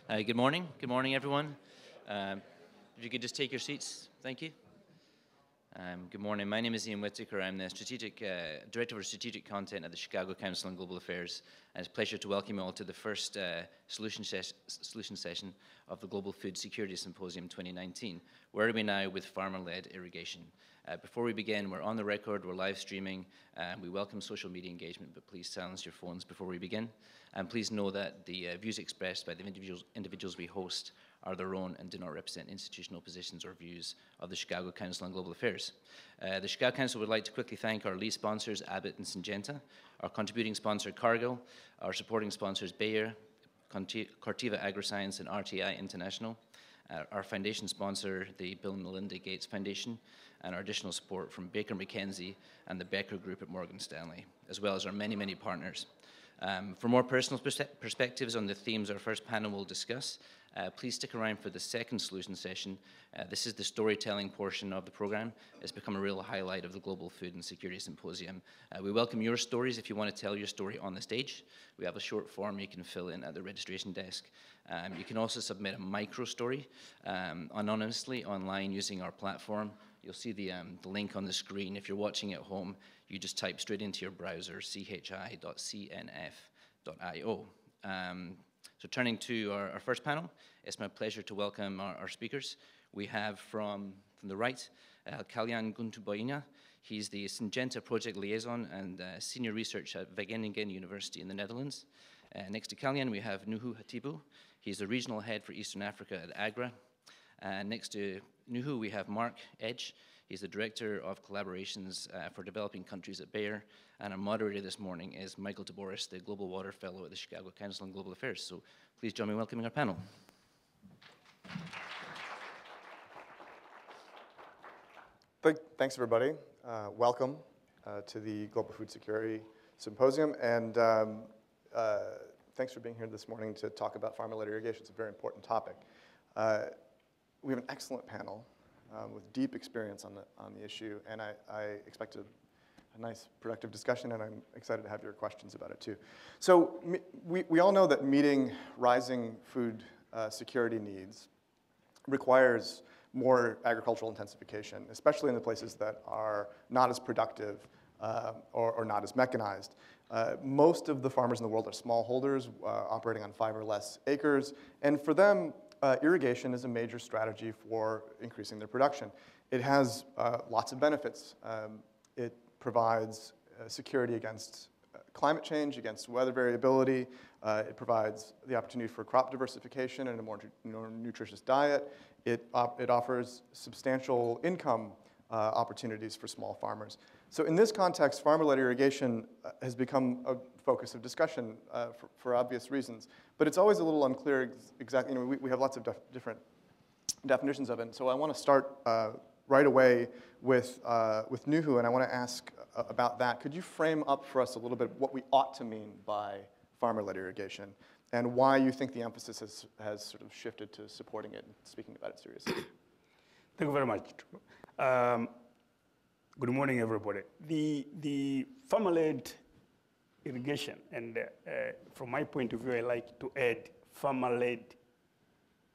Good morning. Good morning, everyone. If you could just take your seats, thank you. Good morning. My name is Ian Whittaker. I'm the Director of Strategic Content at the Chicago Council on Global Affairs, and it's a pleasure to welcome you all to the first solution session of the Global Food Security Symposium 2019. Where are we now with farmer-led irrigation? Before we begin, we're on the record, we're live streaming, we welcome social media engagement, but please silence your phones before we begin. And please know that the views expressed by the individuals we host are their own and do not represent institutional positions or views of the Chicago Council on Global Affairs. The Chicago Council would like to quickly thank our lead sponsors, Abbott and Syngenta, our contributing sponsor, Cargill, our supporting sponsors, Bayer, Corteva AgriScience, and RTI International, our foundation sponsor, the Bill and Melinda Gates Foundation, and our additional support from Baker McKenzie and the Becker Group at Morgan Stanley, as well as our many, many partners. For more personal perspectives on the themes our first panel will discuss, please stick around for the second solution session. This is the storytelling portion of the program. It's become a real highlight of the Global Food and Security Symposium. We welcome your stories if you want to tell your story on the stage. We have a short form you can fill in at the registration desk. You can also submit a micro story anonymously online using our platform. You'll see the link on the screen. If you're watching at home, you just type straight into your browser, chi.cnf.io. So turning to our first panel, it's my pleasure to welcome our speakers. We have from the right, Kalyan Guntuboyina. He's the Syngenta Project Liaison and Senior Researcher at Wageningen University in the Netherlands. Next to Kalyan, we have Nuhu Hatibu. He's the Regional Head for Eastern Africa at AGRA. Next to Nuhu, we have Mark Edge. He's the Director of Collaborations for Developing Countries at Bayer. And our moderator this morning is Michael Taboris, the Global Water Fellow at the Chicago Council on Global Affairs. So please join me in welcoming our panel. Thanks, everybody. Welcome to the Global Food Security Symposium. And thanks for being here this morning to talk about farmer-led irrigation. It's a very important topic. We have an excellent panel with deep experience on the issue, and I expect a nice, productive discussion, and I'm excited to have your questions about it too. So we all know that meeting rising food security needs requires more agricultural intensification, especially in the places that are not as productive or not as mechanized. Most of the farmers in the world are smallholders operating on 5 or less acres, and for them, irrigation is a major strategy for increasing their production. It has lots of benefits. It provides security against climate change, against weather variability. It provides the opportunity for crop diversification and a more nutritious diet. It offers substantial income opportunities for small farmers. So in this context, farmer-led irrigation has become a focus of discussion for obvious reasons. But it's always a little unclear exactly. You know, we have lots of different definitions of it. And so I want to start right away with Nuhu, and I want to ask about that. Could you frame up for us a little bit what we ought to mean by farmer-led irrigation and why you think the emphasis has sort of shifted to supporting it and speaking about it seriously? Thank you very much. Good morning, everybody. The farmer-led irrigation, and from my point of view, I like to add farmer-led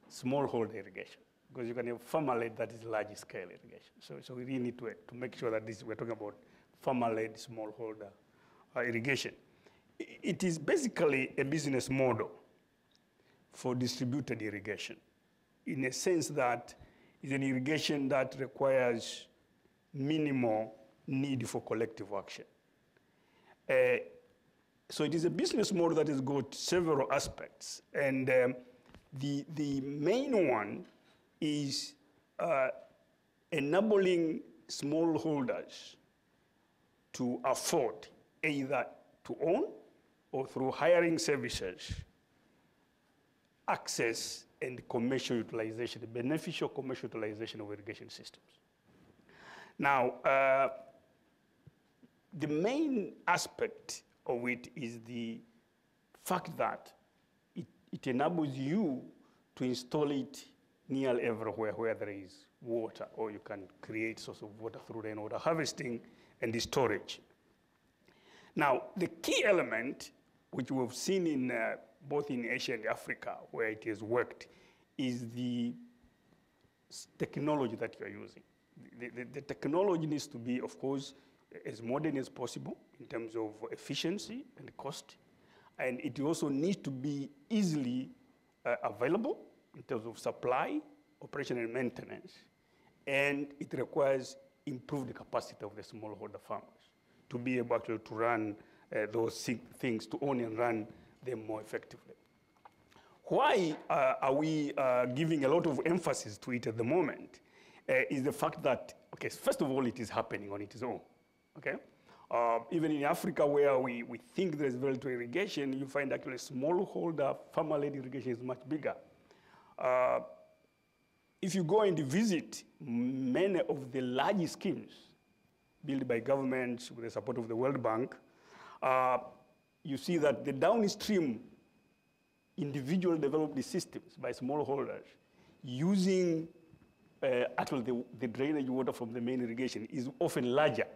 smallholder irrigation, because you can have farmer-led that is large-scale irrigation. So we really need to make sure that we're talking about farmer-led smallholder irrigation. It is basically a business model for distributed irrigation, in a sense that it's an irrigation that requires minimal need for collective action. So it is a business model that has got several aspects, and the main one is enabling smallholders to afford either to own or through hiring services access and commercial utilization, the beneficial commercial utilization of irrigation systems. Now, the main aspect of it is the fact that it enables you to install it nearly everywhere where there is water, or you can create source of water through rainwater harvesting and the storage. Now, the key element, which we've seen in both in Asia and Africa, where it has worked, is the technology that you're using. The technology needs to be, of course, as modern as possible in terms of efficiency and cost. And it also needs to be easily available in terms of supply, operation, and maintenance. And it requires improved capacity of the smallholder farmers to be able to run those things, to own and run them more effectively. Why are we giving a lot of emphasis to it at the moment is the fact that, okay, first of all, it is happening on its own, okay? Even in Africa, where we think there's very little irrigation, you find actually smallholder farmer-led irrigation is much bigger. If you go and visit many of the large schemes built by governments with the support of the World Bank, you see that the downstream individual developed systems by smallholders using actually the drainage water from the main irrigation is often larger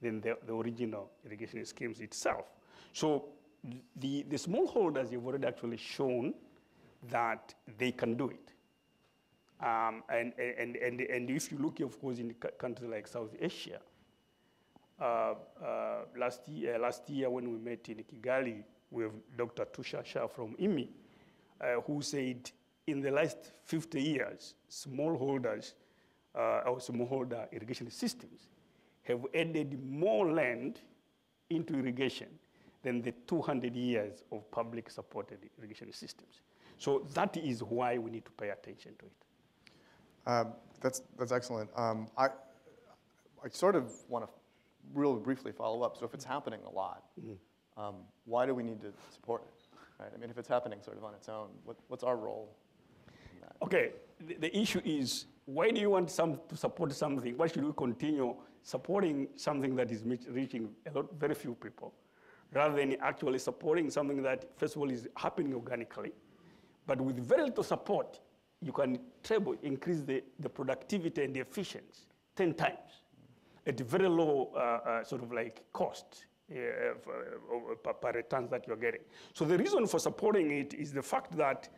than the original irrigation schemes itself. So the smallholders have already actually shown that they can do it. And if you look, of course, in countries like South Asia, last year when we met in Kigali with Dr. Tushar Shah from IMI, who said in the last 50 years, smallholders or smallholder irrigation systems have added more land into irrigation than the 200 years of public supported irrigation systems. So that is why we need to pay attention to it. That's excellent. I sort of want to real briefly follow up. So if it's happening a lot, why do we need to support it? Right? I mean, if it's happening sort of on its own, what's our role in that? Okay, the issue is, why do you want to support something? Why should we continue supporting something that is reaching very few people, rather than actually supporting something that, first of all, is happening organically, but with very little support, you can increase the productivity and the efficiency 10 times at very low sort of like cost per returns that you're getting. So the reason for supporting it is the fact that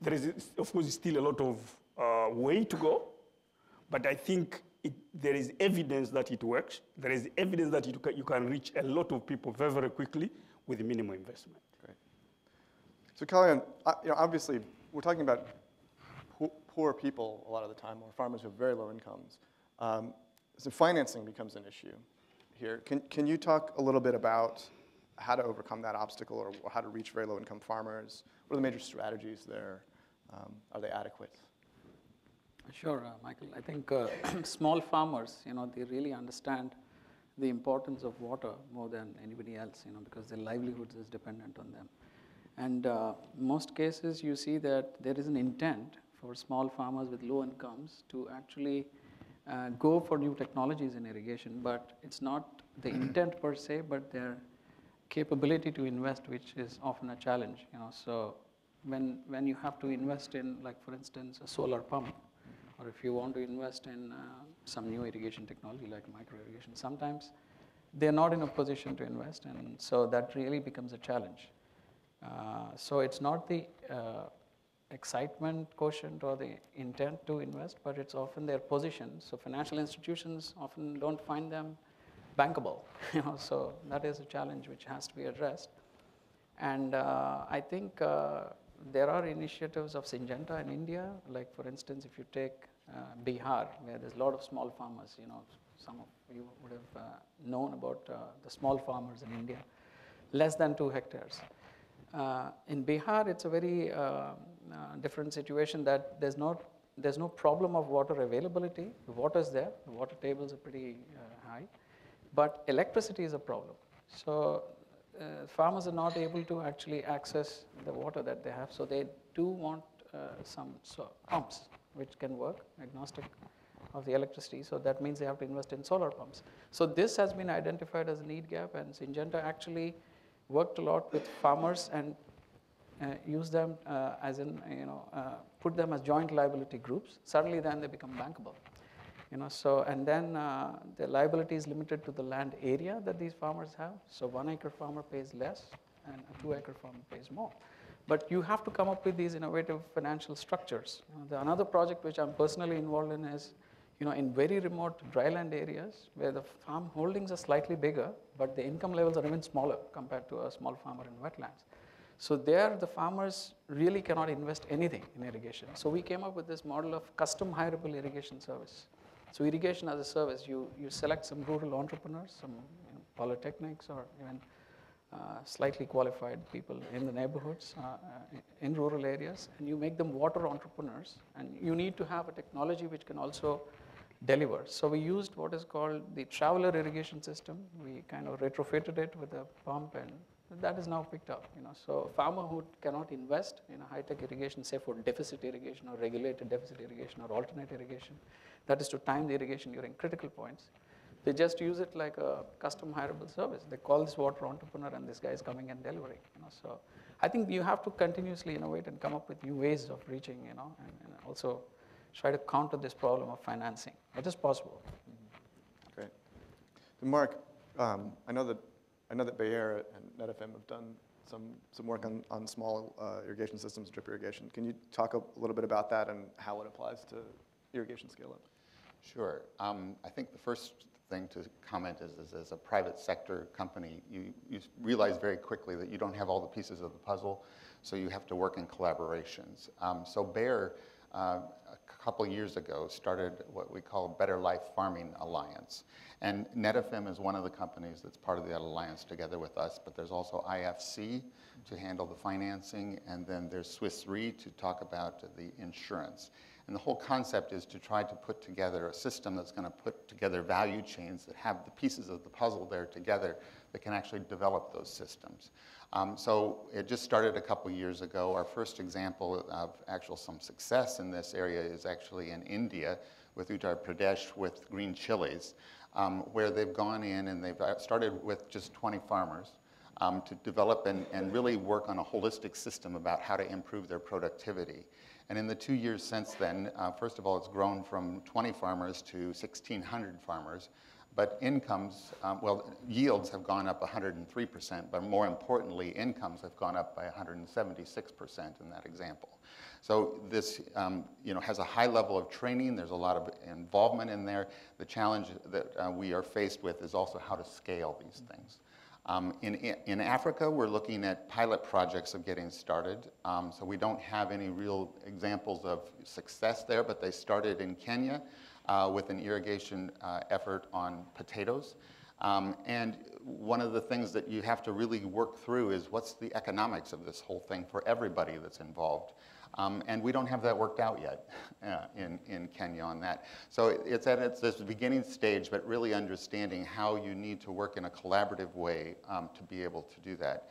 there is, of course, still a lot of way to go, but I think there is evidence that it works. There is evidence that you can reach a lot of people very, very quickly with minimal investment. Great. So Kalyan, obviously, we're talking about poor people a lot of the time, or farmers with very low incomes. So financing becomes an issue here. Can you talk a little bit about how to overcome that obstacle, or how to reach very low income farmers? What are the major strategies there? Are they adequate? Sure, Michael. I think small farmers, they really understand the importance of water more than anybody else, because their livelihoods is dependent on them. And most cases, you see that there is an intent for small farmers with low incomes to actually go for new technologies in irrigation, but it's not the intent per se, but their capability to invest, which is often a challenge. So when you have to invest in, like for instance, a solar pump, or if you want to invest in some new irrigation technology like micro irrigation, sometimes they're not in a position to invest, and so that really becomes a challenge. So it's not the excitement quotient or the intent to invest, but it's often their position. So financial institutions often don't find them bankable, so that is a challenge which has to be addressed. And I think there are initiatives of Syngenta in India, like for instance, if you take Bihar, where there's a lot of small farmers, some of you would have known about the small farmers in India, less than 2 hectares. In Bihar, it's a very different situation that there's no problem of water availability. The water is there, the water tables are pretty high, but electricity is a problem. So farmers are not able to actually access the water that they have, so they do want some pumps which can work agnostic of the electricity. So that means they have to invest in solar pumps. So this has been identified as a need gap, and Syngenta actually worked a lot with farmers and use them as in, put them as joint liability groups. Suddenly then they become bankable. So, and then the liability is limited to the land area that these farmers have. So 1 acre farmer pays less and a 2 acre farmer pays more. But you have to come up with these innovative financial structures. Another project which I'm personally involved in is, in very remote dryland areas where the farm holdings are slightly bigger, but the income levels are even smaller compared to a small farmer in wetlands. So there, the farmers really cannot invest anything in irrigation. So we came up with this model of custom hireable irrigation service. So irrigation as a service, you select some rural entrepreneurs, some polytechnics, or even slightly qualified people in the neighborhoods, in rural areas, and you make them water entrepreneurs. And you need to have a technology which can also deliver. So we used what is called the traveler irrigation system. We kind of retrofitted it with a pump, and that is now picked up. So a farmer who cannot invest in a high-tech irrigation, say for deficit irrigation or regulated deficit irrigation or alternate irrigation, that is to time the irrigation during critical points, they just use it like a custom hireable service. They call this water entrepreneur, and this guy is coming and delivering. So I think you have to continuously innovate and come up with new ways of reaching, and also try to counter this problem of financing. It is possible. Great. Mark, I know that Bayer and NetFM have done some work on small irrigation systems, drip irrigation. Can you talk a little bit about that and how it applies to irrigation scale-up? Sure. I think the first thing to comment is as a private sector company, you realize very quickly that you don't have all the pieces of the puzzle, so you have to work in collaborations. So Bayer, a couple years ago, started what we call Better Life Farming Alliance. And NetFM is one of the companies that's part of that alliance together with us, but there's also IFC to handle the financing, and then there's Swiss Re to talk about the insurance. And the whole concept is to try to put together a system that's going to put together value chains that have the pieces of the puzzle there together that can actually develop those systems. So it just started a couple years ago. Our first example of some success in this area is actually in India with Uttar Pradesh with green chilies, where they've gone in and they've started with just 20 farmers to develop and really work on a holistic system about how to improve their productivity. And in the 2 years since then, first of all, it's grown from 20 farmers to 1,600 farmers. But incomes, yields have gone up 103%, but more importantly, incomes have gone up by 176% in that example. So this has a high level of training. There's a lot of involvement in there. The challenge that we are faced with is also how to scale these things. In Africa, we're looking at pilot projects of getting started. So we don't have any real examples of success there, but they started in Kenya with an irrigation effort on potatoes. And one of the things that you have to really work through is what's the economics of this whole thing for everybody that's involved. And we don't have that worked out yet in Kenya on that. So it's at this beginning stage, but really understanding how you need to work in a collaborative way to be able to do that.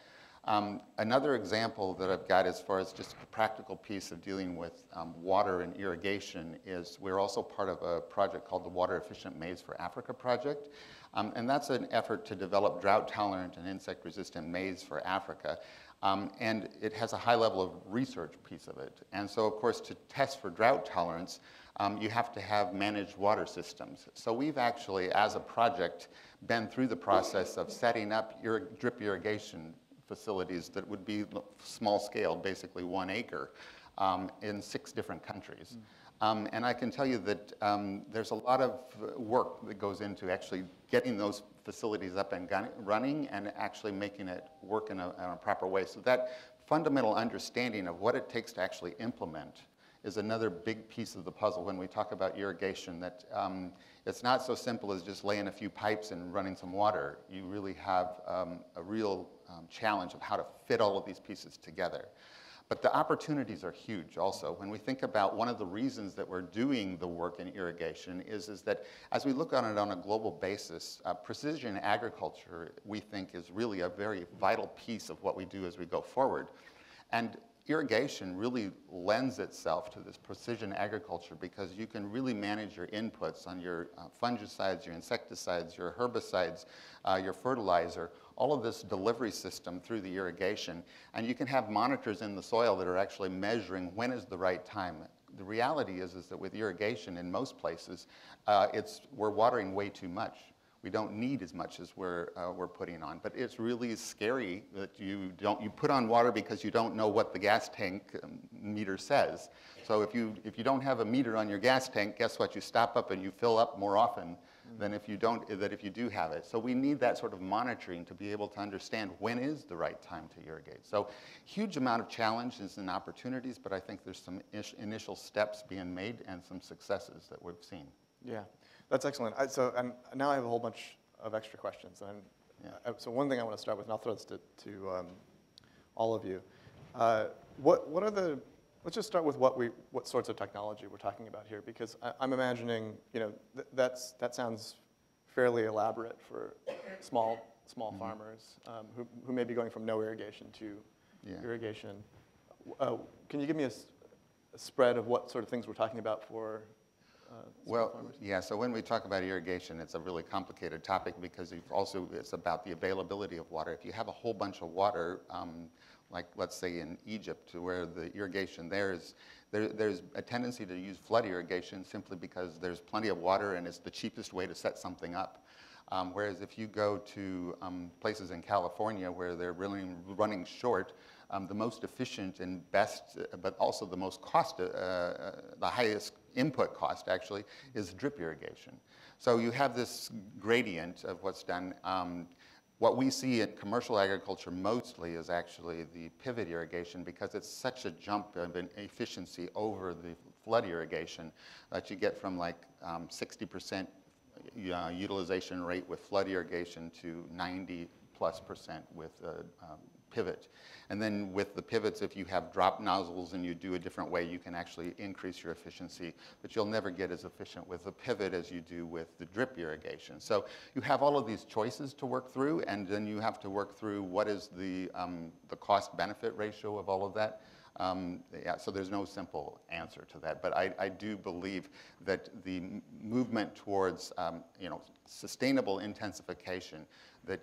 Another example that I've got as far as just a practical piece of dealing with water and irrigation is we're also part of a project called the Water Efficient Maize for Africa project. And that's an effort to develop drought-tolerant and insect-resistant maize for Africa. And it has a high level of research piece of it. And so, of course, to test for drought tolerance, you have to have managed water systems. So we've actually, as a project, been through the process of setting up drip irrigation facilities that would be small scale, basically 1 acre, in 6 different countries. And I can tell you that there's a lot of work that goes into actually getting those facilities up and running and actually making it work in a proper way. So that fundamental understanding of what it takes to actually implement is another big piece of the puzzle when we talk about irrigation, that it's not so simple as just laying a few pipes and running some water. You really have a real challenge of how to fit all of these pieces together. But the opportunities are huge also. When we think about one of the reasons that we're doing the work in irrigation is that as we look on it on a global basis, precision agriculture, we think, is really a very vital piece of what we do as we go forward. And irrigation really lends itself to this precision agriculture because you can really manage your inputs on your fungicides, your insecticides, your herbicides, your fertilizer, all of this delivery system through the irrigation. And you can have monitors in the soil that are actually measuring when is the right time. The reality is that with irrigation in most places, we're watering way too much. We don't need as much as we're putting on. But it's really scary that you put on water because you don't know what the gas tank meter says. So if you don't have a meter on your gas tank, guess what? You stop up and you fill up more often than if you do have it. So we need that sort of monitoring to be able to understand when is the right time to irrigate. So huge amount of challenges and opportunities, but I think there's some initial steps being made and some successes that we've seen. Yeah, that's excellent. And now I have a whole bunch of extra questions. So one thing I want to start with, and I'll throw this to all of you. What are the Let's just start with what sorts of technology we're talking about here, because I'm imagining, that sounds fairly elaborate for small farmers who may be going from no irrigation to irrigation. Can you give me a spread of what sort of things we're talking about for small farmers? Yeah, so when we talk about irrigation, it's a really complicated topic because it's about the availability of water. If you have a whole bunch of water, like let's say in Egypt, where the irrigation there's a tendency to use flood irrigation simply because there's plenty of water and it's the cheapest way to set something up. Whereas if you go to places in California where they're really running short, the most efficient and best, but also the most the highest input cost actually, is drip irrigation. So you have this gradient of what's done. What we see in commercial agriculture mostly is actually the pivot irrigation, because it's such a jump of an efficiency over the flood irrigation that you get from like 60% utilization rate with flood irrigation to 90+% with pivot. And then with the pivots, if you have drop nozzles and you do a different way, you can actually increase your efficiency, but you'll never get as efficient with the pivot as you do with the drip irrigation. So you have all of these choices to work through, and then you have to work through what is the cost-benefit ratio of all of that. So there's no simple answer to that, but I do believe that the movement towards sustainable intensification, that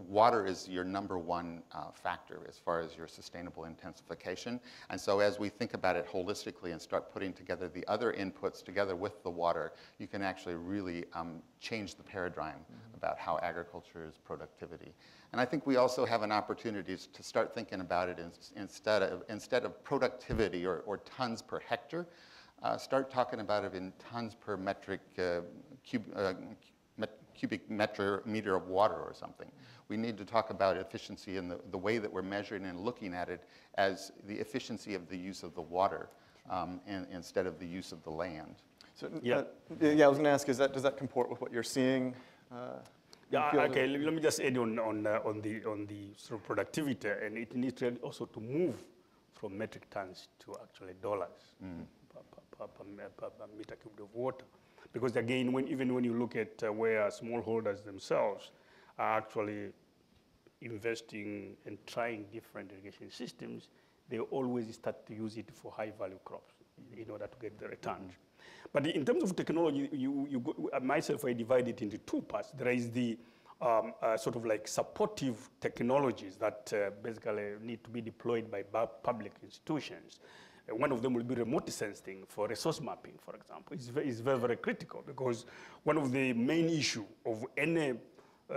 water is your #1 factor as far as your sustainable intensification. And so as we think about it holistically and start putting together the other inputs together with the water, you can actually really change the paradigm about how agriculture is productivity. And I think we also have an opportunity to start thinking about it instead of productivity or tons per hectare, start talking about it in tons per metric cubic meter of water or something. We need to talk about efficiency in the way that we're measuring and looking at it as the efficiency of the use of the water instead of the use of the land. So, I was going to ask, does that comport with what you're seeing? Okay. Let me just add on the sort of productivity, and it needs also to move from metric tons to actually dollars per meter cubed of water. Because again, even when you look at where smallholders themselves are actually investing and trying different irrigation systems, they always start to use it for high-value crops in order to get the returns. But in terms of technology, myself, I divide it into two parts. There is the sort of like supportive technologies that basically need to be deployed by public institutions. One of them will be remote sensing for resource mapping, for example. It's very, very critical, because one of the main issue of any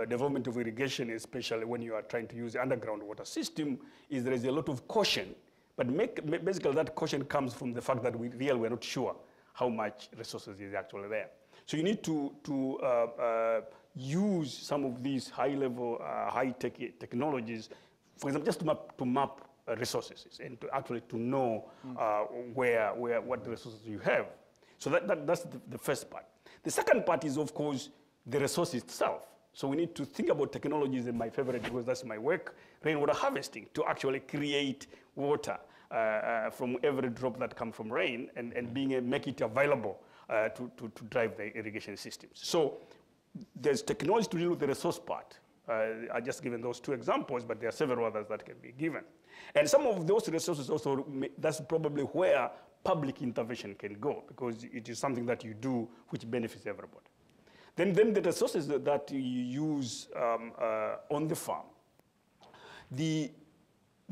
development of irrigation, especially when you are trying to use underground water system, is there is a lot of caution. But basically that caution comes from the fact that we're not sure how much resources is actually there. So you need to use some of these high-level, high-tech technologies, for example, just to map resources and to actually know what the resources you have. So that's the first part. The second part is, of course, the resource itself. So we need to think about technologies, and my favorite, because that's my work, rainwater harvesting, to actually create water from every drop that comes from rain and make it available to drive the irrigation systems. So there's technology to deal with the resource part. I just given those two examples, but there are several others that can be given. And some of those resources also, that's probably where public intervention can go, because it is something that you do which benefits everybody. Then the resources that you use on the farm. The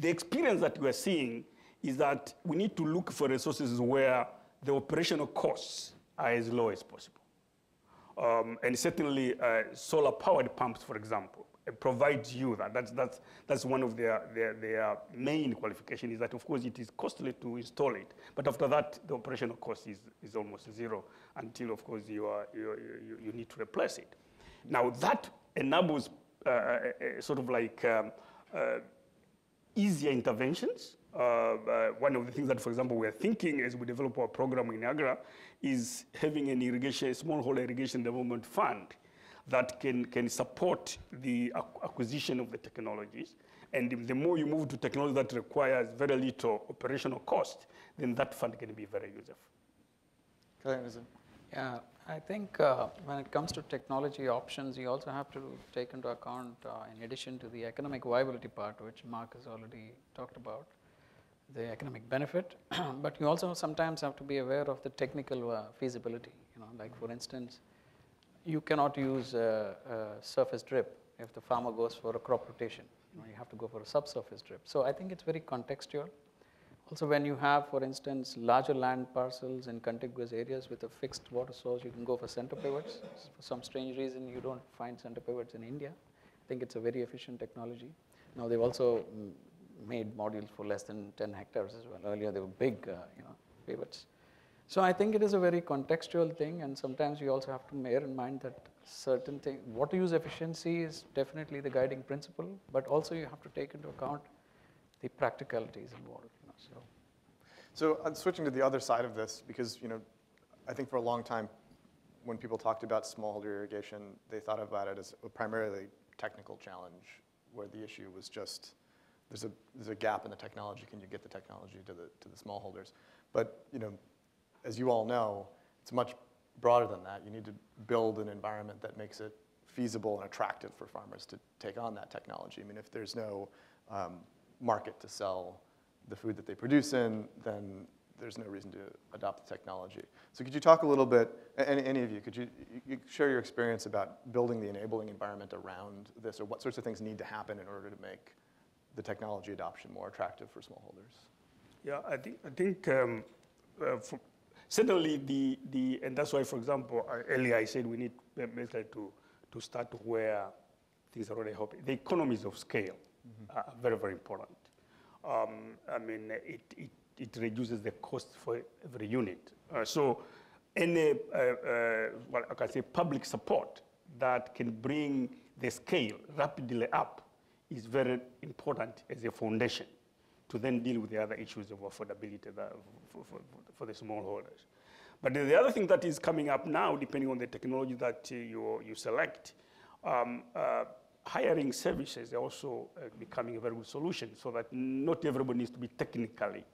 experience that we are seeing is that we need to look for resources where the operational costs are as low as possible. And certainly solar-powered pumps, for example, provides you that. That's one of their main qualification is that, of course, it is costly to install it. But after that, the operational cost is almost zero until, of course, you need to replace it. Now, that enables sort of like easier interventions. One of the things that, for example, we're thinking as we develop our program in Agra is having an irrigation, smallholder irrigation development fund that can support the acquisition of the technologies. And the more you move to technology that requires very little operational cost, then that fund can be very useful. Yeah, I think when it comes to technology options, you also have to take into account, in addition to the economic viability part, which Mark has already talked about, the economic benefit, but you also sometimes have to be aware of the technical feasibility. Like for instance, you cannot use a surface drip if the farmer goes for a crop rotation. You have to go for a subsurface drip. So I think it's very contextual. Also, when you have, for instance, larger land parcels in contiguous areas with a fixed water source, you can go for center pivots. For some strange reason, you don't find center pivots in India. I think it's a very efficient technology. Now, they've also made modules for less than 10 hectares as well. Earlier, they were big, pivots. So I think it is a very contextual thing, and sometimes you also have to bear in mind that certain things, water use efficiency is definitely the guiding principle, but also you have to take into account the practicalities involved. So I'm switching to the other side of this because, I think for a long time, when people talked about smallholder irrigation, they thought about it as a primarily technical challenge, where the issue was just there's a gap in the technology. Can you get the technology to the smallholders? But as you all know, it's much broader than that. You need to build an environment that makes it feasible and attractive for farmers to take on that technology. I mean, if there's no market to sell the food that they produce in, then there's no reason to adopt the technology. So could you talk a little bit, any of you, could you share your experience about building the enabling environment around this, or what sorts of things need to happen in order to make the technology adoption more attractive for smallholders? Yeah, I think certainly and that's why, for example, earlier I said we need basically to start where things are already happening. The economies of scale are very, very important. I mean, it reduces the cost for every unit. So any, well, I can say public support that can bring the scale rapidly up is very important as a foundation to then deal with the other issues of affordability for the smallholders. But the other thing that is coming up now, depending on the technology that you select, hiring services are also becoming a very good solution, so that not everybody needs to be technically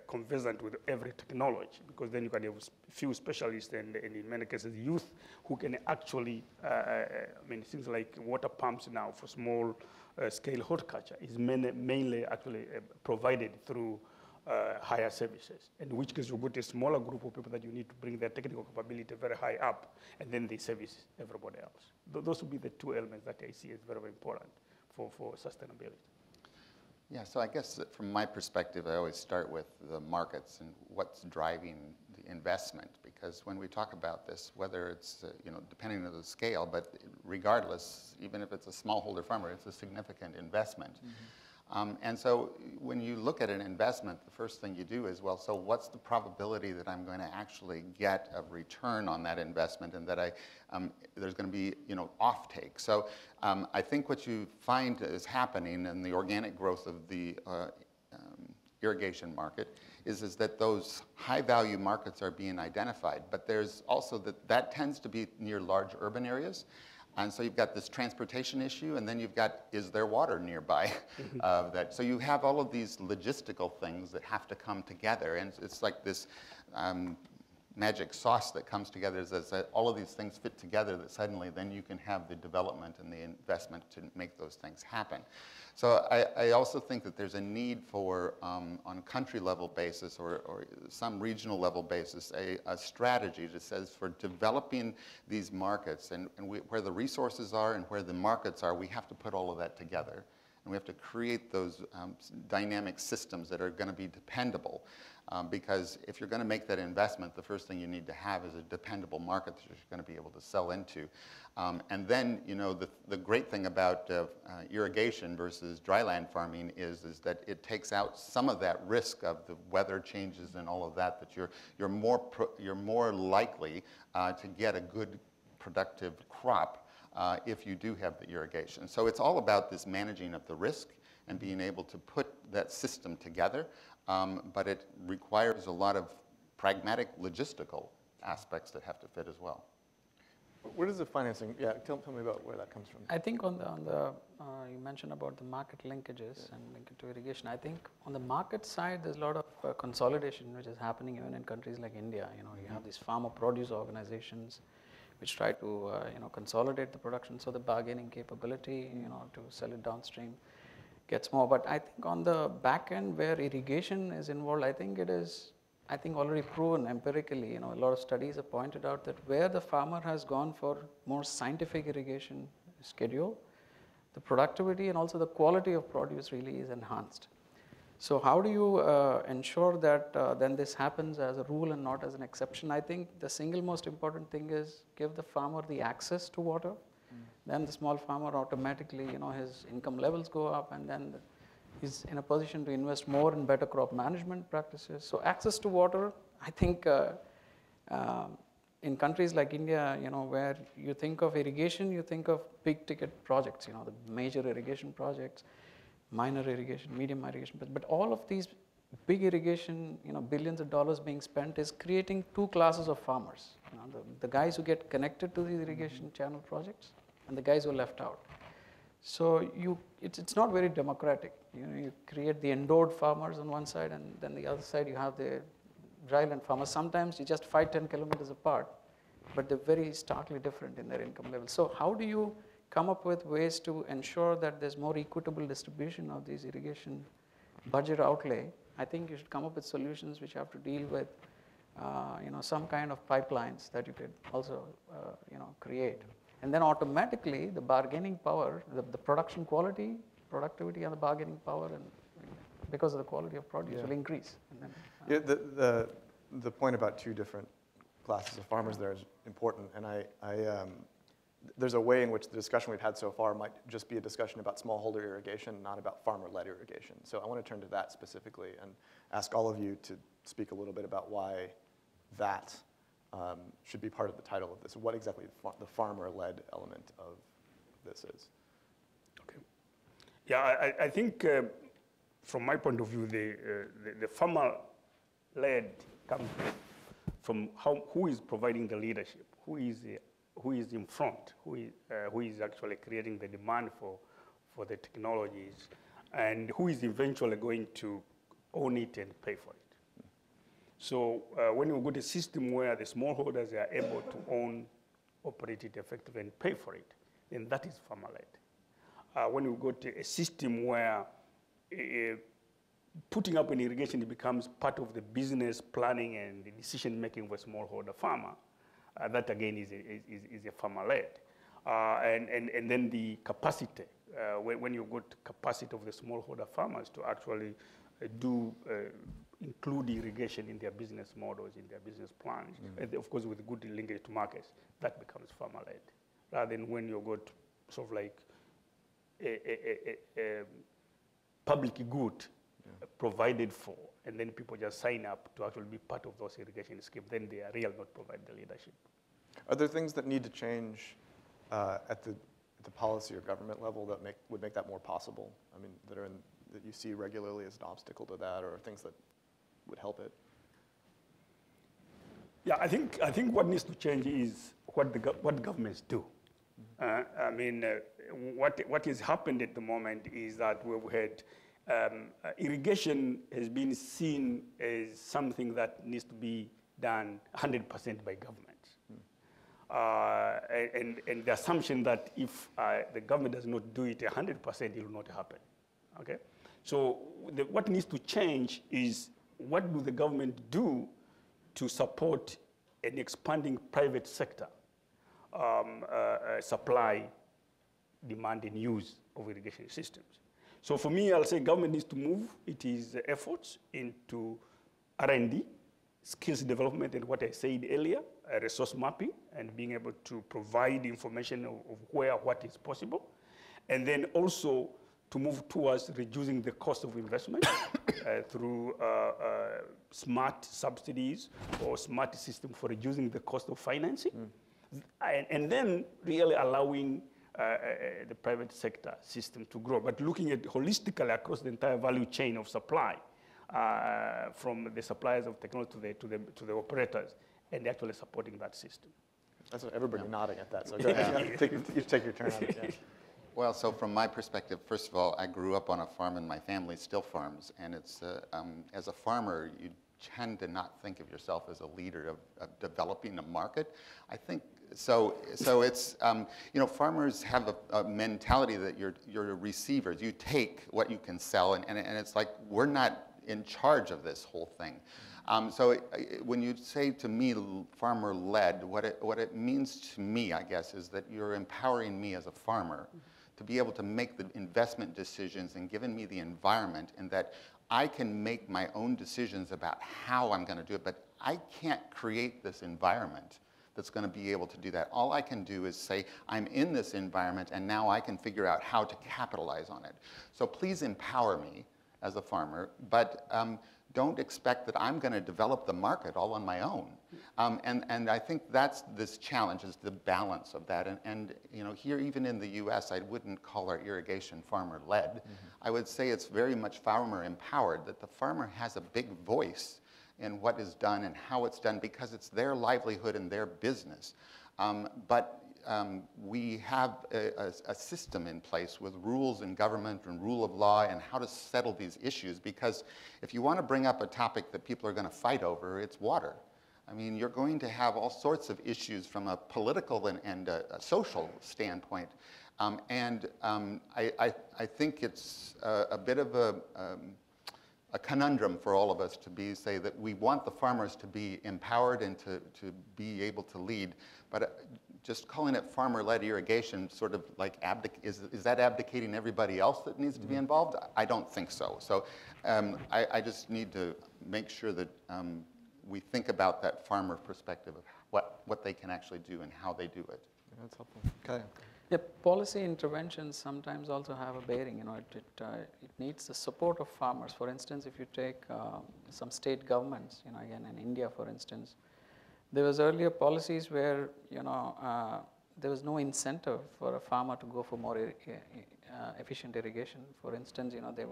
conversant with every technology, because then you can have few specialists and in many cases youth who can actually, I mean, things like water pumps now for small scale horticulture is mainly actually provided through higher services, in which case you put a smaller group of people that you need to bring their technical capability very high up, and then they service everybody else. Those would be the two elements that I see as very, very important for sustainability. Yeah, so I guess from my perspective, I always start with the markets and what's driving the investment, because when we talk about this, whether it's, depending on the scale, but regardless, even if it's a smallholder farmer, it's a significant investment. And so when you look at an investment, the first thing you do is, well, so what's the probability that I'm going to actually get a return on that investment, and that there's going to be, offtake. So I think what you find is happening in the organic growth of the irrigation market is that those high-value markets are being identified. But there's also that tends to be near large urban areas. And so you've got this transportation issue, and then you've got, is there water nearby? So you have all of these logistical things that have to come together, and it's like this magic sauce that comes together, as all of these things fit together, that suddenly then you can have the development and the investment to make those things happen. So I also think that there's a need for, on a country level basis or some regional level basis, a strategy that says for developing these markets and where the resources are and where the markets are, we have to put all of that together. And we have to create those dynamic systems that are going to be dependable. Because if you're going to make that investment, the first thing you need to have is a dependable market that you're going to be able to sell into. And then, you know, the great thing about irrigation versus dryland farming is that it takes out some of that risk of the weather changes and all of that, that you're more likely to get a good productive crop if you do have the irrigation. So it's all about this managing of the risk and being able to put that system together. But it requires a lot of pragmatic logistical aspects that have to fit as well. Where does the financing, tell me about where that comes from. I think on the you mentioned about the market linkages and link it to irrigation. I think on the market side, there's a lot of consolidation which is happening even in countries like India. You know, you have these farmer produce organizations which try to consolidate the production, so the bargaining capability, to sell it downstream gets more. But I think on the back end where irrigation is involved, I think it is already proven empirically. A lot of studies have pointed out that where the farmer has gone for more scientific irrigation schedule, the productivity and also the quality of produce really is enhanced. So how do you ensure that then this happens as a rule and not as an exception? I think the single most important thing is give the farmer the access to water. Then the small farmer automatically, his income levels go up, and then he's in a position to invest more in better crop management practices. So access to water, I think in countries like India, where you think of irrigation, you think of big ticket projects, the major irrigation projects, minor irrigation, medium irrigation, but all of these big irrigation, billions of dollars being spent is creating two classes of farmers. The guys who get connected to these irrigation channel projects and the guys who are left out. So it's not very democratic. You create the endowed farmers on one side, and then the other side you have the dryland farmers. Sometimes you just 5-10 kilometers apart, but they're very starkly different in their income level. So how do you come up with ways to ensure that there's more equitable distribution of these irrigation budget outlay? I think you should come up with solutions which have to deal with some kind of pipelines that you could also create. And then automatically the bargaining power, the production quality, productivity and the bargaining power, and because of the quality of produce will increase. And then, the point about two different classes of farmers there is important, and there's a way in which the discussion we've had so far might just be a discussion about smallholder irrigation, not about farmer-led irrigation. So I want to turn to that specifically and ask all of you to speak a little bit about why that should be part of the title of this. What exactly the farmer-led element of this is. Okay. Yeah, I think from my point of view, the farmer-led comes from who is providing the leadership, who is in front, who is actually creating the demand for the technologies, and who is eventually going to own it and pay for it. So when you go to a system where the smallholders are able to own, operate it effectively, and pay for it, then that is farmer-led. When you go to a system where putting up an irrigation becomes part of the business planning and the decision-making for a smallholder farmer, that again is a farmer-led. And then the capacity, when you go to capacity of the smallholder farmers to actually include irrigation in their business models, in their business plans, and of course with good linkage to markets, that becomes farmer-led. Rather than when you got sort of like a public good provided for, and then people just sign up to actually be part of those irrigation schemes, then they are really not provide the leadership. Are there things that need to change at the policy or government level that would make that more possible? I mean, that you see regularly as an obstacle to that, or things that would help it? Yeah, I think what needs to change is what governments do. I mean, what has happened at the moment is that we've had irrigation has been seen as something that needs to be done 100% by government. And the assumption that if the government does not do it 100%, it will not happen. Okay? So what needs to change is what do the government do to support an expanding private sector supply, demand, and use of irrigation systems. So for me, I'll say government needs to move its efforts into R&D, skills development, and what I said earlier, resource mapping, and being able to provide information of where what is possible. And then also to move towards reducing the cost of investment through smart subsidies or smart system for reducing the cost of financing. And then really allowing the private sector system to grow, but looking at holistically across the entire value chain of supply, from the suppliers of technology to the operators, and actually supporting that system. That's what everybody nodding at that. So go ahead. Take your turn on it. Yeah. Well, so from my perspective, first of all, I grew up on a farm and my family still farms. And it's, as a farmer, you tend to not think of yourself as a leader of developing a market. I think, so it's, you know, farmers have a mentality that you're receivers. You take what you can sell, and it's like, we're not in charge of this whole thing. When you say to me farmer-led, what it means to me, I guess, is that you're empowering me as a farmer to be able to make the investment decisions and giving me the environment, and that I can make my own decisions about how I'm going to do it, but I can't create this environment that's going to be able to do that. All I can do is say, I'm in this environment, and now I can figure out how to capitalize on it. So please empower me as a farmer, but don't expect that I'm going to develop the market all on my own. And I think that's this challenge, is the balance of that. And you know, here, even in the US, I wouldn't call our irrigation farmer-led. I would say it's very much farmer-empowered, that the farmer has a big voice in what is done and how it's done, because it's their livelihood and their business. We have a system in place with rules in government and rule of law and how to settle these issues, because if you want to bring up a topic that people are going to fight over, it's water. I mean, you're going to have all sorts of issues from a political and a social standpoint. I think it's a bit of a conundrum for all of us to say that we want the farmers to be empowered and to be able to lead, but just calling it farmer-led irrigation, sort of like, is that abdicating everybody else that needs to be involved? I don't think so. So I just need to make sure that we think about that farmer perspective of what they can actually do and how they do it. Yeah, that's helpful. Okay. Yeah, policy interventions sometimes also have a bearing. You know, it needs the support of farmers. For instance, if you take some state governments, you know, again in India, for instance, there was earlier policies where, you know, there was no incentive for a farmer to go for more efficient irrigation. For instance, you know, there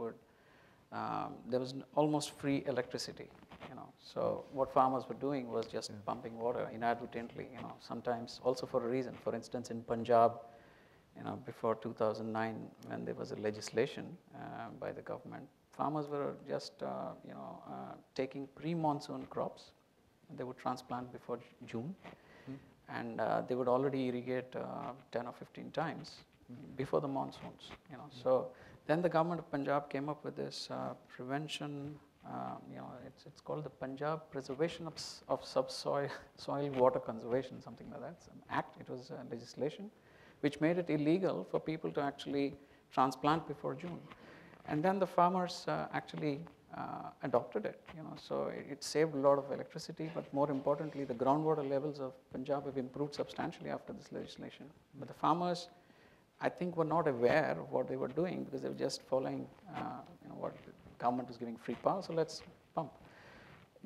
was almost free electricity. You know, so what farmers were doing was just pumping water inadvertently. You know, sometimes also for a reason. For instance, in Punjab, you know, before 2009, when there was a legislation by the government, farmers were just, you know, taking pre-monsoon crops. They would transplant before June, and they would already irrigate 10 or 15 times before the monsoons. You know, so then the government of Punjab came up with this prevention. You know, it's called the Punjab Preservation of Subsoil Soil Water Conservation, something like that. It's an act. It was legislation, which made it illegal for people to actually transplant before June, and then the farmers actually adopted it, you know, so it saved a lot of electricity, but more importantly, the groundwater levels of Punjab have improved substantially after this legislation. But the farmers, I think, were not aware of what they were doing, because they were just following, you know, what the government was giving free power, so let's pump.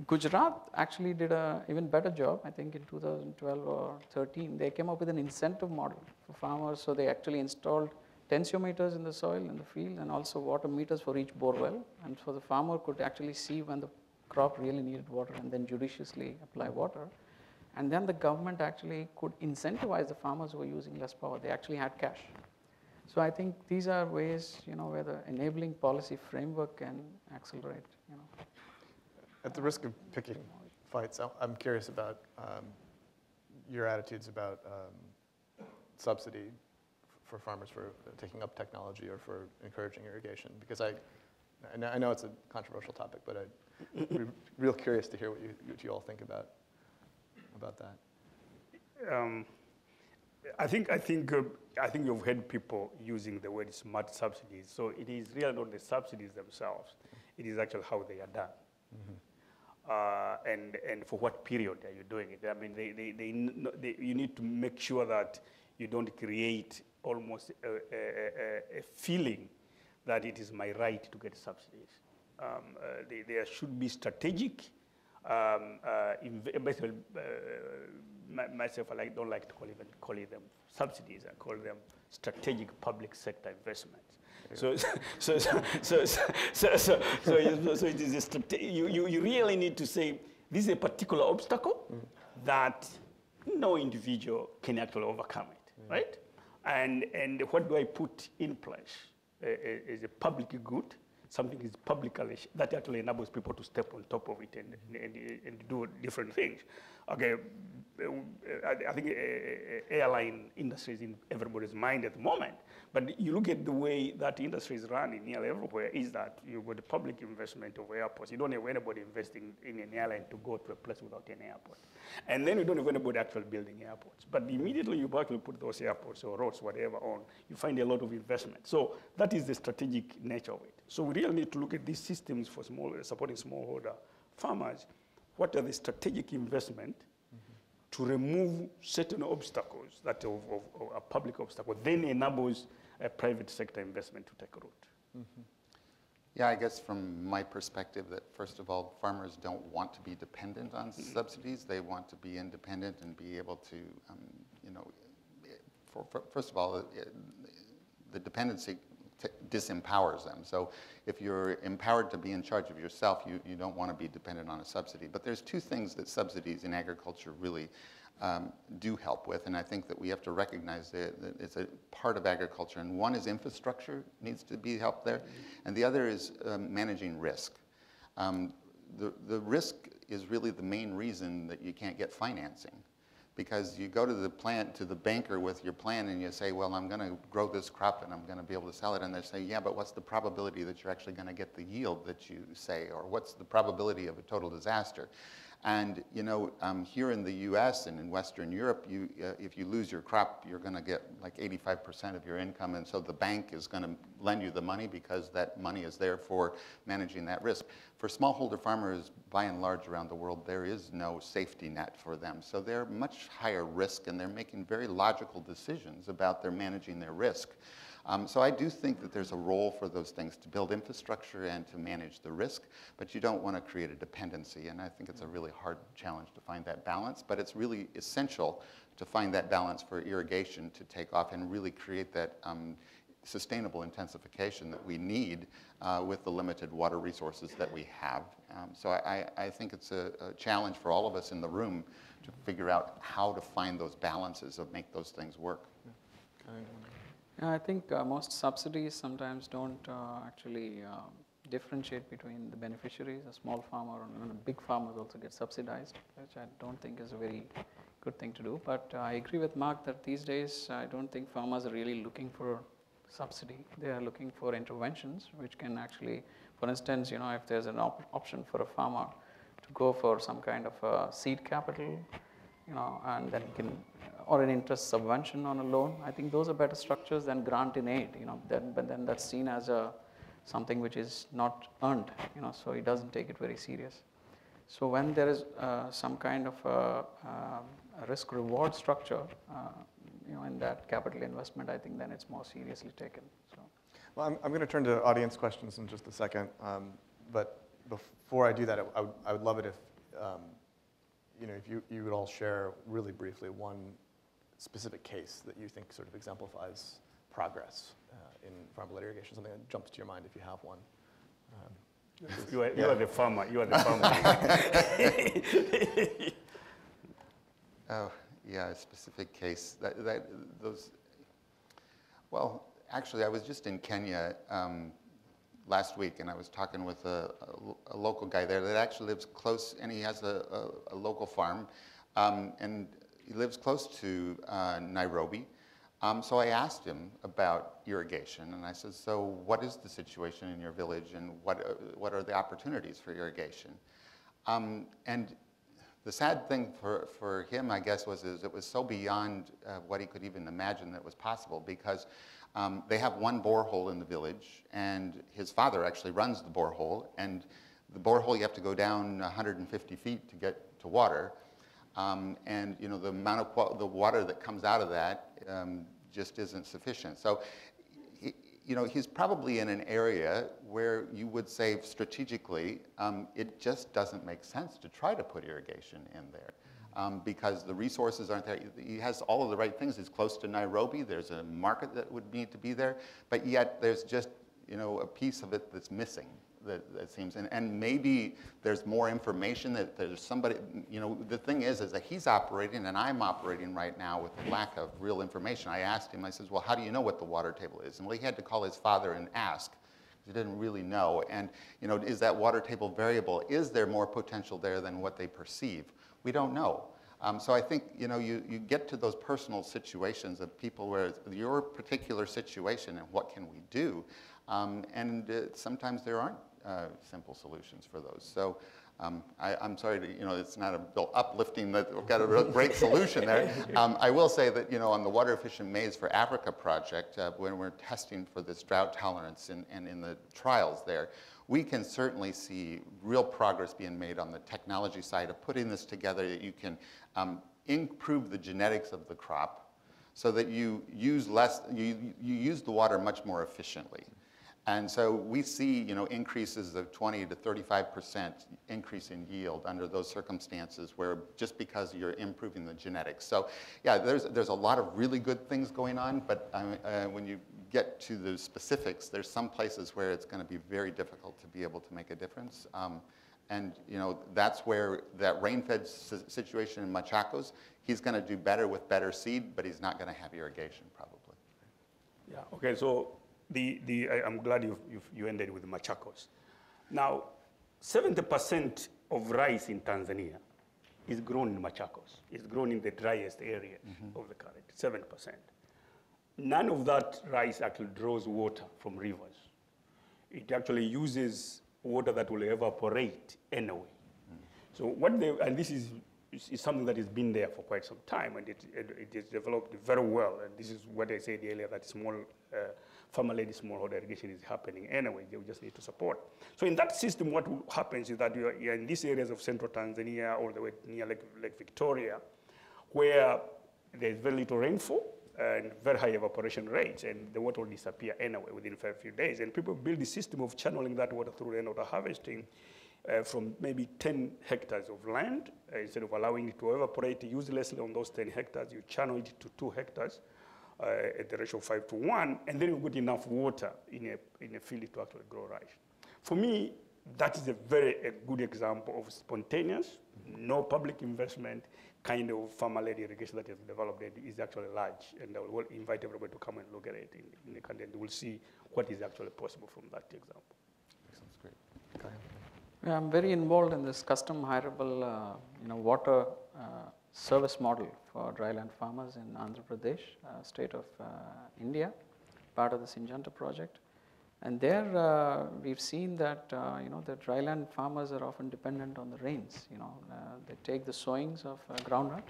Gujarat actually did an even better job. I think in 2012 or 13, they came up with an incentive model for farmers, so they actually installed tensiometers in the soil, in the field, and also water meters for each bore well. And so the farmer could actually see when the crop really needed water and then judiciously apply water. And then the government actually could incentivize the farmers who were using less power. They actually had cash. So I think these are ways, you know, where the enabling policy framework can accelerate, you know. At the risk of picking fights, I'm curious about your attitudes about subsidy for farmers for taking up technology or for encouraging irrigation, because I know it's a controversial topic, but I'm real curious to hear what you all think about that. I think you've heard people using the word smart subsidies. So it is really not the subsidies themselves. It is actually how they are done. And for what period are you doing it? I mean, you need to make sure that you don't create almost a feeling that it is my right to get subsidies. There should be strategic, myself, I don't like to call them subsidies. I call them strategic public sector investments. So it is you really need to say this is a particular obstacle that no individual can actually overcome it, right? And what do I put in place is a public good. Something is publicly that actually enables people to step on top of it and do different things. Okay, I think airline industry is in everybody's mind at the moment. But you look at the way that industry is running nearly everywhere is that you've got the public investment of airports. You don't have anybody investing in an airline to go to a place without an airport. And then you don't have anybody actually building airports. But immediately you actually put those airports or roads, whatever, on, you find a lot of investment. So that is the strategic nature of it. So we really need to look at these systems for supporting smallholder farmers. What are the strategic investment to remove certain obstacles that are public obstacles, then enables a private sector investment to take root. Yeah, I guess from my perspective that first of all, farmers don't want to be dependent on subsidies. They want to be independent and be able to, first of all, the dependency disempowers them. So if you're empowered to be in charge of yourself, you don't want to be dependent on a subsidy. But there's two things that subsidies in agriculture really do help with, and I think that we have to recognize that it's a part of agriculture. And one is infrastructure needs to be helped there, and the other is managing risk. The risk is really the main reason that you can't get financing. Because you go to the banker with your plan and you say, well, I'm going to grow this crop and I'm going to be able to sell it. And they say, yeah, but what's the probability that you're actually going to get the yield that you say? Or what's the probability of a total disaster? And here in the US and in Western Europe, if you lose your crop, you're going to get like 85% of your income. And so the bank is going to lend you the money because that money is there for managing that risk. For smallholder farmers, by and large around the world, there is no safety net for them. So they're much higher risk and they're making very logical decisions about their managing their risk. So I do think that there's a role for those things to build infrastructure and to manage the risk, but you don't want to create a dependency. And I think it's a really hard challenge to find that balance, but it's really essential to find that balance for irrigation to take off and really create that sustainable intensification that we need with the limited water resources that we have. So I think it's a challenge for all of us in the room to figure out how to find those balances of make those things work. Yeah, I think most subsidies sometimes don't actually differentiate between the beneficiaries. A small farmer and a big farmer also get subsidized, which I don't think is a very good thing to do. But I agree with Mark that these days I don't think farmers are really looking for subsidy. They are looking for interventions which can actually, for instance, if there's an option for a farmer to go for some kind of seed capital, and then he can, or an interest subvention on a loan. I think those are better structures than grant in aid, but then that's seen as something which is not earned, so he doesn't take it very serious. So when there is some kind of a risk-reward structure, in that capital investment, I think then it's more seriously taken. So. Well, I'm going to turn to audience questions in just a second, but before I do that, I would love it if if you would all share really briefly one specific case that you think sort of exemplifies progress in farm-led irrigation, something that jumps to your mind if you have one. You are the farmer. You are the farmer. Oh, yeah, a specific case. Well, actually, I was just in Kenya last week, and I was talking with a local guy there that actually lives close, and he has a local farm, and he lives close to Nairobi. So I asked him about irrigation, and I said, so what is the situation in your village, and what are the opportunities for irrigation? And The sad thing for him, I guess, was it was so beyond what he could even imagine that was possible, because they have one borehole in the village, and his father actually runs the borehole, and the borehole you have to go down 150 feet to get to water, and you know the amount of the water that comes out of that just isn't sufficient. So, you know, he's probably in an area where you would say strategically, it just doesn't make sense to try to put irrigation in there because the resources aren't there. He has all of the right things. He's close to Nairobi. There's a market that would need to be there, but yet there's just, you know, a piece of it that's missing. That seems, and maybe there's more information that there's somebody, you know, the thing is that he's operating and I'm operating right now with a lack of real information. I asked him, I says, well, how do you know what the water table is? And well, he had to call his father and ask. He didn't really know. And, you know, is that water table variable? Is there more potential there than what they perceive? We don't know. So I think, you know, you get to those personal situations of people where your particular situation and what can we do? Sometimes there aren't simple solutions for those. So I'm sorry to, you know, it's not a bill uplifting that we've got a real great solution there. I will say that, you know, on the Water Efficient Maize for Africa project, when we're testing for this drought tolerance and in the trials there, we can certainly see real progress being made on the technology side of putting this together that you can improve the genetics of the crop so that you use less, you use the water much more efficiently. And so we see, you know, increases of 20 to 35% increase in yield under those circumstances where just because you're improving the genetics. So yeah, there's a lot of really good things going on, but when you get to the specifics, there's some places where it's going to be very difficult to be able to make a difference. And you know, that's where that rain-fed situation in Machacos, he's going to do better with better seed, but he's not going to have irrigation probably. Yeah, okay, so I'm glad you ended with Machacos. Now, 70% of rice in Tanzania is grown in Machacos. It's grown in the driest area of the country, 7%. None of that rice actually draws water from rivers. It actually uses water that will evaporate anyway. So and this is something that has been there for quite some time, and it is developed very well. And this is what I said earlier, that farmer-led smallholder irrigation is happening anyway. They just need to support. So in that system, what happens is that you're in these areas of central Tanzania, all the way near Lake Victoria, where there's very little rainfall and very high evaporation rates, and the water will disappear anyway within a few days. And people build a system of channeling that water through rainwater harvesting from maybe 10 hectares of land. Instead of allowing it to evaporate uselessly on those 10 hectares, you channel it to 2 hectares at the ratio of 5:1, and then you put enough water in a field to actually grow rice. For me, that is a good example of spontaneous, no public investment kind of farmer-led irrigation that is developed. It is actually large, and I will invite everybody to come and look at it in the country, and we'll see what is actually possible from that example. Sounds great. Go ahead. Yeah, I'm very involved in this custom hireable water service model for dryland farmers in Andhra Pradesh, state of India, part of the Syngenta project. And there we've seen that the dryland farmers are often dependent on the rains. They take the sowings of groundnut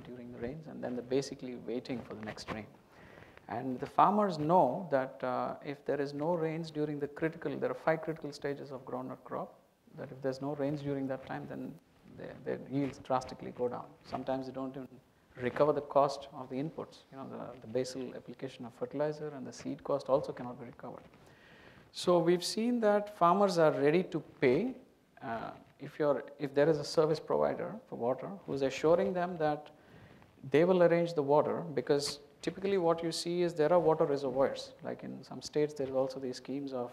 during the rains, and then they're basically waiting for the next rain. And the farmers know that if there is no rains during there are 5 critical stages of groundnut crop, that if there's no rains during that time, then their yields drastically go down. Sometimes they don't even recover the cost of the inputs. The basal application of fertilizer and the seed cost also cannot be recovered. So we've seen that farmers are ready to pay if there is a service provider for water who's assuring them that they will arrange the water, because typically what you see is there are water reservoirs. Like in some states, there is also these schemes of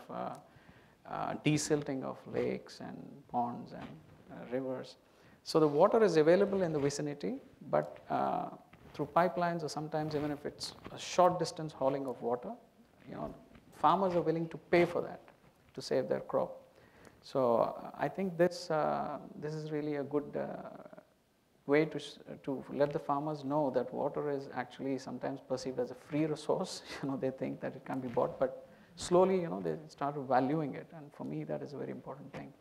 desilting of lakes and ponds and rivers. So the water is available in the vicinity, but through pipelines, or sometimes even if it's a short distance hauling of water, farmers are willing to pay for that to save their crop. So I think this is really a good way to let the farmers know that water is actually sometimes perceived as a free resource. They think that it can be bought, but slowly, they start valuing it. And for me, that is a very important thing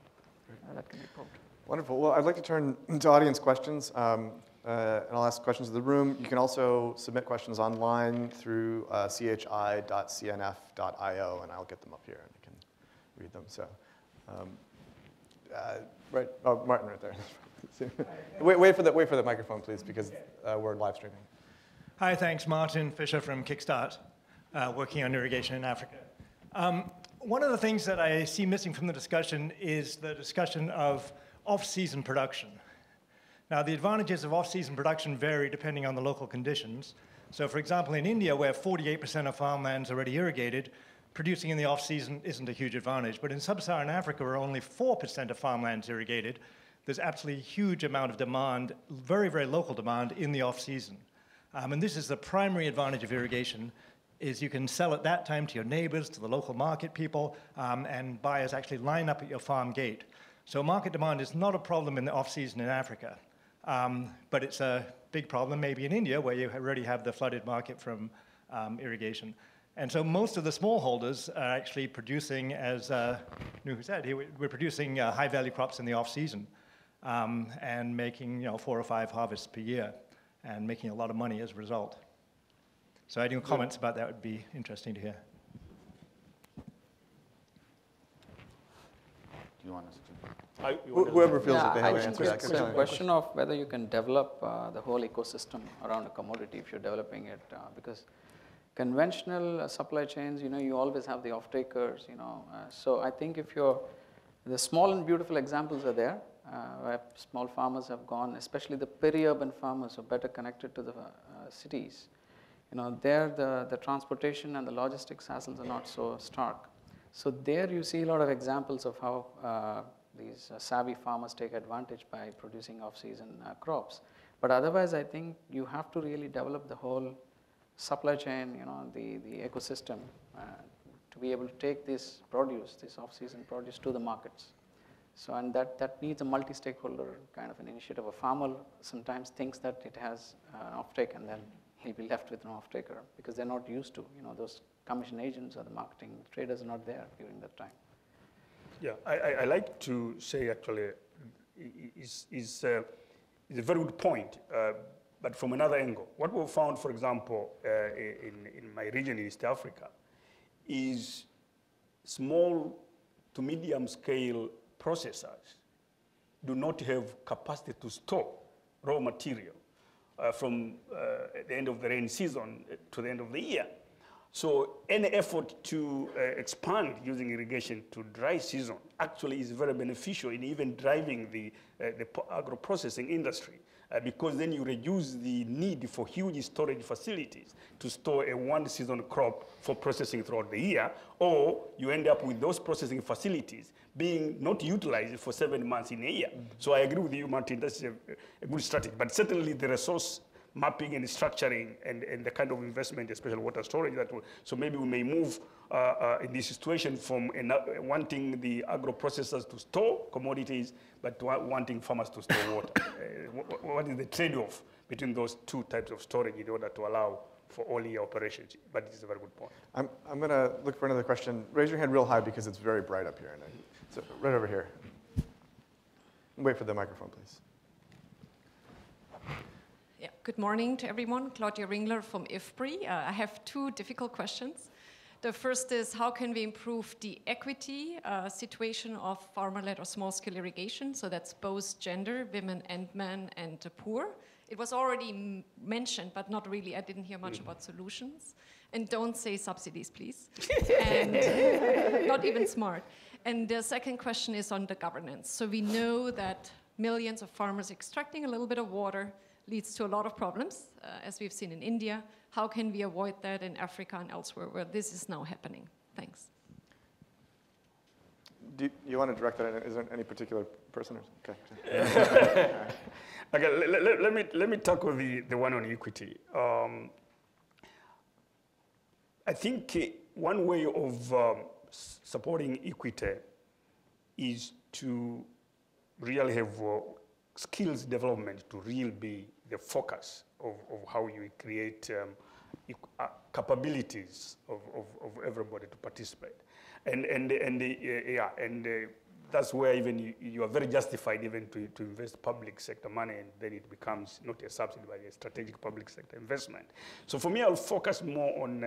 that can be proved. Wonderful. Well, I'd like to turn to audience questions, and I'll ask questions of the room. You can also submit questions online through chi.cnf.io, and I'll get them up here, and I can read them. So, right, oh, Martin, right there. wait for the microphone, please, because we're live streaming. Hi, thanks. Martin Fisher from Kickstart, working on irrigation in Africa. One of the things that I see missing from the discussion is the discussion of off-season production. Now, the advantages of off-season production vary depending on the local conditions. So, for example, in India, where 48% of farmland's already irrigated, producing in the off-season isn't a huge advantage. But in sub-Saharan Africa, where only 4% of farmland's irrigated, there's absolutely a huge amount of demand, very, very local demand, in the off-season. And this is the primary advantage of irrigation, is you can sell at that time to your neighbors, to the local market people, and buyers actually line up at your farm gate. So market demand is not a problem in the off-season in Africa, but it's a big problem maybe in India, where you already have the flooded market from irrigation. And so most of the smallholders are actually producing, as Nuhu said, we're producing high-value crops in the off-season and making 4 or 5 harvests per year and making a lot of money as a result. So any comments about that would be interesting to hear. Do you want us to? Whoever feels that they have an answer. It's a question of whether you can develop the whole ecosystem around a commodity if you're developing it, because conventional supply chains, you always have the off-takers, so I think if the small and beautiful examples are there, where small farmers have gone, especially the peri-urban farmers who are better connected to the cities. There the transportation and the logistics hassles are not so stark. So there you see a lot of examples of how these savvy farmers take advantage by producing off-season crops. But otherwise, I think you have to really develop the whole supply chain, the ecosystem, to be able to take this produce, this off-season produce, to the markets. So, and that needs a multi-stakeholder kind of an initiative. A farmer sometimes thinks that it has off-take, and then he'll be left with no off-taker because they're not used to, those commission agents or the marketing traders are not there during that time. Yeah, I like to say actually is a very good point, but from another angle. What we found, for example, in my region in East Africa, is small to medium scale processors do not have capacity to store raw material from the end of the rain season to the end of the year. So any effort to expand using irrigation to dry season actually is very beneficial in even driving the agro-processing industry, because then you reduce the need for huge storage facilities to store a one-season crop for processing throughout the year, or you end up with those processing facilities being not utilized for 7 months in a year. So I agree with you, Martin, that's a good strategy. But certainly the resource mapping and structuring and the kind of investment, especially water storage, so maybe we may move in this situation from wanting the agro-processors to store commodities, but to wanting farmers to store water. What is the trade-off between those two types of storage in order to allow for all year operations? But it's a very good point. I'm going to look for another question. Raise your hand real high because it's very bright up here. So right over here. Wait for the microphone, please. Yeah. Good morning to everyone. Claudia Ringler from IFPRI. I have 2 difficult questions. The first is, how can we improve the equity situation of farmer-led or small-scale irrigation? So that's both gender, women and men, and the poor. It was already mentioned, but not really. I didn't hear much about solutions. And don't say subsidies, please. And not even smart. And the second question is on the governance. So we know that millions of farmers extracting a little bit of water leads to a lot of problems, as we've seen in India. How can we avoid that in Africa and elsewhere where this is now happening? Thanks. Do you want to direct that? Is there any particular person? Okay. Okay, let me tackle the one on equity. I think one way of supporting equity is to really have skills development to really be the focus of how you create capabilities of everybody to participate. And that's where even you are very justified even to invest public sector money, and then it becomes not a subsidy but a strategic public sector investment. So for me, I'll focus more on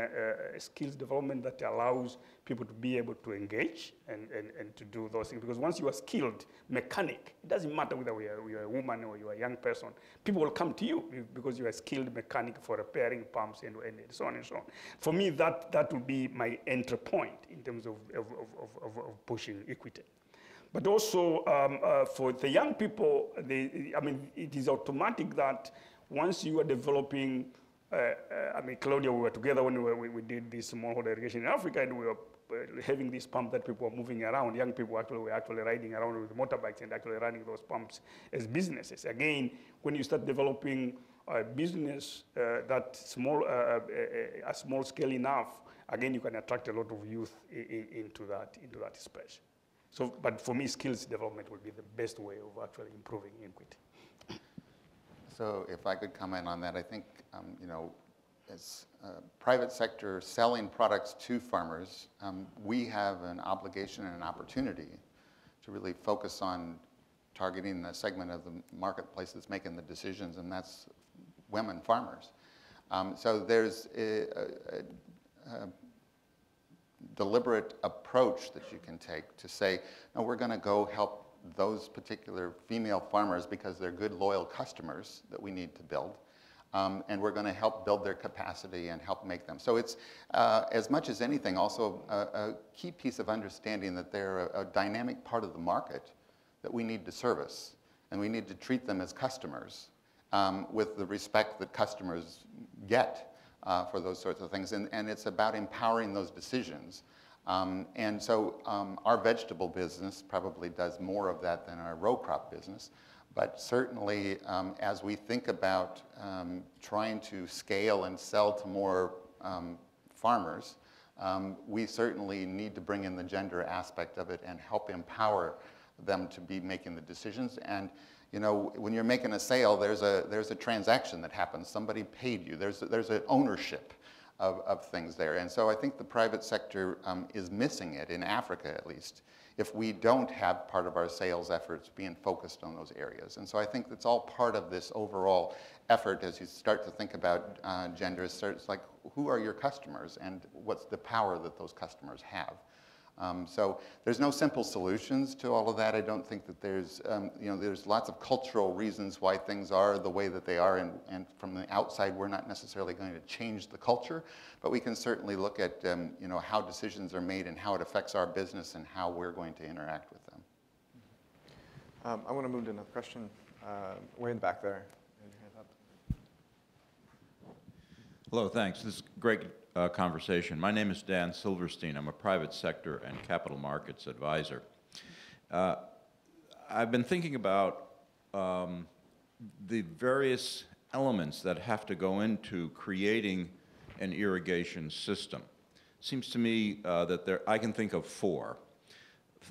skills development that allows people to be able to engage and to do those things. Because once you are skilled mechanic, it doesn't matter whether you're a woman or you're a young person, people will come to you because you are a skilled mechanic for repairing pumps and so on and so on. For me, that will be my entry point in terms of pushing equity. But also for the young people, it is automatic that once you are developing, Claudia, we were together when we did this smallholder irrigation in Africa, and we were having this pump that people were moving around. Young people were actually riding around with motorbikes and actually running those pumps as businesses. Again, when you start developing a business that's small, a small scale enough, again, you can attract a lot of youth into that space. So, but for me, skills development would be the best way of actually improving equity. So if I could comment on that, I think, as private sector selling products to farmers, we have an obligation and an opportunity to really focus on targeting the segment of the marketplace that's making the decisions, and that's women farmers. So there's a deliberate approach that you can take to say, no, we're going to go help those particular female farmers because they're good, loyal customers that we need to build. And we're going to help build their capacity and help make them. So it's, as much as anything, also a key piece of understanding that they're a dynamic part of the market that we need to service. And we need to treat them as customers with the respect that customers get for those sorts of things. And it's about empowering those decisions. And so our vegetable business probably does more of that than our row crop business. But certainly, as we think about trying to scale and sell to more farmers, we certainly need to bring in the gender aspect of it and help empower them to be making the decisions. And when you're making a sale, there's a transaction that happens. Somebody paid you. There's an ownership of things there. And so I think the private sector is missing it, in Africa at least, if we don't have part of our sales efforts being focused on those areas. And so I think that's all part of this overall effort as you start to think about gender. It's like, who are your customers and what's the power that those customers have? So there's no simple solutions to all of that. I don't think that there's, there's lots of cultural reasons why things are the way that they are, and from the outside, we're not necessarily going to change the culture, but we can certainly look at, how decisions are made and how it affects our business and how we're going to interact with them. I want to move to another question. Way in the back there. Raise your hand up. Hello, thanks. This is great conversation. My name is Dan Silverstein. I'm a private sector and capital markets advisor. I've been thinking about the various elements that have to go into creating an irrigation system. Seems to me that I can think of four: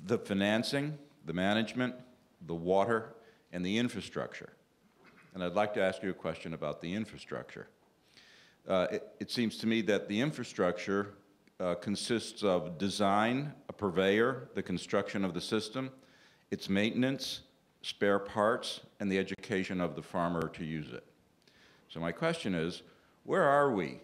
the financing, the management, the water, and the infrastructure. And I'd like to ask you a question about the infrastructure. It seems to me that the infrastructure consists of design, a purveyor, the construction of the system, its maintenance, spare parts, and the education of the farmer to use it. So my question is, where are we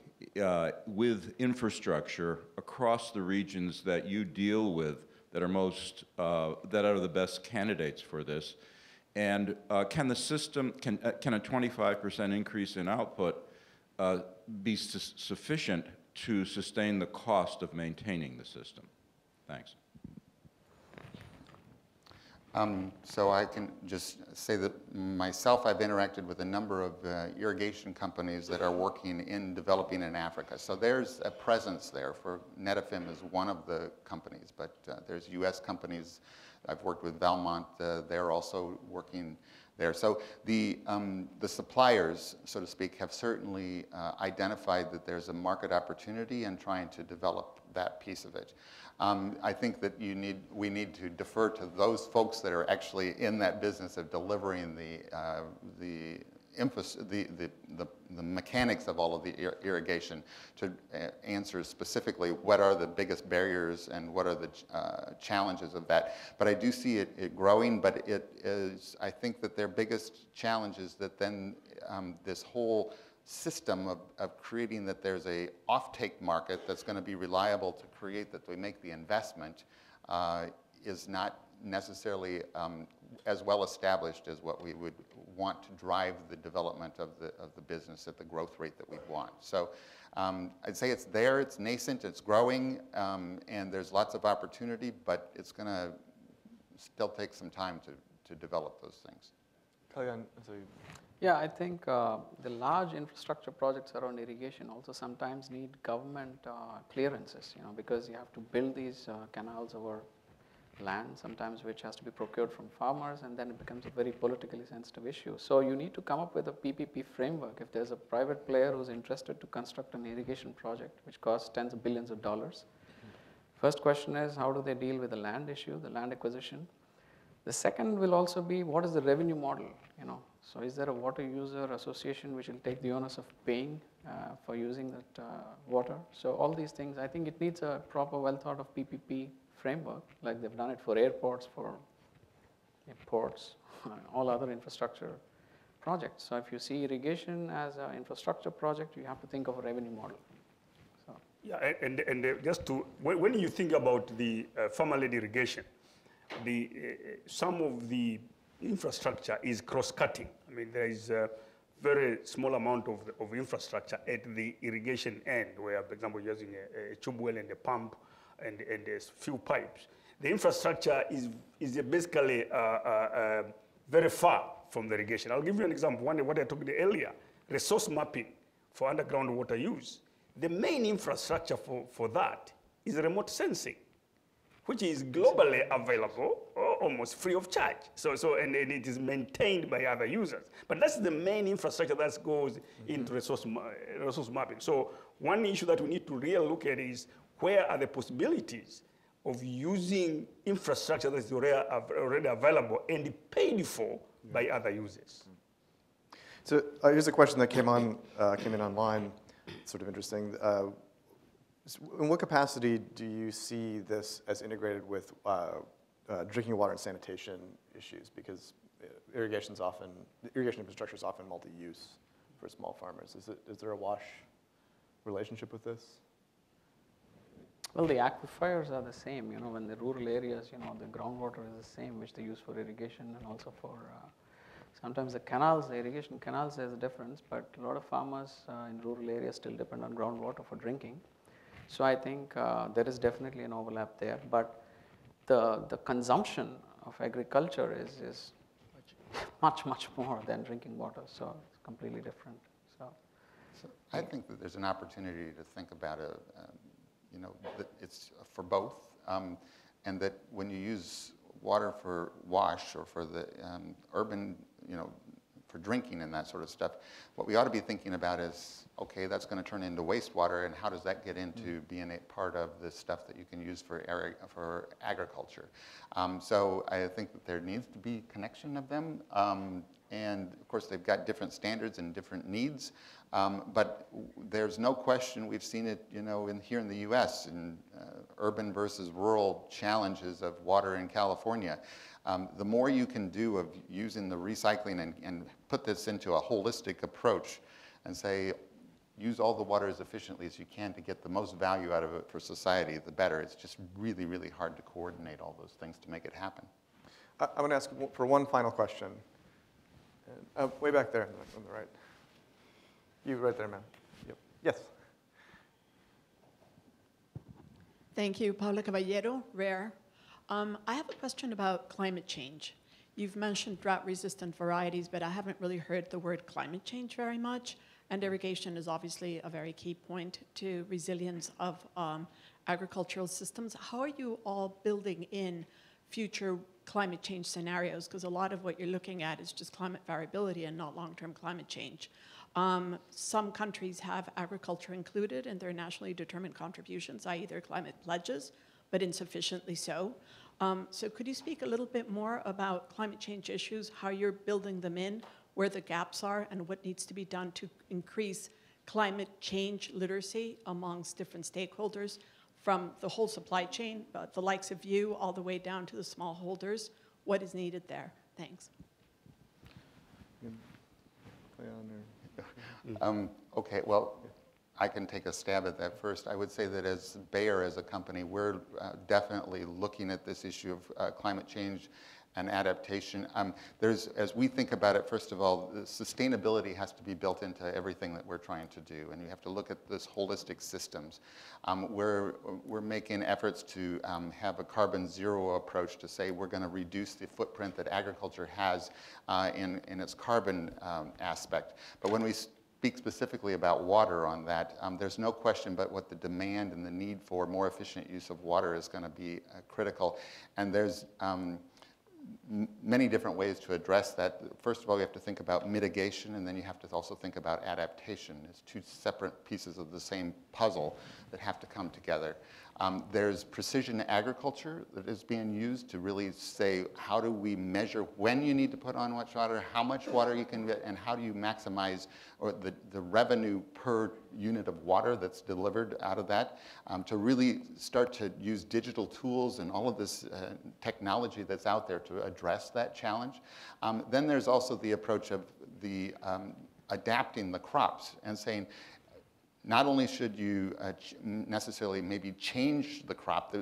with infrastructure across the regions that you deal with that are the best candidates for this? And can the system, can a 25% increase in output be sufficient to sustain the cost of maintaining the system? Thanks. So I can just say that myself, I've interacted with a number of irrigation companies that are working in developing in Africa. So there's a presence there. For Netafim is one of the companies, but there's US companies. I've worked with Valmont. They're also working there. So the suppliers, so to speak, have certainly identified that there's a market opportunity in trying to develop that piece of it. I think that we need to defer to those folks that are actually in that business of delivering the the mechanics of all of the irrigation to answer specifically what are the biggest barriers and what are the challenges of that. But I do see it growing, but it is, I think that their biggest challenge is that then this whole system of creating that there's a offtake market that's going to be reliable to create that we make the investment is not necessarily as well established as what we would want to drive the development of the business at the growth rate that we want. So I'd say it's there, it's nascent, it's growing, and there's lots of opportunity, but it's going to still take some time to develop those things. Yeah, I think the large infrastructure projects around irrigation also sometimes need government clearances, because you have to build these canals over land, sometimes which has to be procured from farmers, and then it becomes a very politically sensitive issue. So you need to come up with a PPP framework. If there's a private player who's interested to construct an irrigation project, which costs tens of billions of dollars, first question is, how do they deal with the land issue, the land acquisition? The second will also be, what is the revenue model? So is there a water user association which will take the onus of paying for using that water? So all these things, I think it needs a proper, well thought of PPP framework, like they've done it for airports, for ports, all other infrastructure projects. So if you see irrigation as an infrastructure project, you have to think of a revenue model. So. Yeah, and just to, when you think about the farmer-led irrigation, some of the infrastructure is cross-cutting. I mean, there is a very small amount of infrastructure at the irrigation end, where, for example, you're using a tube well and a pump and a few pipes. The infrastructure is basically very far from the irrigation. I'll give you an example. What I talked about earlier, resource mapping for underground water use. The main infrastructure for that is remote sensing, which is globally available, almost free of charge. And it is maintained by other users. But that's the main infrastructure that goes into resource mapping. So one issue that we need to really look at is, where are the possibilities of using infrastructure that is already available and paid for by other users? So here's a question that came in online, sort of interesting. In what capacity do you see this as integrated with drinking water and sanitation issues? Because irrigation infrastructure is often multi-use for small farmers. Is there a wash relationship with this? Well, the aquifers are the same, when the rural areas, the groundwater is the same, which they use for irrigation and also for, sometimes the irrigation canals, there's a difference, but a lot of farmers in rural areas still depend on groundwater for drinking. So I think there is definitely an overlap there, but the consumption of agriculture is much, much more than drinking water, so it's completely different. So I think that there's an opportunity to think about that it's for both, and that when you use water for wash or for the urban, for drinking and that sort of stuff, what we ought to be thinking about is, okay, that's going to turn into wastewater, and how does that get into being a part of the stuff that you can use for agriculture? So I think that there needs to be connection of them, and of course they've got different standards and different needs, but there's no question, we've seen it, here in the U.S. in urban versus rural challenges of water in California. The more you can do of using the recycling and put this into a holistic approach and say, use all the water as efficiently as you can to get the most value out of it for society, the better. It's just really, really hard to coordinate all those things to make it happen. I'm going to ask for one final question. Way back there on the right. You right there, ma'am. Yep. Yes. Thank you, Paula Caballero, RARE. I have a question about climate change. You've mentioned drought-resistant varieties, but I haven't really heard the word climate change very much. And irrigation is obviously a very key point to resilience of agricultural systems. How are you all building in future climate change scenarios? Because a lot of what you're looking at is just climate variability and not long-term climate change. Some countries have agriculture included in their nationally determined contributions, i.e. their climate pledges, but insufficiently so. So could you speak a little bit more about climate change issues, how you're building them in, where the gaps are and what needs to be done to increase climate change literacy amongst different stakeholders from the whole supply chain, the likes of you, all the way down to the smallholders. What is needed there? Thanks. Okay, well, I can take a stab at that first. I would say that as Bayer, as a company, we're definitely looking at this issue of climate change and adaptation. As we think about it, first of all, the sustainability has to be built into everything that we're trying to do, and you have to look at this holistic systems. We're making efforts to have a carbon zero approach to say we're going to reduce the footprint that agriculture has in its carbon aspect. But when we speak specifically about water on that, there's no question but what the demand and the need for more efficient use of water is going to be critical. And there's many different ways to address that. First of all, you have to think about mitigation, and then you have to also think about adaptation. It's two separate pieces of the same puzzle that have to come together. There's precision agriculture that is being used to really say, how do we measure when you need to put on much water, how much water you can get, and how do you maximize the revenue per unit of water that's delivered out of that, to really start to use digital tools and all of this technology that's out there to address that challenge. Then there's also the approach of the adapting the crops and saying, not only should you necessarily maybe change the crop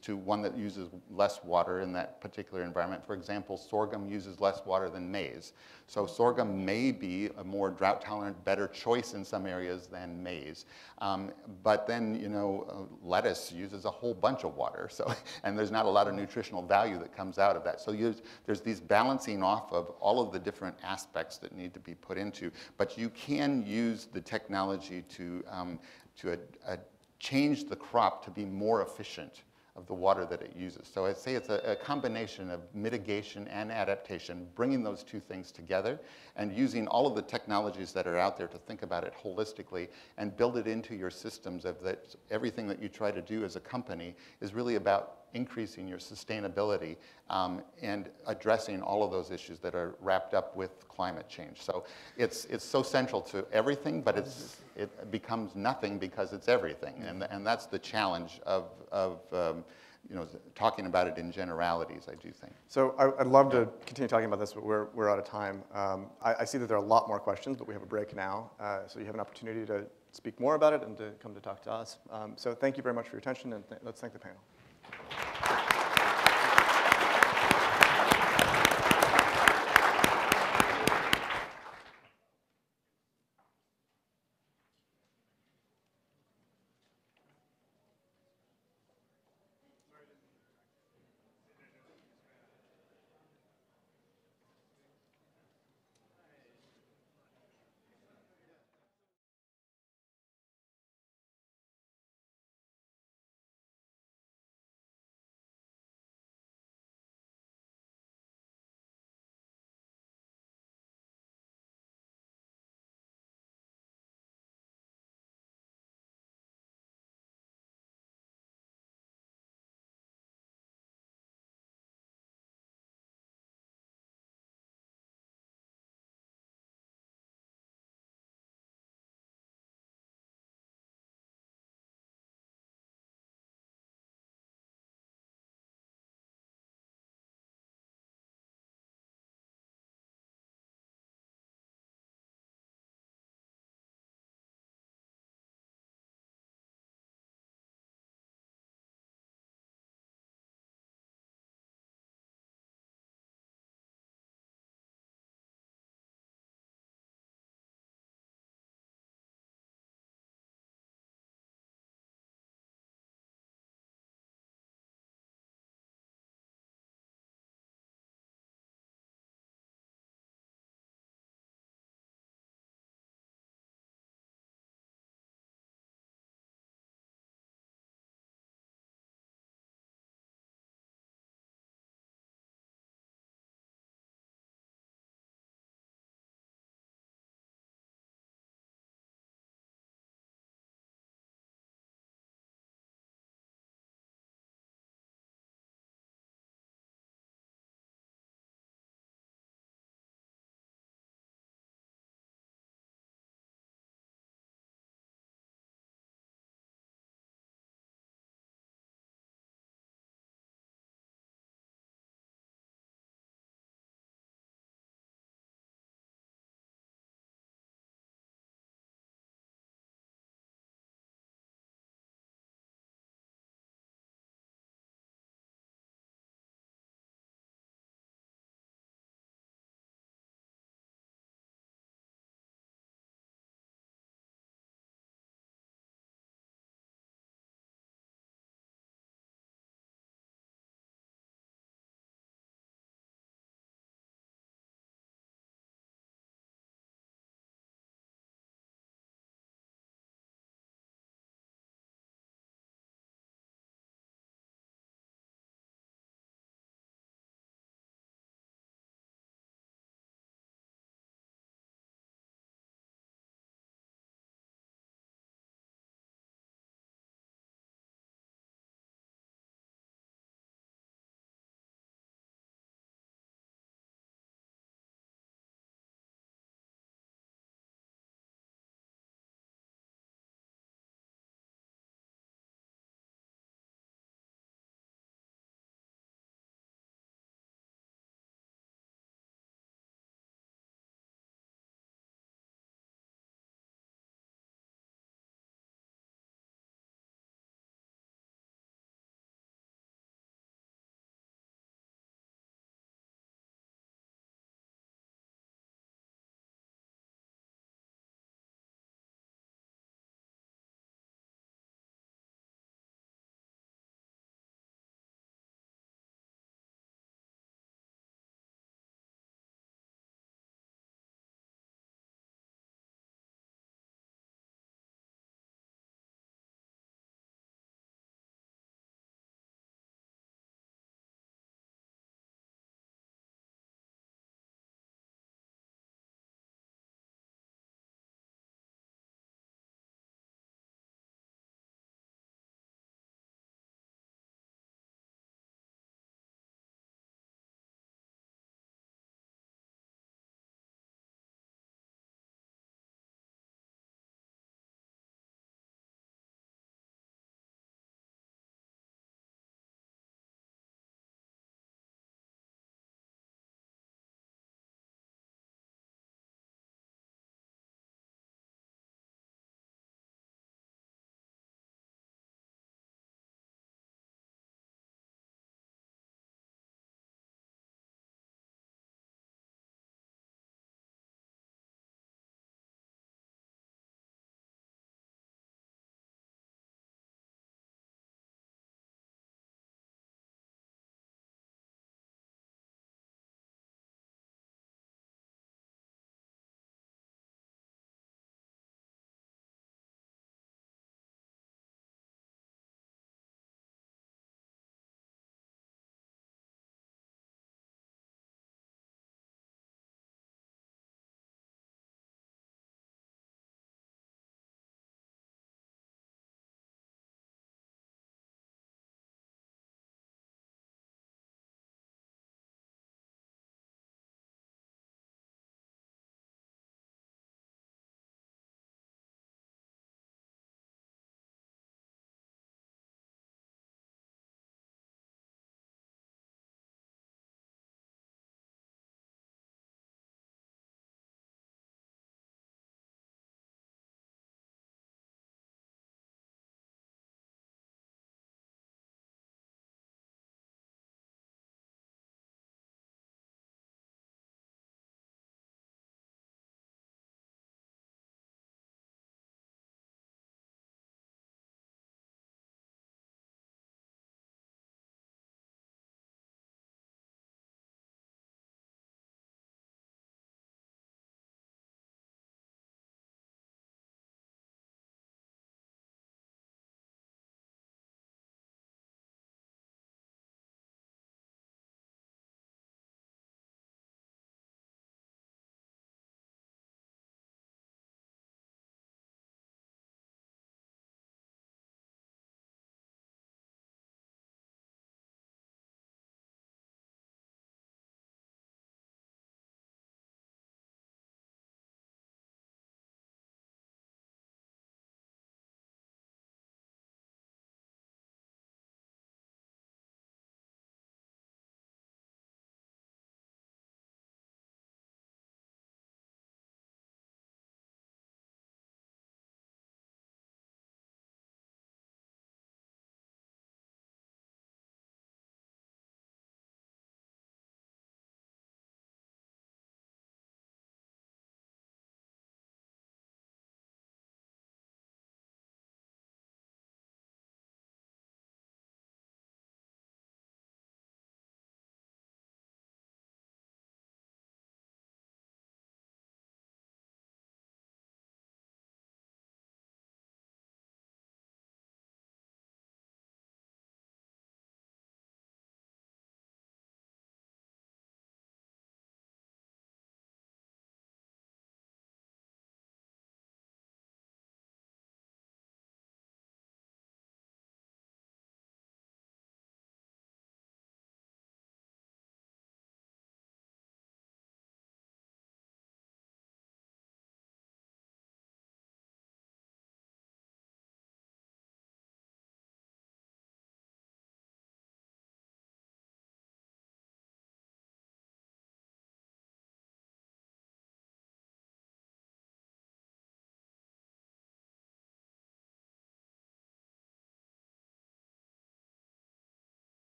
to one that uses less water in that particular environment. For example, sorghum uses less water than maize. So sorghum may be a more drought-tolerant, better choice in some areas than maize. But then, you know, lettuce uses a whole bunch of water. So, and there's not a lot of nutritional value that comes out of that. So there's these balancing off of all of the different aspects that need to be put into. But you can use the technology to change the crop to be more efficient of the water that it uses. So I'd say it's a combination of mitigation and adaptation, bringing those two things together and using all of the technologies that are out there to think about it holistically and build it into your systems of that everything that you try to do as a company is really about increasing your sustainability and addressing all of those issues that are wrapped up with climate change. So it's so central to everything, but it becomes nothing because it's everything. And that's the challenge of you know, talking about it in generalities, I do think. So I'd love to continue talking about this, but we're out of time. I see that there are a lot more questions, but we have a break now. So you have an opportunity to speak more about it and to come to talk to us. So thank you very much for your attention, and let's thank the panel.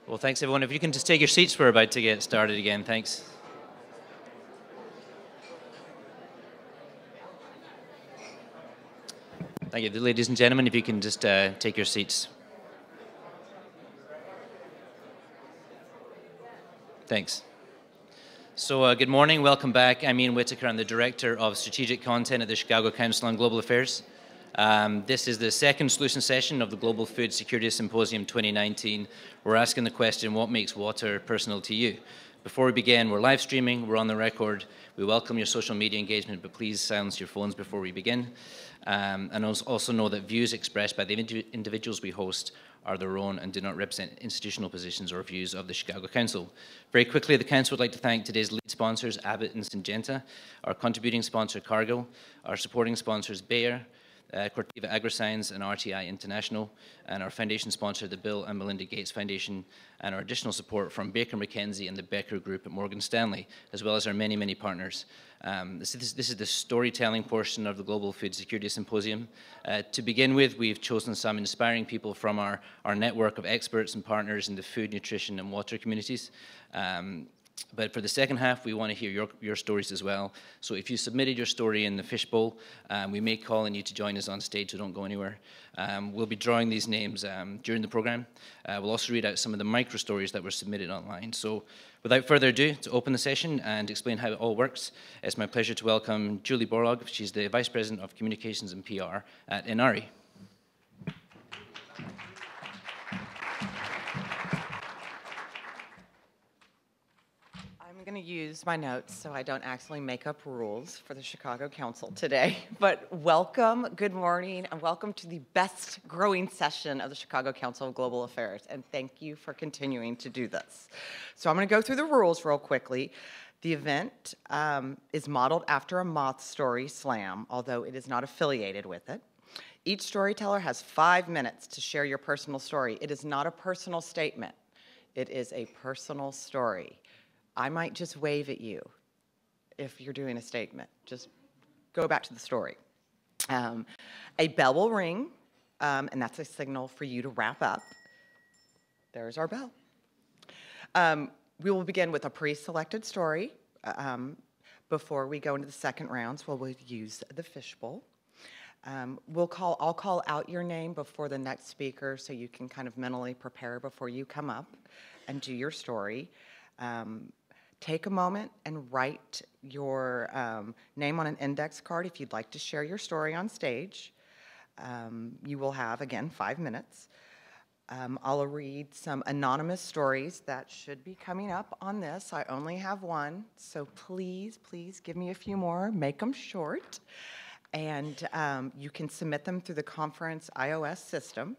Well, thanks, everyone. If you can just take your seats, we're about to get started again. Thanks. Thank you. Ladies and gentlemen, if you can just take your seats. Thanks. So good morning. Welcome back. I'm Ian Whitaker. I'm the Director of Strategic Content at the Chicago Council on Global Affairs. This is the second solution session of the Global Food Security Symposium 2019. We're asking the question, what makes water personal to you? Before we begin, we're live streaming, we're on the record. We welcome your social media engagement, but please silence your phones before we begin. And also know that views expressed by the individuals we host are their own and do not represent institutional positions or views of the Chicago Council. Very quickly, the Council would like to thank today's lead sponsors, Abbott and Syngenta, our contributing sponsor, Cargill, our supporting sponsors, Bayer, Corteva AgriScience and RTI International, and our foundation sponsor, the Bill and Melinda Gates Foundation, and our additional support from Baker McKenzie and the Becker Group at Morgan Stanley, as well as our many, many partners. This is the storytelling portion of the Global Food Security Symposium. To begin with, we've chosen some inspiring people from our network of experts and partners in the food, nutrition, and water communities. But for the second half, we want to hear your stories as well. So if you submitted your story in the fishbowl, we may call on you to join us on stage, so don't go anywhere. We'll be drawing these names during the program. We'll also read out some of the micro stories that were submitted online. So without further ado, to open the session and explain how it all works, it's my pleasure to welcome Julie Borlaug. She's the Vice President of Communications and PR at Inari. I'm going to use my notes so I don't actually make up rules for the Chicago Council today. But welcome, good morning, and welcome to the best growing session of the Chicago Council of Global Affairs. And thank you for continuing to do this. So I'm going to go through the rules real quickly. The event is modeled after a moth story slam, although it is not affiliated with it. Each storyteller has 5 minutes to share your personal story. It is not a personal statement. It is a personal story. I might just wave at you if you're doing a statement. Just go back to the story. A bell will ring, and that's a signal for you to wrap up. There's our bell. We will begin with a pre-selected story before we go into the second rounds, where we'll use the fishbowl. I'll call out your name before the next speaker so you can kind of mentally prepare before you come up and do your story. Take a moment and write your name on an index card if you'd like to share your story on stage. You will have, again, 5 minutes. I'll read some anonymous stories that should be coming up on this. I only have one, so please, please give me a few more. Make them short. And you can submit them through the conference iOS system.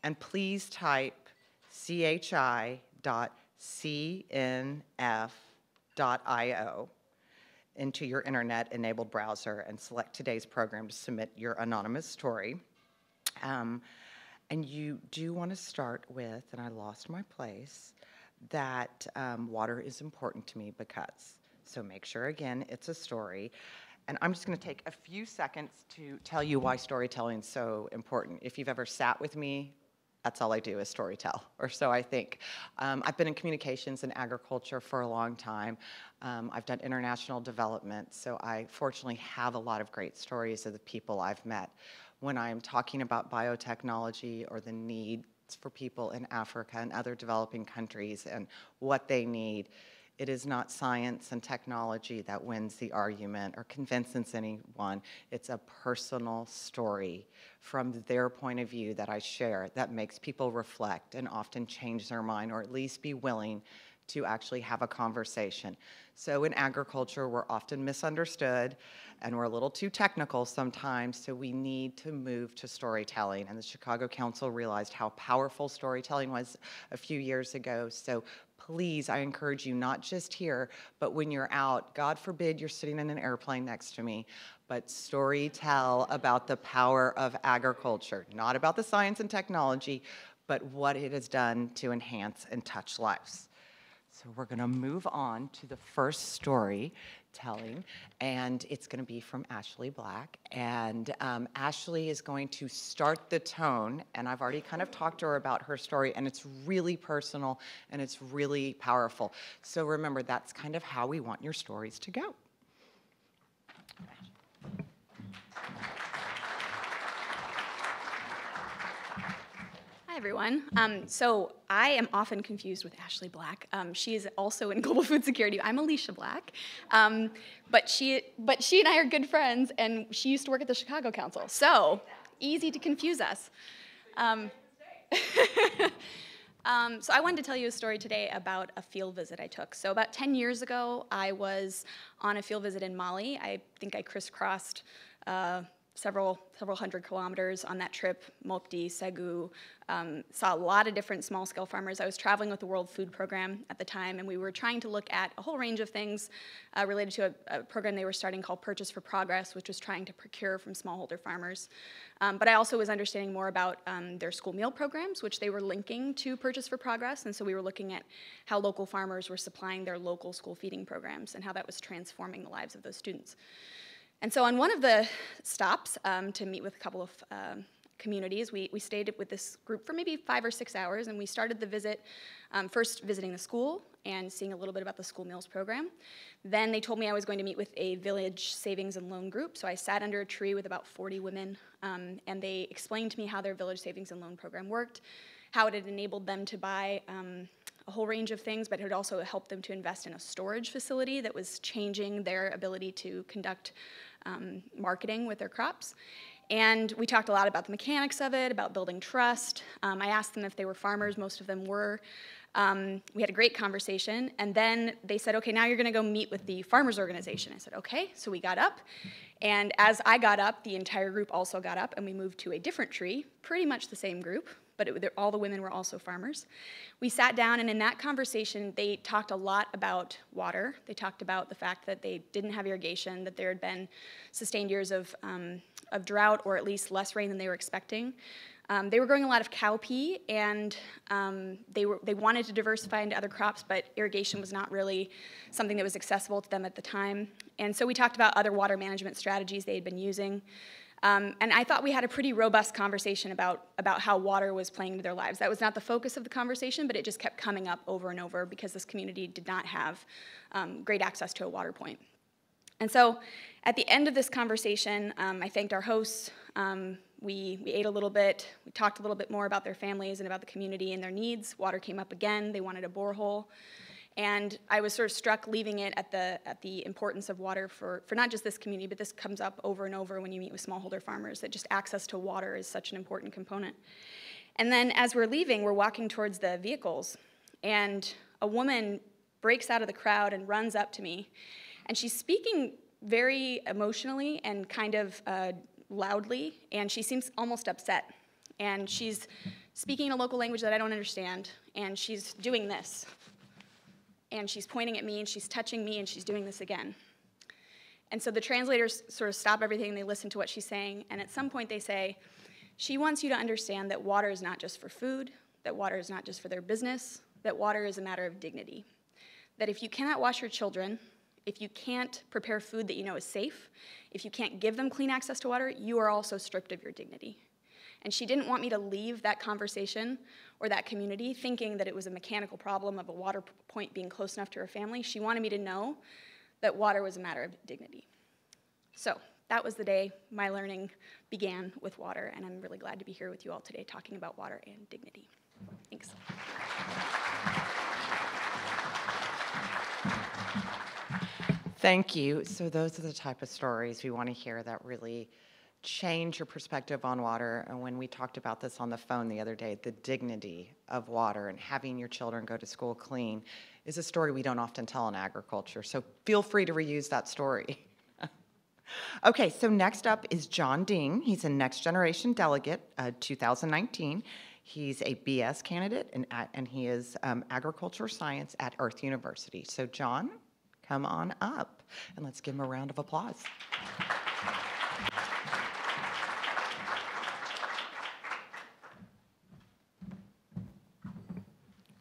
And please type chi.cnf.io into your internet-enabled browser and select today's program to submit your anonymous story. And you do want to start with, and I lost my place, that water is important to me because. So make sure, again, it's a story. And I'm just going to take a few seconds to tell you why storytelling is so important. If you've ever sat with me, that's all I do is storytell, or so I think. I've been in communications and agriculture for a long time. I've done international development, so I fortunately have a lot of great stories of the people I've met. When I'm talking about biotechnology or the needs for people in Africa and other developing countries and what they need, it is not science and technology that wins the argument or convinces anyone. It's a personal story from their point of view that I share that makes people reflect and often change their mind, or at least be willing to actually have a conversation. So in agriculture, we're often misunderstood and we're a little too technical sometimes, so we need to move to storytelling. And the Chicago Council realized how powerful storytelling was a few years ago. So please, I encourage you, not just here, but when you're out, God forbid you're sitting in an airplane next to me, but storytell about the power of agriculture, not about the science and technology, but what it has done to enhance and touch lives. So we're going to move on to the first story telling, and it's going to be from Ashley Black. And Ashley is going to start the tone, and I've already kind of talked to her about her story, and it's really personal, and it's really powerful. So remember, that's kind of how we want your stories to go. Hi, everyone. So I am often confused with Ashley Black. She is also in Global Food Security. I'm Alicia Black. But she and I are good friends, and she used to work at the Chicago Council. So easy to confuse us. So I wanted to tell you a story today about a field visit I took. So about 10 years ago, I was on a field visit in Mali. I think I crisscrossed several hundred kilometers on that trip, Mopti, Segu, saw a lot of different small-scale farmers. I was traveling with the World Food Program at the time, and we were trying to look at a whole range of things related to a program they were starting called Purchase for Progress, which was trying to procure from smallholder farmers. But I also was understanding more about their school meal programs, which they were linking to Purchase for Progress, and so we were looking at how local farmers were supplying their local school feeding programs and how that was transforming the lives of those students. And so on one of the stops to meet with a couple of communities, we stayed with this group for maybe 5 or 6 hours, and we started the visit first visiting the school and seeing a little bit about the school meals program. Then they told me I was going to meet with a village savings and loan group, so I sat under a tree with about 40 women, and they explained to me how their village savings and loan program worked, how it had enabled them to buy a whole range of things, but it had also helped them to invest in a storage facility that was changing their ability to conduct marketing with their crops. And we talked a lot about the mechanics of it, about building trust. I asked them if they were farmers. Most of them were. We had a great conversation, and then they said, okay, now you're gonna go meet with the farmers organization. I said, okay, so we got up, and as I got up, the entire group also got up, and we moved to a different tree, pretty much the same group, but all the women were also farmers. We sat down, and in that conversation, they talked a lot about water. They talked about the fact that they didn't have irrigation, that there had been sustained years of drought, or at least less rain than they were expecting. They were growing a lot of cowpea, and they wanted to diversify into other crops, but irrigation was not really something that was accessible to them at the time. And so we talked about other water management strategies they had been using. And I thought we had a pretty robust conversation about how water was playing into their lives. That was not the focus of the conversation, but it just kept coming up over and over because this community did not have great access to a water point. And so at the end of this conversation, I thanked our hosts. We ate a little bit. We talked a little bit more about their families and about the community and their needs. Water came up again. They wanted a borehole. And I was sort of struck leaving it at the importance of water for not just this community, but this comes up over and over when you meet with smallholder farmers, that just access to water is such an important component. And then as we're leaving, we're walking towards the vehicles, and a woman breaks out of the crowd and runs up to me, and she's speaking very emotionally and kind of loudly, and she seems almost upset. And she's speaking in a local language that I don't understand, and she's doing this. And she's pointing at me, and she's touching me, and she's doing this again. And so the translators sort of stop everything, and they listen to what she's saying, and at some point they say, she wants you to understand that water is not just for food, that water is not just for their business, that water is a matter of dignity. That if you cannot wash your children, if you can't prepare food that you know is safe, if you can't give them clean access to water, you are also stripped of your dignity. And she didn't want me to leave that conversation or that community thinking that it was a mechanical problem of a water point being close enough to her family. She wanted me to know that water was a matter of dignity. So that was the day my learning began with water, and I'm really glad to be here with you all today talking about water and dignity. Thanks. Thank you. So those are the type of stories we want to hear that really change your perspective on water. And when we talked about this on the phone the other day, the dignity of water and having your children go to school clean is a story we don't often tell in agriculture. So feel free to reuse that story. Okay, so next up is John Ding. He's a Next Generation Delegate, 2019. He's a BS candidate, and he is agriculture science at Earth University. So John, come on up, and let's give him a round of applause.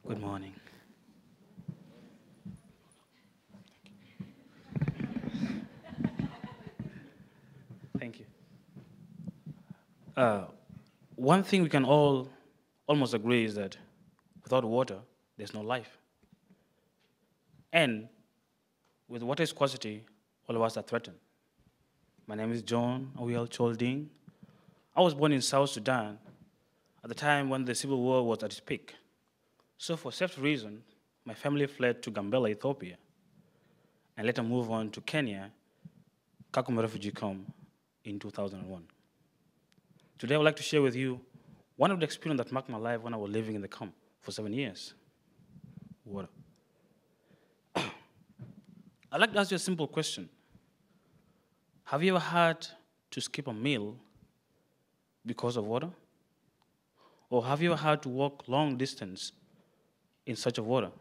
Good morning. One thing we can all almost agree is that without water, there's no life. And with water scarcity, all of us are threatened. My name is John Awil Cholding. I was born in South Sudan at the time when the civil war was at its peak. So for safety reasons, my family fled to Gambela, Ethiopia, and later moved on to Kenya, Kakuma refugee camp in 2001. Today I would like to share with you one of the experiences that marked my life when I was living in the camp for 7 years. Water. I'd like to ask you a simple question. Have you ever had to skip a meal because of water? Or have you ever had to walk long distance in search of water?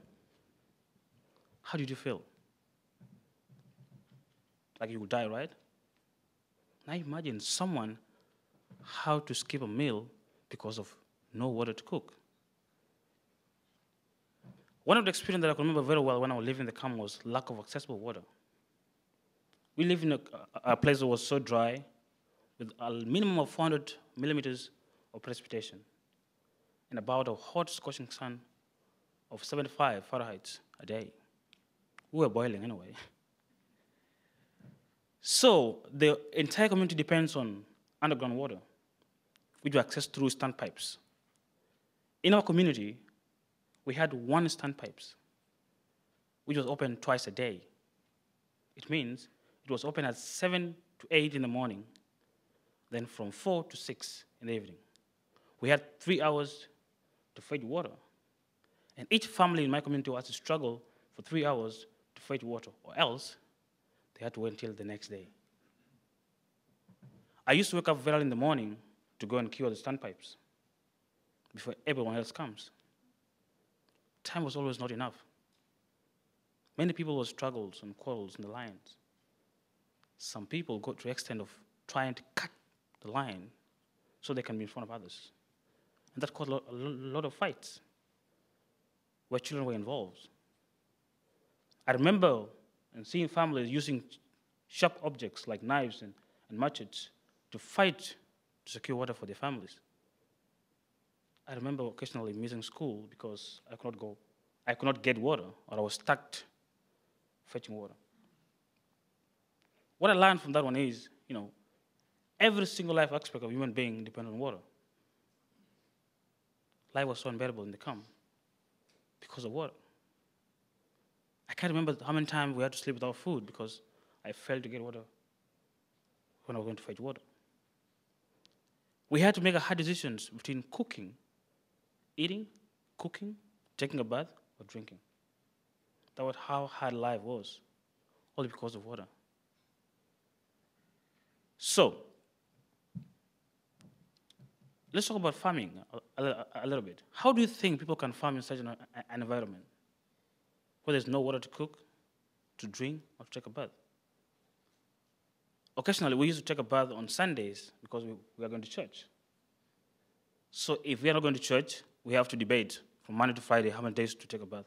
How did you feel? Like you would die, right? Now imagine someone how to skip a meal because of no water to cook. One of the experiences that I can remember very well when I was living in the camp was lack of accessible water. We lived in a place that was so dry with a minimum of 400 millimeters of precipitation and about a hot scorching sun of 75 Fahrenheit a day. We were boiling anyway. So the entire community depends on underground water, which we access through standpipes. In our community, we had one standpipes, which was open twice a day. It means it was open at 7 to 8 in the morning, then from 4 to 6 in the evening. We had 3 hours to fetch water. And each family in my community had to struggle for 3 hours to fetch water, or else they had to wait until the next day. I used to wake up very early in the morning to go and cure the standpipes before everyone else comes. Time was always not enough. Many people were struggles and quarrels in the lines. Some people go to the extent of trying to cut the line so they can be in front of others. And that caused a lot of fights where children were involved. I remember seeing families using sharp objects like knives and machetes to fight to secure water for their families. I remember occasionally missing school because I could not get water, or I was stuck fetching water. What I learned from that one is, every single life aspect of human being depends on water. Life was so unbearable in the camp because of water. I can't remember how many times we had to sleep without food because I failed to get water when I was going to fetch water. We had to make hard decisions between eating, cooking, taking a bath, or drinking. That was how hard life was, all because of water. So, let's talk about farming a little bit. How do you think people can farm in such an environment where there's no water to cook, to drink, or to take a bath? Occasionally, we used to take a bath on Sundays because we are going to church. So if we are not going to church, we have to debate from Monday to Friday how many days to take a bath.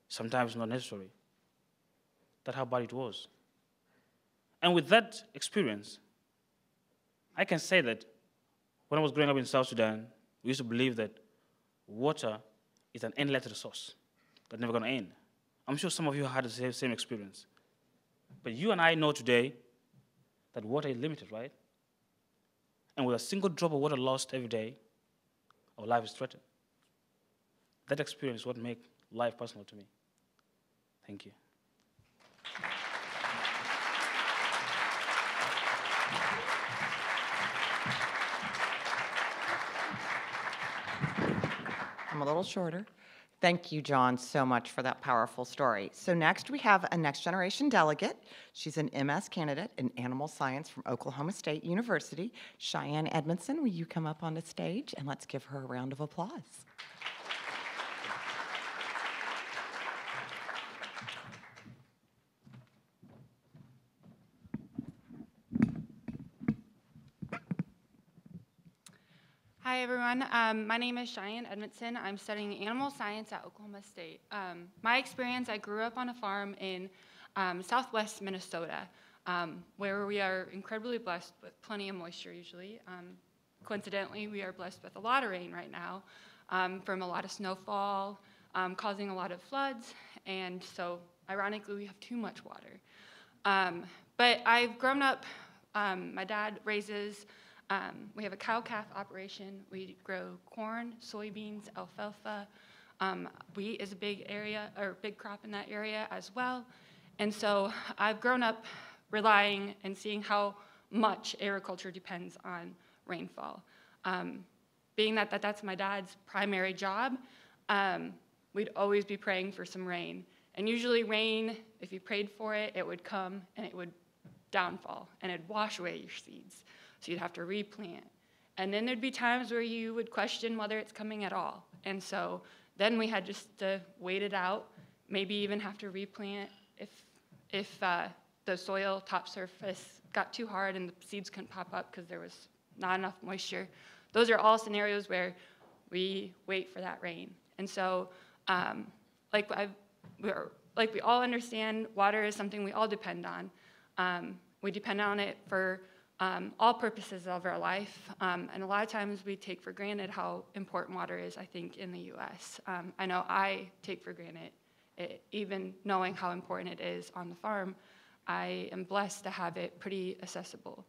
Sometimes it's not necessary. That's how bad it was. And with that experience, I can say that when I was growing up in South Sudan, we used to believe that water is an endless resource that's never going to end. I'm sure some of you had the same experience. But you and I know today that water is limited, right? And with a single drop of water lost every day, our life is threatened. That experience is what makes life personal to me. Thank you. I'm a little shorter. Thank you, John, so much for that powerful story. So next we have a next generation delegate. She's an MS candidate in animal science from Oklahoma State University. Cheyenne Edmondson, will you come up on the stage and let's give her a round of applause. Hi, everyone. My name is Cheyenne Edmondson. I'm studying animal science at Oklahoma State. My experience, I grew up on a farm in southwest Minnesota, where we are incredibly blessed with plenty of moisture usually. coincidentally, we are blessed with a lot of rain right now from a lot of snowfall, causing a lot of floods, and so ironically, we have too much water. But I've grown up, my dad raises, we have a cow-calf operation. We grow corn, soybeans, alfalfa. Wheat is a big area, or big crop in that area as well. And so I've grown up relying and seeing how much agriculture depends on rainfall. Being that that's my dad's primary job, we'd always be praying for some rain. And usually rain, if you prayed for it, it would come and it would downfall and it'd wash away your seeds. So you'd have to replant. And then there'd be times where you would question whether it's coming at all. And so then we had just to wait it out, maybe even have to replant if the soil top surface got too hard and the seeds couldn't pop up because there was not enough moisture. Those are all scenarios where we wait for that rain. And so like we all understand, water is something we all depend on. We depend on it for all purposes of our life, and a lot of times we take for granted how important water is, I think, in the U.S. I know I take for granted it, even knowing how important it is on the farm. I am blessed to have it pretty accessible.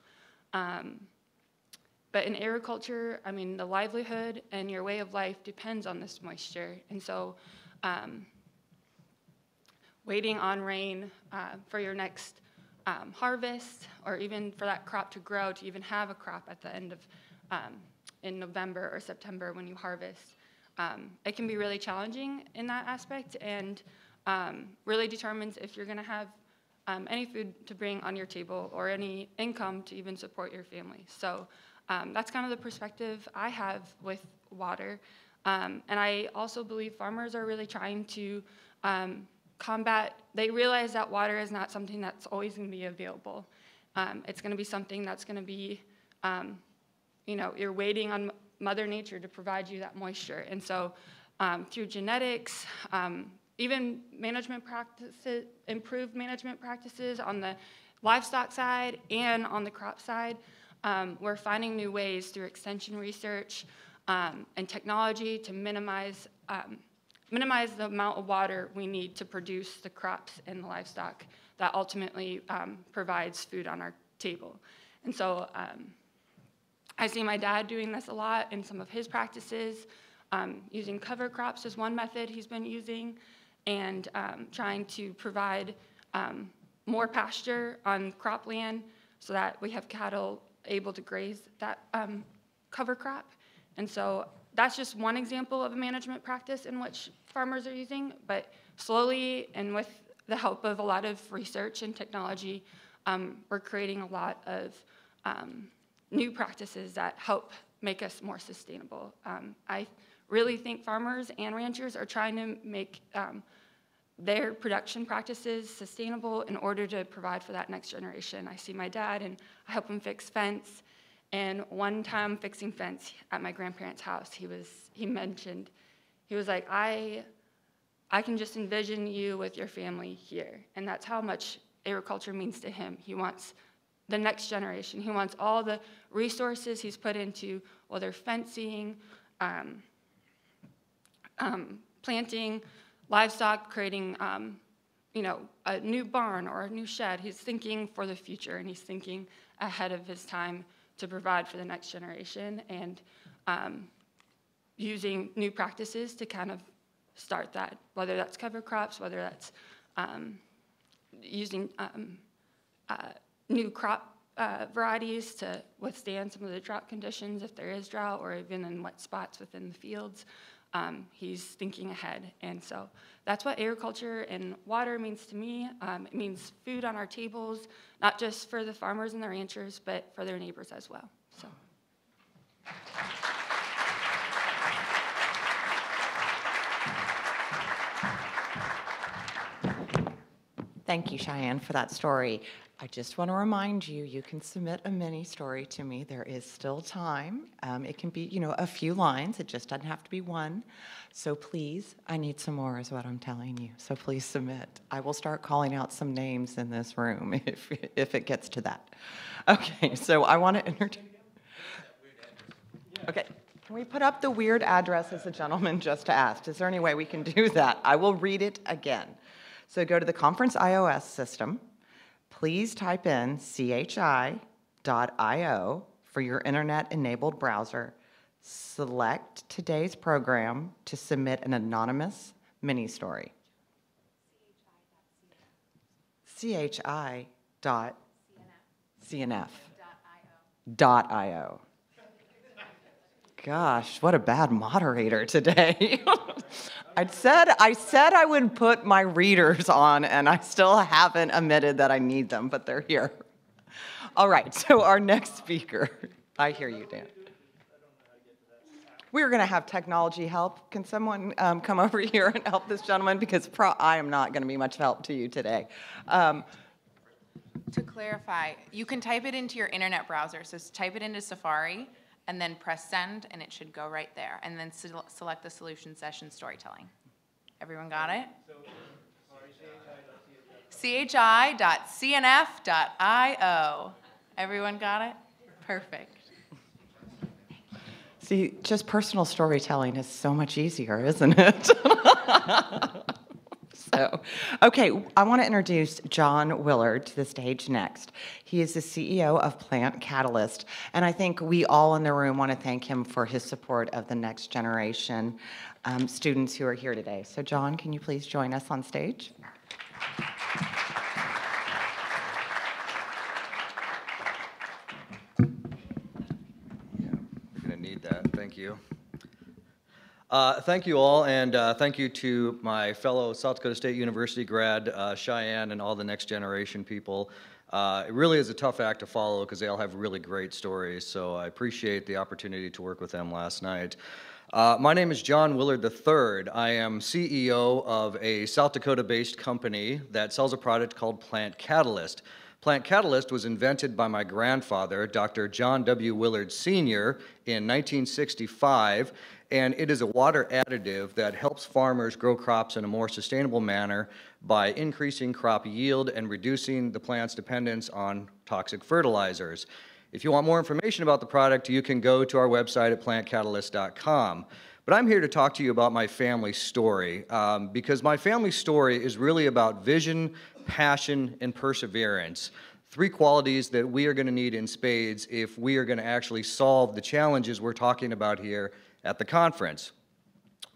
But in agriculture, I mean, the livelihood and your way of life depends on this moisture, and so waiting on rain for your next harvest, or even for that crop to grow, to even have a crop at the end of, in November or September when you harvest. It can be really challenging in that aspect, and really determines if you're gonna have any food to bring on your table or any income to even support your family. So that's kind of the perspective I have with water. And I also believe farmers are really trying to combat, they realize that water is not something that's always going to be available. It's going to be something that's going to be, you know, you're waiting on Mother Nature to provide you that moisture. And so through genetics, even management practices, improved management practices on the livestock side and on the crop side, we're finding new ways through extension research and technology to minimize the amount of water we need to produce the crops and the livestock that ultimately provides food on our table. And so I see my dad doing this a lot in some of his practices. Using cover crops is one method he's been using, and trying to provide more pasture on cropland so that we have cattle able to graze that cover crop. And so that's just one example of a management practice in which farmers are using, but slowly and with the help of a lot of research and technology, we're creating a lot of new practices that help make us more sustainable. I really think farmers and ranchers are trying to make their production practices sustainable in order to provide for that next generation. I see my dad and I help him fix fence. And one time fixing fence at my grandparents' house, he mentioned, he was like, I can just envision you with your family here. And that's how much agriculture means to him. He wants the next generation. He wants all the resources he's put into, whether fencing, planting, livestock, creating you know, a new barn or a new shed. He's thinking for the future, and he's thinking ahead of his time to provide for the next generation, and using new practices to kind of start that, whether that's cover crops, whether that's using new crop varieties to withstand some of the drought conditions if there is drought, or even in wet spots within the fields. He's thinking ahead, and so that's what agriculture and water means to me. It means food on our tables, not just for the farmers and the ranchers, but for their neighbors as well. So. Thank you, Cheyenne, for that story. I just want to remind you, you can submit a mini story to me. There is still time. It can be, you know, a few lines. It just doesn't have to be one. So please, I need some more is what I'm telling you. So please submit. I will start calling out some names in this room if it gets to that. Okay, so I want to entertain. Okay, can we put up the weird address as the gentleman just asked? Is there any way we can do that? I will read it again. So go to the conference iOS system. Please type in chi.io for your internet-enabled browser. Select today's program to submit an anonymous mini-story. chi.cnf.io. Gosh, what a bad moderator today. I said I would put my readers on, and I still haven't admitted that I need them, but they're here. All right, so our next speaker. I hear you, Dan. We're going to have technology help. Can someone come over here and help this gentleman? Because I am not going to be much help to you today. To clarify, you can type it into your internet browser. So type it into Safari, and then press send, and it should go right there. And then select the solution session storytelling. Everyone got it? chi.cnf.io. Everyone got it? Perfect. See, just personal storytelling is so much easier, isn't it? So, okay, I want to introduce John Willard to the stage next. He is the CEO of Plant Catalyst, and I think we all in the room want to thank him for his support of the next generation students who are here today. So, John, can you please join us on stage? Thank you. Thank you all, and thank you to my fellow South Dakota State University grad, Cheyenne, and all the next generation people. It really is a tough act to follow because they all have really great stories, so I appreciate the opportunity to work with them last night. My name is John Willard III. I am CEO of a South Dakota-based company that sells a product called Plant Catalyst. Plant Catalyst was invented by my grandfather, Dr. John W. Willard Sr., in 1965, and it is a water additive that helps farmers grow crops in a more sustainable manner by increasing crop yield and reducing the plant's dependence on toxic fertilizers. If you want more information about the product, you can go to our website at plantcatalyst.com. But I'm here to talk to you about my family story, because my family story is really about vision, passion, and perseverance. Three qualities that we are going to need in spades if we are going to actually solve the challenges we're talking about here at the conference.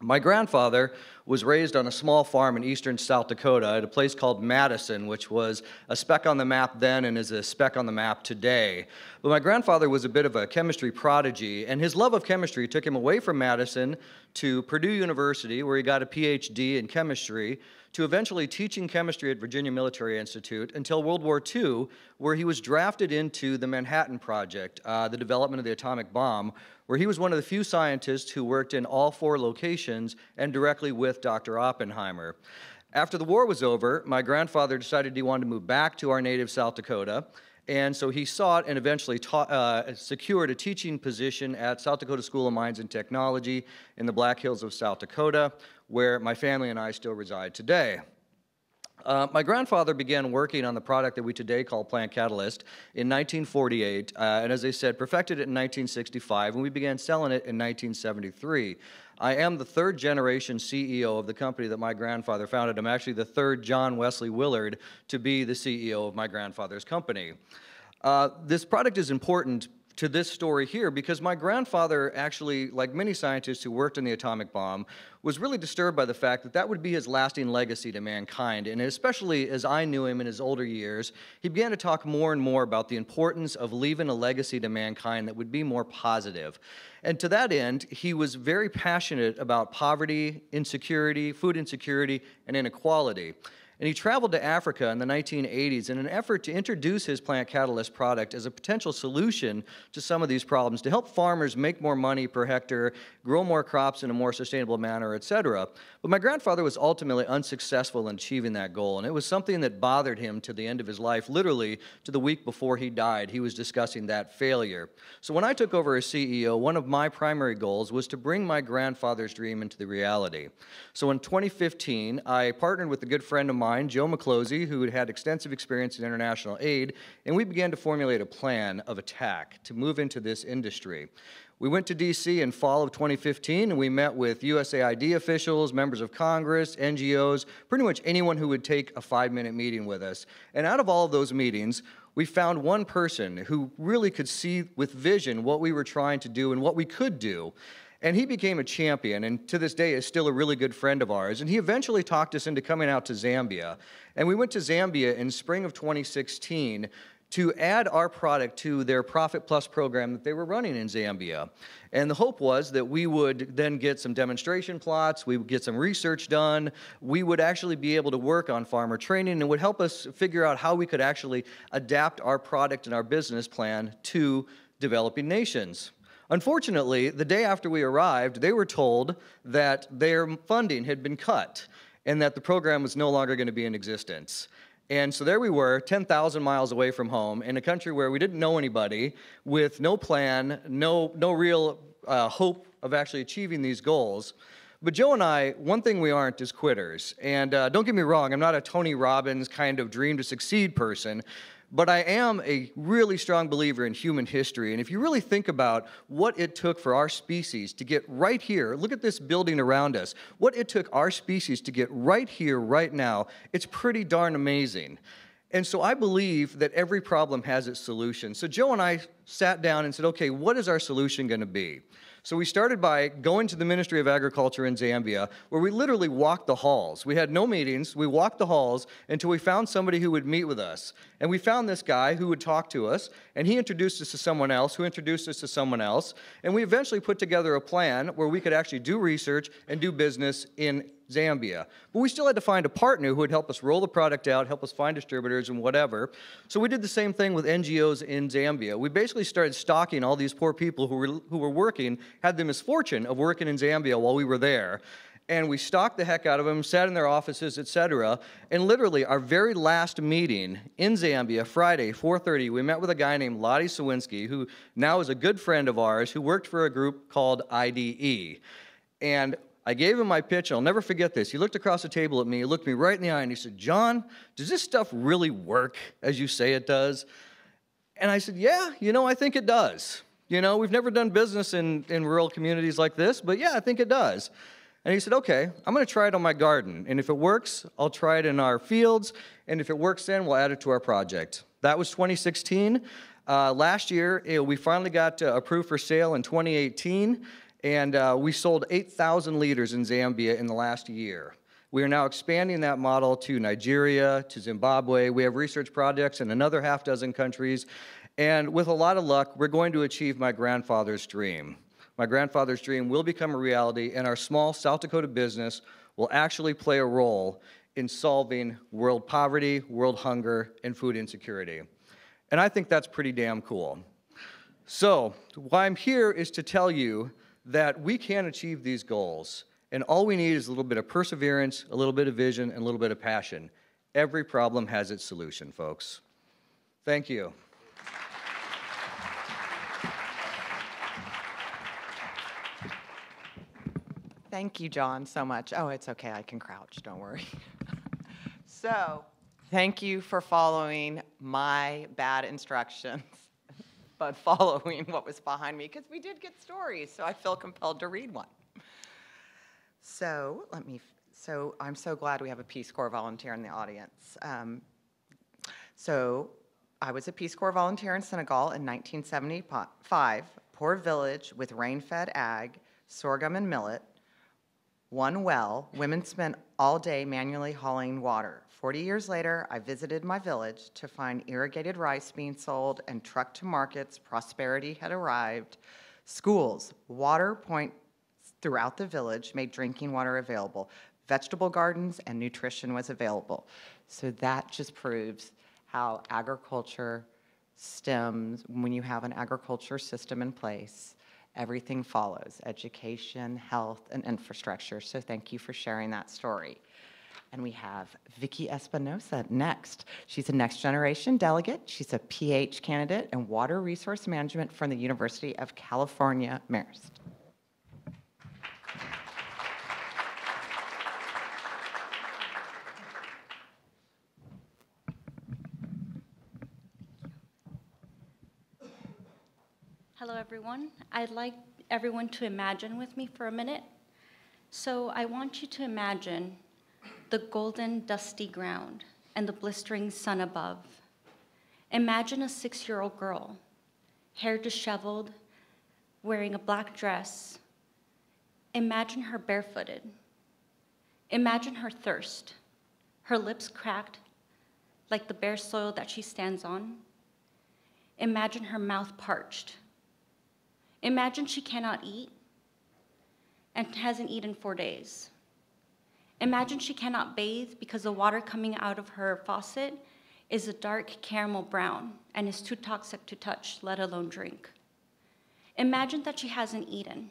My grandfather was raised on a small farm in eastern South Dakota at a place called Madison, which was a speck on the map then and is a speck on the map today. But my grandfather was a bit of a chemistry prodigy, and his love of chemistry took him away from Madison to Purdue University, where he got a PhD in chemistry, to eventually teaching chemistry at Virginia Military Institute until World War II, where he was drafted into the Manhattan Project, the development of the atomic bomb, where he was one of the few scientists who worked in all four locations and directly with Dr. Oppenheimer. After the war was over, my grandfather decided he wanted to move back to our native South Dakota, and so he sought and eventually secured a teaching position at South Dakota School of Mines and Technology in the Black Hills of South Dakota, where my family and I still reside today. My grandfather began working on the product that we today call Plant Catalyst in 1948, and as I said, perfected it in 1965, and we began selling it in 1973. I am the third generation CEO of the company that my grandfather founded. I'm actually the third John Wesley Willard to be the CEO of my grandfather's company. This product is important to this story here because my grandfather actually, like many scientists who worked on the atomic bomb, was really disturbed by the fact that that would be his lasting legacy to mankind. And especially as I knew him in his older years, he began to talk more and more about the importance of leaving a legacy to mankind that would be more positive. And to that end, he was very passionate about poverty, insecurity, food insecurity, and inequality. And he traveled to Africa in the 1980s in an effort to introduce his Plant Catalyst product as a potential solution to some of these problems, to help farmers make more money per hectare, grow more crops in a more sustainable manner, et cetera. But my grandfather was ultimately unsuccessful in achieving that goal, and it was something that bothered him to the end of his life, literally to the week before he died. He was discussing that failure. So when I took over as CEO, one of my primary goals was to bring my grandfather's dream into the reality. So in 2015, I partnered with a good friend of mine, Joe McClosey, who had had extensive experience in international aid, and we began to formulate a plan of attack to move into this industry. We went to DC in fall of 2015, and we met with USAID officials, members of Congress, NGOs, pretty much anyone who would take a 5-minute meeting with us. And out of all of those meetings, we found one person who really could see with vision what we were trying to do and what we could do. And he became a champion, and to this day is still a really good friend of ours. And he eventually talked us into coming out to Zambia. And we went to Zambia in spring of 2016 to add our product to their Profit Plus program that they were running in Zambia. And the hope was that we would then get some demonstration plots, we would get some research done, we would actually be able to work on farmer training, and would help us figure out how we could actually adapt our product and our business plan to developing nations. Unfortunately, the day after we arrived, they were told that their funding had been cut and that the program was no longer going to be in existence. And so there we were, 10,000 miles away from home, in a country where we didn't know anybody, with no plan, no real hope of actually achieving these goals. But Joe and I, one thing we aren't is quitters. And don't get me wrong, I'm not a Tony Robbins kind of dream to succeed person, but I am a really strong believer in human history. And if you really think about what it took for our species to get right here, look at this building around us, what it took our species to get right here, right now, it's pretty darn amazing. And so I believe that every problem has its solution. So Joe and I sat down and said, okay, what is our solution going to be? So we started by going to the Ministry of Agriculture in Zambia, where we literally walked the halls. We had no meetings. We walked the halls until we found somebody who would meet with us. And we found this guy who would talk to us, and he introduced us to someone else, who introduced us to someone else. And we eventually put together a plan where we could actually do research and do business in Zambia. But we still had to find a partner who would help us roll the product out, help us find distributors and whatever. So we did the same thing with NGOs in Zambia. We basically started stocking all these poor people who were working, had the misfortune of working in Zambia while we were there. And we stocked the heck out of them, sat in their offices, etc. And literally, our very last meeting in Zambia, Friday, 4:30, we met with a guy named Lottie Sawinski, who now is a good friend of ours, who worked for a group called IDE. And I gave him my pitch, and I'll never forget this. He looked across the table at me, he looked me right in the eye, and he said, "John, does this stuff really work as you say it does?" And I said, "Yeah, I think it does. We've never done business in rural communities like this, but yeah, I think it does." And he said, "Okay, I'm going to try it on my garden, and if it works, I'll try it in our fields, and if it works then, we'll add it to our project." That was 2016. Last year, we finally got approved for sale in 2018, and we sold 8,000 liters in Zambia in the last year. We are now expanding that model to Nigeria, to Zimbabwe. We have research projects in another half dozen countries. And with a lot of luck, we're going to achieve my grandfather's dream. My grandfather's dream will become a reality, and our small South Dakota business will actually play a role in solving world poverty, world hunger, and food insecurity. And I think that's pretty damn cool. So why I'm here is to tell you that we can achieve these goals, and all we need is a little bit of perseverance, a little bit of vision, and a little bit of passion. Every problem has its solution, folks. Thank you. Thank you, John, so much. Oh, it's okay, I can crouch, don't worry. So, thank you for following my bad instructions, but following what was behind me, because we did get stories, so I feel compelled to read one. So, I'm so glad we have a Peace Corps volunteer in the audience. I was a Peace Corps volunteer in Senegal in 1975, poor village with rain-fed ag, sorghum and millet, one well, women spent all day manually hauling water. 40 years later, I visited my village to find irrigated rice being sold and trucked to markets. Prosperity had arrived. Schools, water points throughout the village made drinking water available. Vegetable gardens and nutrition was available. So that just proves how agriculture stems. When you have an agriculture system in place, everything follows: education, health, and infrastructure. So thank you for sharing that story. And we have Vicki Espinosa next. She's a next generation delegate. She's a PH candidate in water resource management from the University of California, Marist. Hello, everyone. I'd like everyone to imagine with me for a minute. So I want you to imagine the golden, dusty ground and the blistering sun above. Imagine a 6-year-old girl, hair disheveled, wearing a black dress. Imagine her barefooted. Imagine her thirst, her lips cracked like the bare soil that she stands on. Imagine her mouth parched. Imagine she cannot eat and hasn't eaten for days. Imagine she cannot bathe because the water coming out of her faucet is a dark caramel brown and is too toxic to touch, let alone drink. Imagine that she hasn't eaten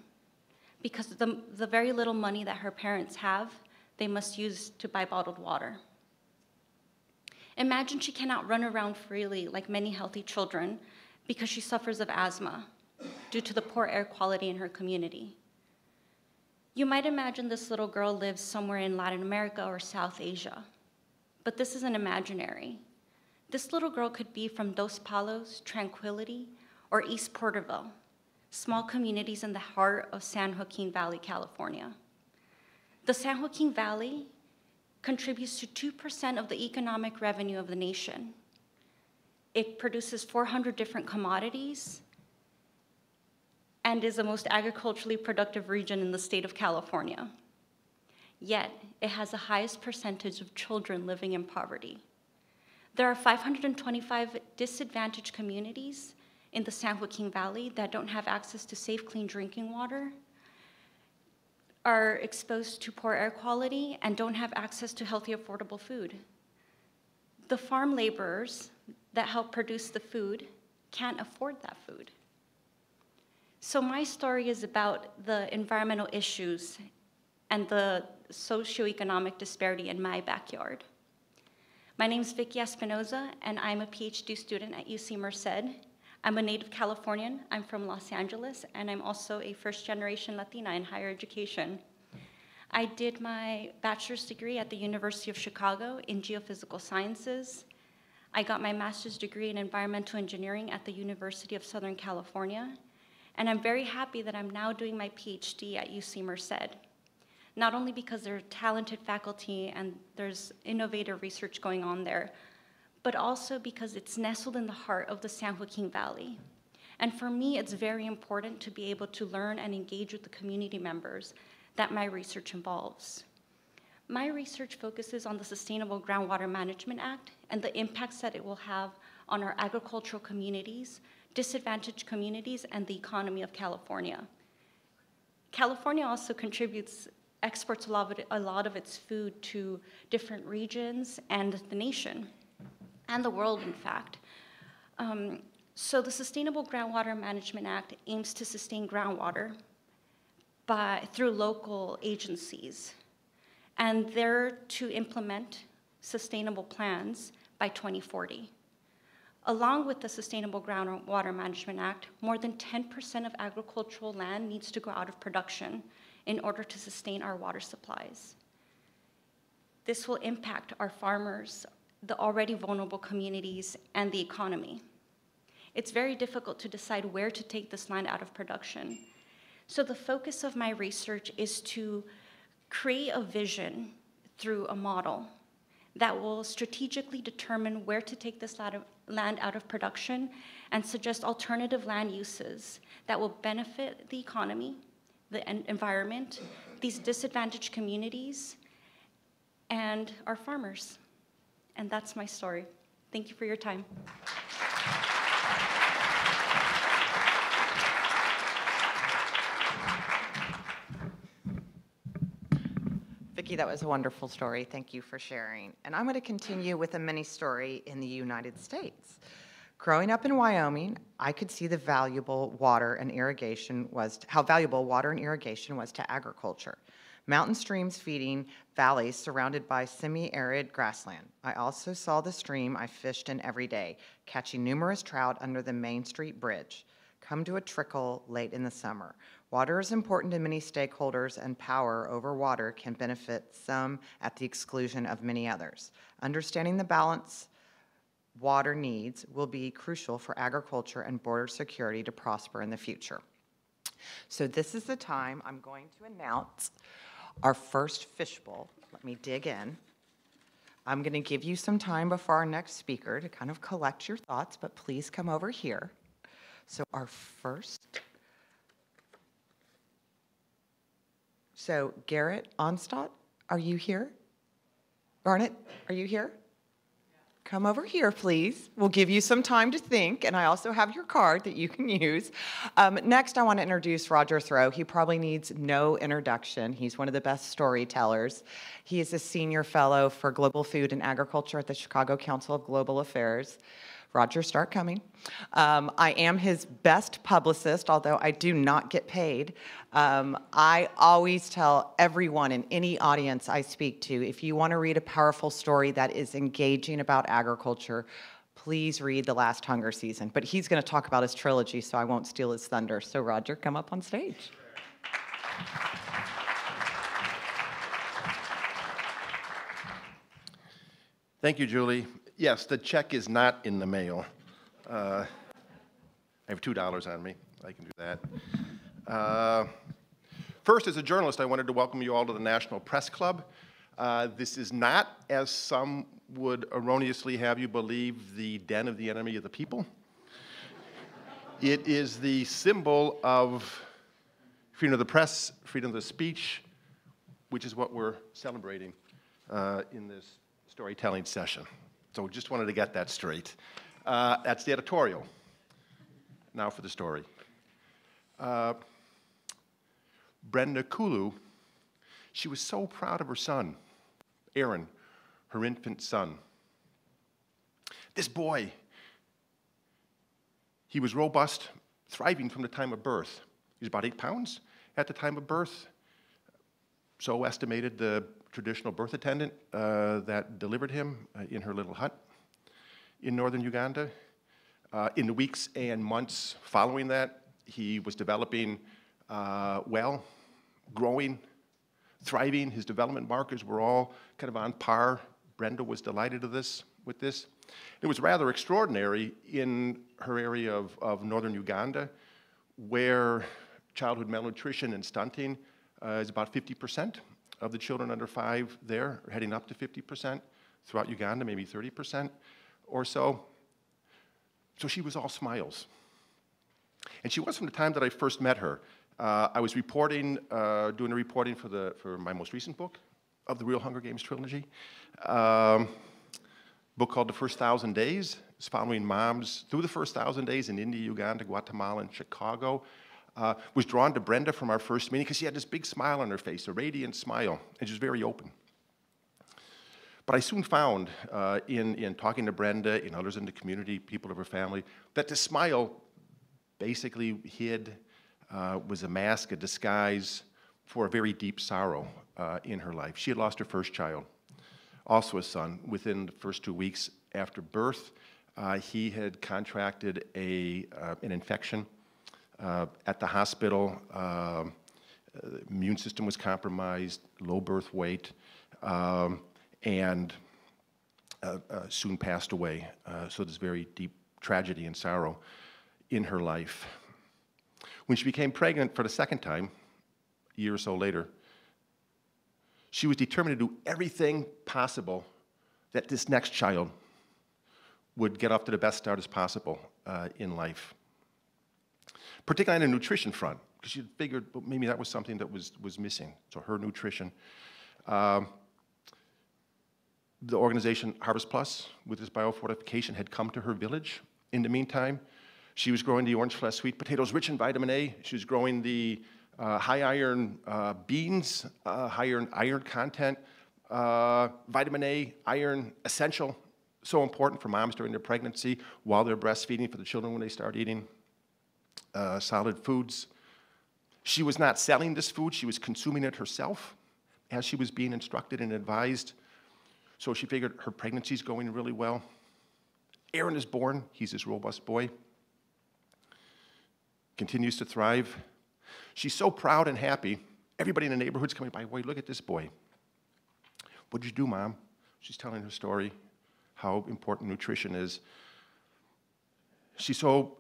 because the very little money that her parents have, they must use to buy bottled water. Imagine she cannot run around freely like many healthy children because she suffers of asthma due to the poor air quality in her community. You might imagine this little girl lives somewhere in Latin America or South Asia, but this isn't imaginary. This little girl could be from Dos Palos, Tranquility, or East Porterville, small communities in the heart of San Joaquin Valley, California. The San Joaquin Valley contributes to 2% of the economic revenue of the nation. It produces 400 different commodities and is the most agriculturally productive region in the state of California. Yet, it has the highest percentage of children living in poverty. There are 525 disadvantaged communities in the San Joaquin Valley that don't have access to safe, clean drinking water, are exposed to poor air quality, and don't have access to healthy, affordable food. The farm laborers that help produce the food can't afford that food. So my story is about the environmental issues and the socioeconomic disparity in my backyard. My name's Vicky Espinoza, and I'm a PhD student at UC Merced. I'm a native Californian. I'm from Los Angeles, and I'm also a first-generation Latina in higher education. I did my bachelor's degree at the University of Chicago in geophysical sciences. I got my master's degree in environmental engineering at the University of Southern California, and I'm very happy that I'm now doing my PhD at UC Merced. Not only because they're talented faculty and there's innovative research going on there, but also because it's nestled in the heart of the San Joaquin Valley. And for me, it's very important to be able to learn and engage with the community members that my research involves. My research focuses on the Sustainable Groundwater Management Act and the impacts that it will have on our agricultural communities, disadvantaged communities, and the economy of California. California also exports a lot of its food to different regions and the nation, and the world, in fact. So the Sustainable Groundwater Management Act aims to sustain groundwater through local agencies, and they're to implement sustainable plans by 2040. Along with the Sustainable Groundwater Management Act, more than 10% of agricultural land needs to go out of production in order to sustain our water supplies. This will impact our farmers, the already vulnerable communities, and the economy. It's very difficult to decide where to take this land out of production. So the focus of my research is to create a vision through a model that will strategically determine where to take this land out of production and suggest alternative land uses that will benefit the economy, the environment, these disadvantaged communities, and our farmers. And that's my story. Thank you for your time. Vicki, that was a wonderful story. Thank you for sharing. And I'm going to continue with a mini story in the United States. Growing up in Wyoming, I could see how valuable water and irrigation was to agriculture. Mountain streams feeding valleys surrounded by semi-arid grassland. I also saw the stream I fished in every day, catching numerous trout under the Main Street Bridge. Come to a trickle late in the summer. Water is important to many stakeholders, and power over water can benefit some at the exclusion of many others. Understanding the balance water needs will be crucial for agriculture and border security to prosper in the future. So this is the time I'm going to announce our first fishbowl. Let me dig in. I'm going to give you some time before our next speaker to kind of collect your thoughts, but please come over here. So our first, so Garrett Onstadt, are you here? Garnet, are you here? Come over here, please. We'll give you some time to think, and I also have your card that you can use. Next, I want to introduce Roger Throw. He probably needs no introduction. He's one of the best storytellers. He is a senior fellow for Global Food and Agriculture at the Chicago Council of Global Affairs. Roger, start coming. I am his best publicist, although I do not get paid. I always tell everyone in any audience I speak to, if you want to read a powerful story that is engaging about agriculture, please read The Last Hunger Season. But he's going to talk about his trilogy, so I won't steal his thunder. So Roger, come up on stage. Thank you, Julie. Yes, the check is not in the mail. I have $2 on me. I can do that. First, as a journalist, I wanted to welcome you all to the National Press Club. This is not, as some would erroneously have you believe, the den of the enemy of the people. It is the symbol of freedom of the press, freedom of speech, which is what we're celebrating in this storytelling session. So just wanted to get that straight. That's the editorial. Now for the story. Brenda Kulu, she was so proud of her son, Aaron, her infant son. This boy, he was robust, thriving from the time of birth. He was about 8 pounds at the time of birth. So estimated the traditional birth attendant that delivered him in her little hut in northern Uganda. In the weeks and months following that, he was developing well, growing, thriving. His development markers were all kind of on par. Brenda was delighted with this. It was rather extraordinary in her area of northern Uganda, where childhood malnutrition and stunting is about 50% of the children under 5 there, are heading up to 50%. Throughout Uganda, maybe 30% or so. So she was all smiles. And she was from the time that I first met her. I was reporting, doing the reporting for my most recent book of the Real Hunger Games trilogy. Book called The First 1,000 Days. It's following moms through the first 1,000 days in India, Uganda, Guatemala, and Chicago. Was drawn to Brenda from our first meeting because she had this big smile on her face, a radiant smile, and she was very open. But I soon found, in talking to Brenda and others in the community, people of her family, that the smile basically hid, was a mask, a disguise for a very deep sorrow in her life. She had lost her first child, also a son, within the first 2 weeks after birth. He had contracted an infection at the hospital. Immune system was compromised, low birth weight, and soon passed away. So there's very deep tragedy and sorrow in her life. When she became pregnant for the second time, a year or so later, she was determined to do everything possible that this next child would get off to the best start as possible in life. Particularly on the nutrition front, because she figured well, maybe that was something that was missing. So her nutrition. The organization Harvest Plus, with its biofortification, had come to her village. In the meantime, she was growing the orange flesh sweet potatoes rich in vitamin A. She was growing the high iron beans, higher iron content, vitamin A, iron, essential, so important for moms during their pregnancy, while they're breastfeeding, for the children when they start eating solid foods. She was not selling this food, she was consuming it herself as she was being instructed and advised. So she figured her pregnancy's going really well. Aaron is born, he's this robust boy. Continues to thrive. She's so proud and happy. Everybody in the neighborhood's coming by, wait, look at this boy. What'd you do, Mom? She's telling her story, how important nutrition is. She's so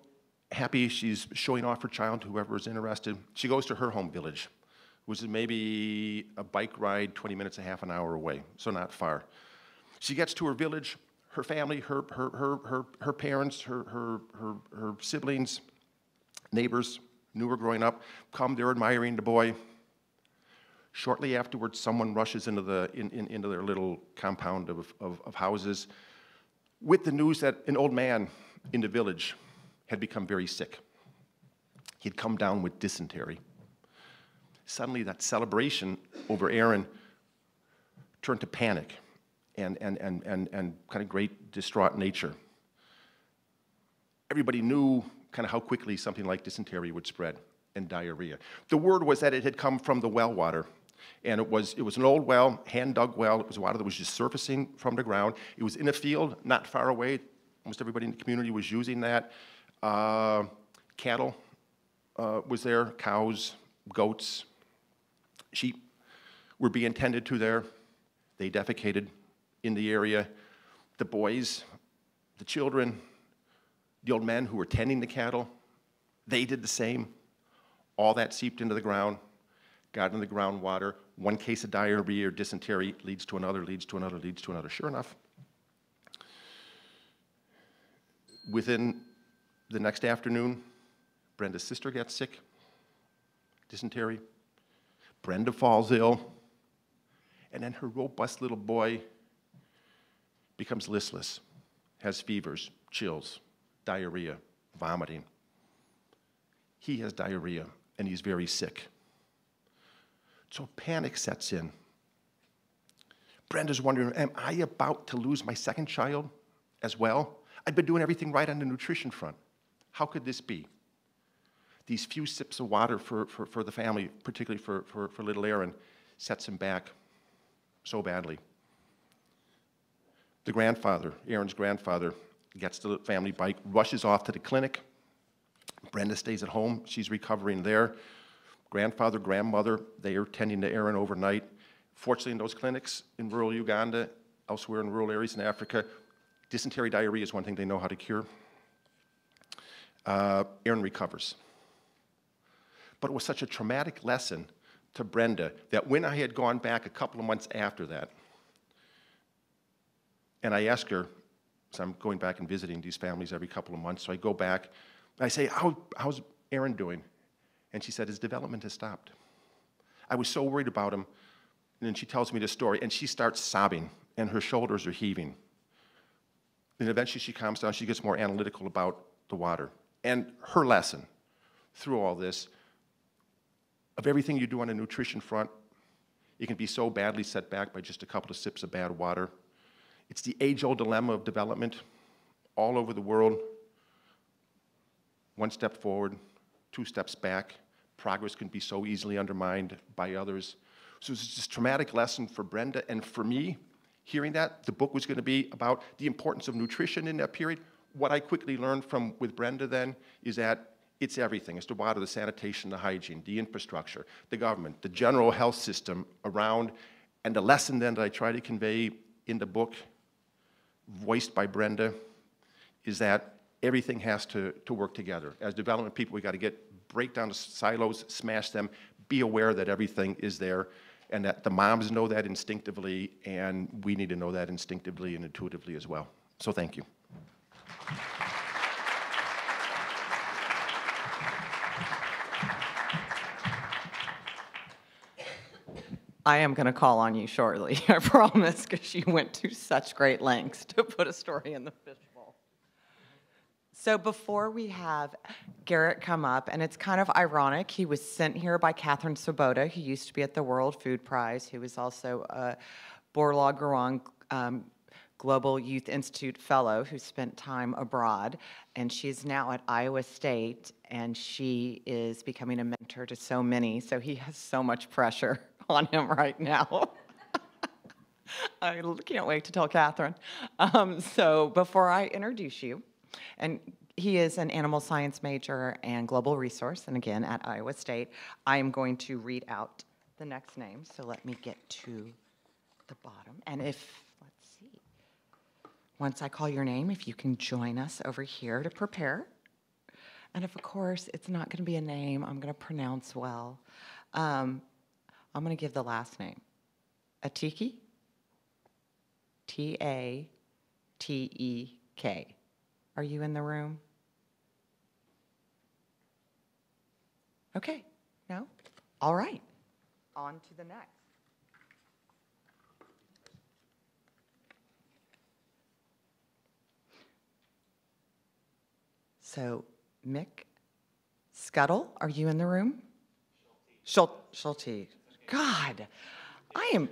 happy she's showing off her child to whoever is interested. She goes to her home village, which is maybe a bike ride, 20 minutes, a half an hour away, so not far. She gets to her village, her family, her parents, her siblings, neighbors, knew her growing up, come, they're admiring the boy. Shortly afterwards, someone rushes into their little compound of houses with the news that an old man in the village had become very sick. He'd come down with dysentery. Suddenly, that celebration over Aaron turned to panic and kind of great distraught nature. Everybody knew kind of how quickly something like dysentery would spread and diarrhea. The word was that it had come from the well water. And it was an old well, hand-dug well. It was water that was just surfacing from the ground. It was in a field not far away. Almost everybody in the community was using that. Cattle was there, cows, goats, sheep were being tended to there. They defecated in the area. The boys, the children, the old men who were tending the cattle, they did the same. All that seeped into the ground, got into the groundwater. One case of diarrhea or dysentery leads to another, leads to another, leads to another. Sure enough, within the next afternoon, Brenda's sister gets sick, dysentery. Brenda falls ill. And then her robust little boy becomes listless, has fevers, chills, diarrhea, vomiting. He has diarrhea, and he's very sick. So panic sets in. Brenda's wondering, am I about to lose my second child as well? I've been doing everything right on the nutrition front. How could this be? These few sips of water for the family, particularly for little Aaron, sets him back so badly. The grandfather, Aaron's grandfather, gets the family bike, rushes off to the clinic. Brenda stays at home. She's recovering there. Grandfather, grandmother, they are tending to Aaron overnight. Fortunately, in those clinics in rural Uganda, elsewhere in rural areas in Africa, dysentery, diarrhea is one thing they know how to cure. Aaron recovers. But it was such a traumatic lesson to Brenda that when I had gone back a couple of months after that, and I asked her, so I'm going back and visiting these families every couple of months, so I go back, and I say, how's Aaron doing? And she said, his development has stopped. I was so worried about him. And then she tells me the story, and she starts sobbing, and her shoulders are heaving. And eventually she calms down, she gets more analytical about the water. And her lesson through all this, of everything you do on the nutrition front, it can be so badly set back by just a couple of sips of bad water. It's the age-old dilemma of development all over the world. One step forward, 2 steps back. Progress can be so easily undermined by others. So it's just a traumatic lesson for Brenda and for me. Hearing that, the book was going to be about the importance of nutrition in that period. What I quickly learned with Brenda then is that it's everything. It's the water, the sanitation, the hygiene, the infrastructure, the government, the general health system around. And the lesson then that I try to convey in the book, voiced by Brenda, is that everything has to work together. As development people, we got to break down the silos, smash them, be aware that everything is there, and that the moms know that instinctively, and we need to know that instinctively and intuitively as well. So thank you. I am going to call on you shortly, I promise, because you went to such great lengths to put a story in the fishbowl. So before we have Garrett come up, and it's kind of ironic, he was sent here by Catherine Swoboda, who used to be at the World Food Prize, who was also a Borlaug Global Youth Institute Fellow who spent time abroad, and she's now at Iowa State, and she is becoming a mentor to so many, so he has so much pressure on him right now. I can't wait to tell Catherine. So before I introduce you, and he is an animal science major and global resource, and again at Iowa State, I am going to read out the next name, so let me get to the bottom, and if, let's see, once I call your name, if you can join us over here to prepare. And of course, it's not going to be a name I'm going to pronounce well. I'm going to give the last name. Atiki? T-A-T-E-K. Are you in the room? Okay. No? All right. On to the next. So, Mick Scuttle, are you in the room? Schulte. God, I am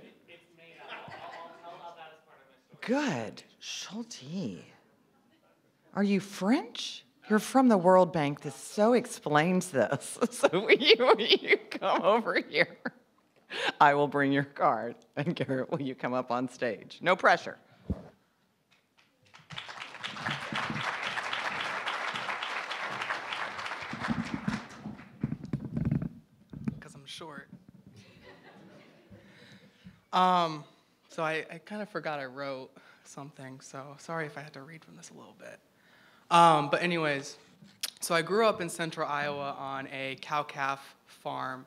good. Schulte. Are you French? You're from the World Bank. This so explains this. So will you come over here? I will bring your card. And Garrett, will you come up on stage? No pressure. Because I'm short. So I kind of forgot I wrote something, so sorry if I had to read from this a little bit. But anyways, so I grew up in central Iowa on a cow-calf farm.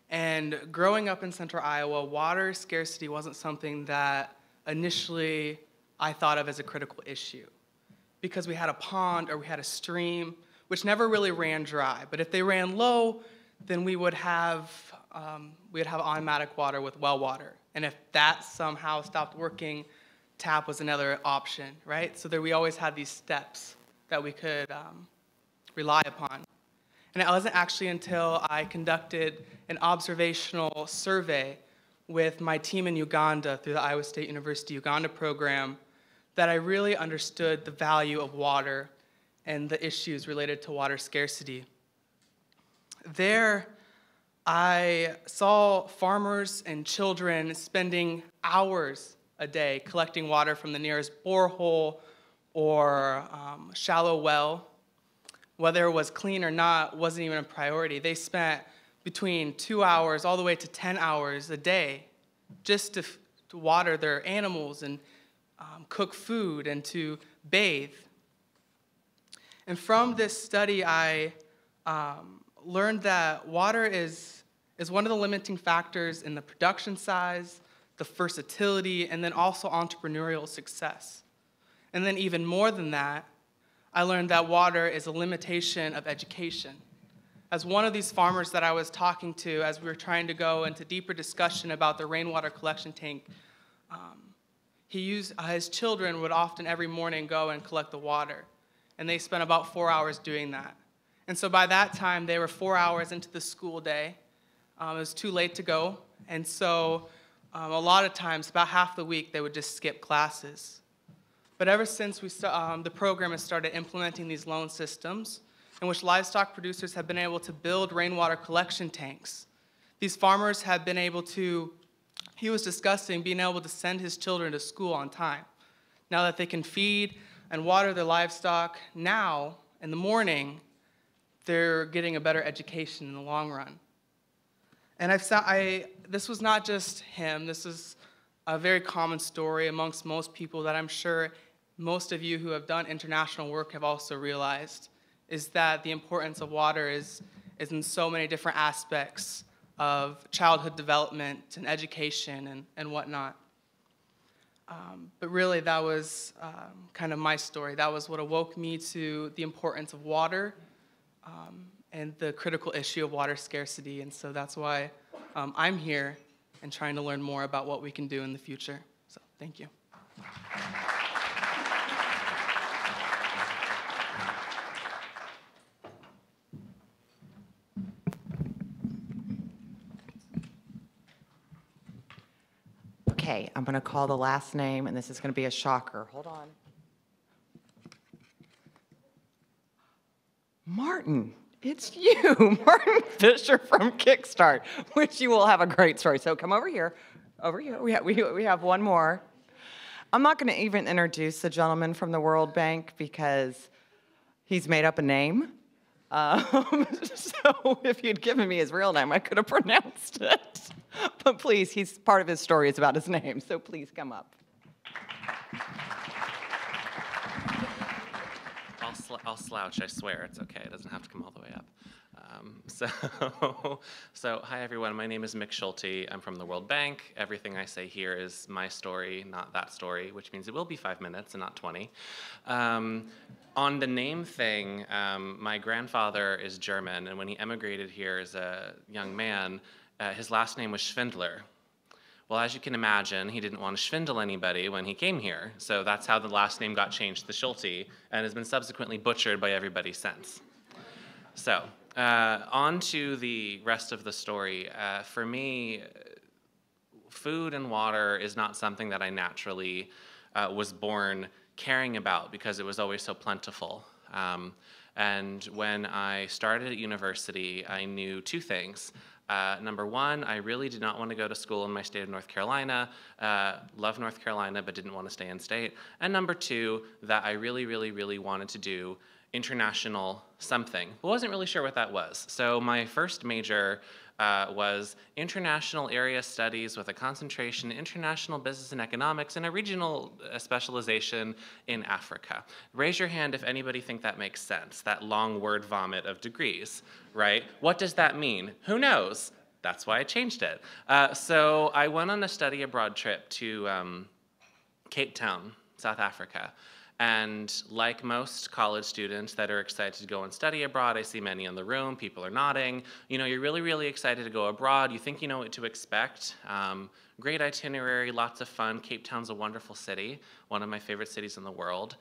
And growing up in central Iowa, water scarcity wasn't something that initially I thought of as a critical issue. Because we had a pond or we had a stream, which never really ran dry. But if they ran low, then we would have automatic water with well water. And if that somehow stopped working, tap was another option, right? So there we always had these steps that we could rely upon. And it wasn't actually until I conducted an observational survey with my team in Uganda through the Iowa State University Uganda program that I really understood the value of water and the issues related to water scarcity. There, I saw farmers and children spending hours a day collecting water from the nearest borehole or shallow well. Whether it was clean or not wasn't even a priority. They spent between 2 hours all the way to 10 hours a day just to water their animals and cook food and to bathe. And from this study, I learned that water is one of the limiting factors in the production size, the versatility, and then also entrepreneurial success. And then even more than that, I learned that water is a limitation of education. As one of these farmers that I was talking to, as we were trying to go into deeper discussion about the rainwater collection tank, his children would often every morning go and collect the water. And they spent about 4 hours doing that. And so by that time, they were 4 hours into the school day. It was too late to go. And so a lot of times, about half the week, they would just skip classes. But ever since the program has started implementing these loan systems, in which livestock producers have been able to build rainwater collection tanks, these farmers have been able to, he was discussing being able to send his children to school on time. Now that they can feed and water their livestock, now, in the morning, they're getting a better education in the long run. And this was not just him. This is a very common story amongst most people that I'm sure most of you who have done international work have also realized, is that the importance of water is in so many different aspects of childhood development and education and whatnot. But really, that was kind of my story. That was what awoke me to the importance of water and the critical issue of water scarcity. And so that's why I'm here and trying to learn more about what we can do in the future. So thank you. Okay, I'm going to call the last name, and this is going to be a shocker. Hold on. Martin, it's you, Martin Fisher from Kickstart, which you will have a great story. So come over here. Over here. We have one more. I'm not going to even introduce the gentleman from the World Bank because he's made up a name. So if you'd given me his real name, I could have pronounced it. But please, part of his story is about his name, so please come up. I'll slouch, I swear. It's okay. It doesn't have to come all the way up. So hi everyone, my name is Mick Schulte. I'm from the World Bank. Everything I say here is my story, not that story, which means it will be 5 minutes and not 20. On the name thing, my grandfather is German, and when he emigrated here as a young man, his last name was Schwindler. Well, as you can imagine, he didn't want to schwindle anybody when he came here, so that's how the last name got changed to Schulte, and has been subsequently butchered by everybody since. So, on to the rest of the story. For me, food and water is not something that I naturally was born caring about because it was always so plentiful. And when I started at university, I knew two things. Number one, I really did not want to go to school in my state of North Carolina. Love North Carolina, but didn't want to stay in state. And number two, that I really, really, really wanted to do international something. But wasn't really sure what that was. So my first major was international area studies with a concentration in international business and economics and a regional specialization in Africa. Raise your hand if anybody think that makes sense, that long word vomit of degrees, right? What does that mean? Who knows? That's why I changed it. So I went on a study abroad trip to Cape Town, South Africa. And like most college students that are excited to go and study abroad, I see many in the room, people are nodding. You know, you're really, really excited to go abroad. You think you know what to expect. Great itinerary, lots of fun. Cape Town's a wonderful city, one of my favorite cities in the world.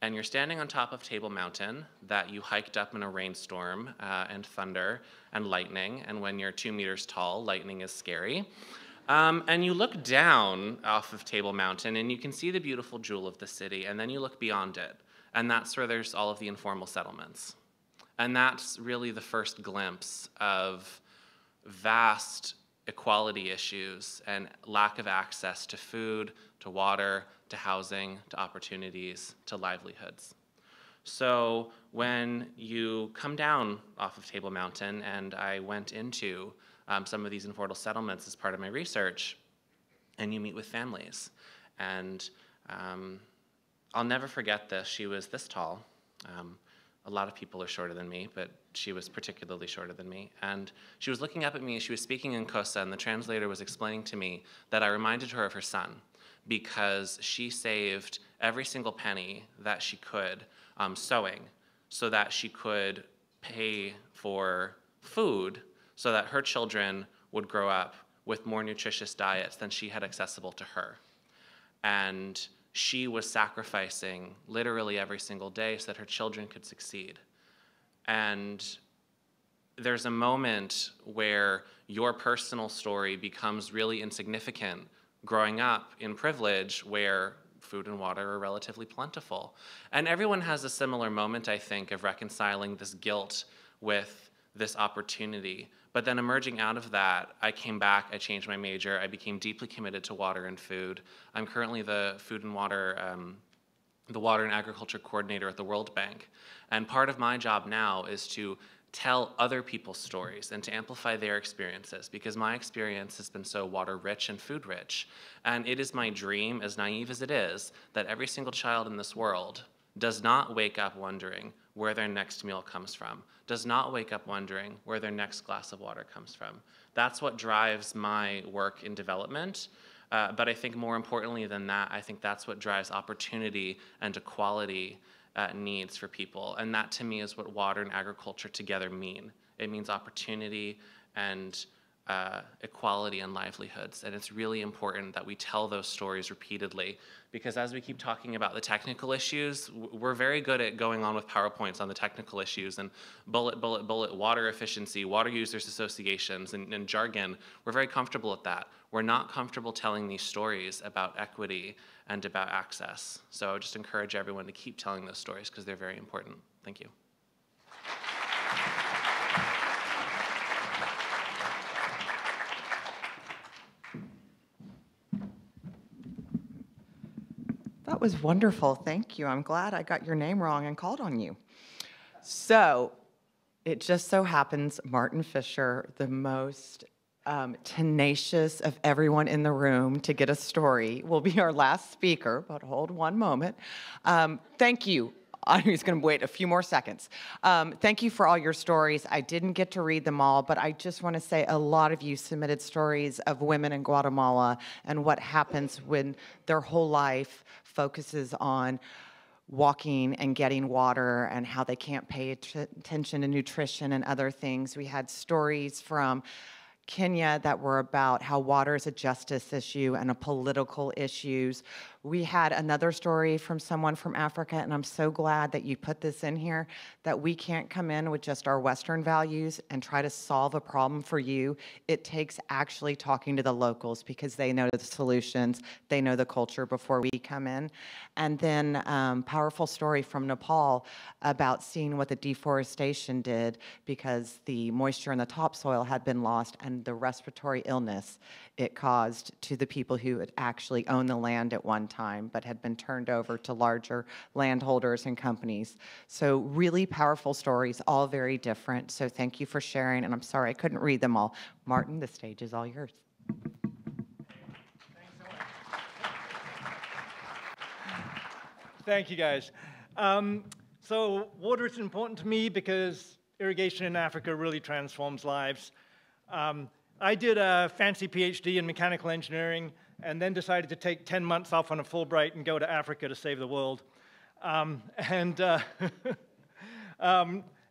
And you're standing on top of Table Mountain that you hiked up in a rainstorm and thunder and lightning. And when you're 2 meters tall, lightning is scary. And you look down off of Table Mountain and you can see the beautiful jewel of the city, and then you look beyond it, and that's where there's all of the informal settlements. And that's really the first glimpse of vast equality issues and lack of access to food, to water, to housing, to opportunities, to livelihoods. So when you come down off of Table Mountain, and I went into some of these informal settlements as part of my research, and you meet with families. And I'll never forget this. She was this tall. A lot of people are shorter than me, but she was particularly shorter than me. And she was looking up at me, she was speaking in Xhosa, and the translator was explaining to me that I reminded her of her son because she saved every single penny that she could sewing so that she could pay for food so that her children would grow up with more nutritious diets than she had accessible to her. And she was sacrificing literally every single day so that her children could succeed. And there's a moment where your personal story becomes really insignificant growing up in privilege where food and water are relatively plentiful. And everyone has a similar moment, I think, of reconciling this guilt with this opportunity. But then emerging out of that, I came back, I changed my major, I became deeply committed to water and food. I'm currently the water and agriculture coordinator at the World Bank. And part of my job now is to tell other people's stories and to amplify their experiences, because my experience has been so water rich and food rich. And it is my dream, as naive as it is, that every single child in this world does not wake up wondering where their next meal comes from, does not wake up wondering where their next glass of water comes from. That's what drives my work in development. But I think more importantly than that, I think that's what drives opportunity and equality needs for people. And that to me is what water and agriculture together mean. It means opportunity and equality and livelihoods. And it's really important that we tell those stories repeatedly, because as we keep talking about the technical issues, we're very good at going on with PowerPoints on the technical issues and bullet, water efficiency, water users associations, and jargon. We're very comfortable at that. We're not comfortable telling these stories about equity and about access. So I just encourage everyone to keep telling those stories because they're very important. Thank you. That was wonderful. Thank you. I'm glad I got your name wrong and called on you. So it just so happens Martin Fisher, the most tenacious of everyone in the room to get a story, will be our last speaker, but hold one moment. Thank you. I'm just going to wait a few more seconds. Thank you for all your stories. I didn't get to read them all, but I just want to say a lot of you submitted stories of women in Guatemala and what happens when their whole life focuses on walking and getting water and how they can't pay attention to nutrition and other things. We had stories from Kenya that were about how water is a justice issue and a political issues. We had another story from someone from Africa, and I'm so glad that you put this in here, that we can't come in with just our Western values and try to solve a problem for you. It takes actually talking to the locals because they know the solutions, they know the culture before we come in. And then powerful story from Nepal about seeing what the deforestation did because the moisture in the topsoil had been lost and the respiratory illness it caused to the people who had actually owned the land at one time but had been turned over to larger landholders and companies. So really powerful stories, all very different. So thank you for sharing, and I'm sorry I couldn't read them all. Martin, the stage is all yours. Thank you, guys. So water is important to me because irrigation in Africa really transforms lives. I did a fancy PhD in mechanical engineering and then decided to take 10 months off on a Fulbright and go to Africa to save the world.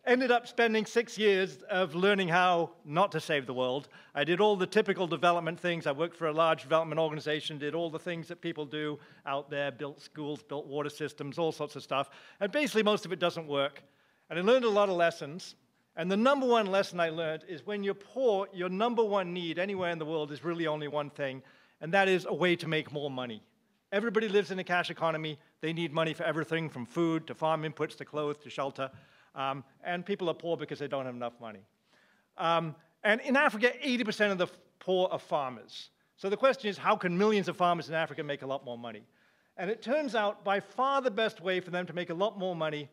Ended up spending 6 years of learning how not to save the world. I did all the typical development things. I worked for a large development organization, did all the things that people do out there, built schools, built water systems, all sorts of stuff. And basically most of it doesn't work. And I learned a lot of lessons. And the number one lesson I learned is when you're poor, your number one need anywhere in the world is really only one thing, and that is a way to make more money. Everybody lives in a cash economy. They need money for everything from food to farm inputs to clothes to shelter. And people are poor because they don't have enough money. And in Africa, 80% of the poor are farmers. So the question is, how can millions of farmers in Africa make a lot more money? And it turns out by far the best way for them to make a lot more money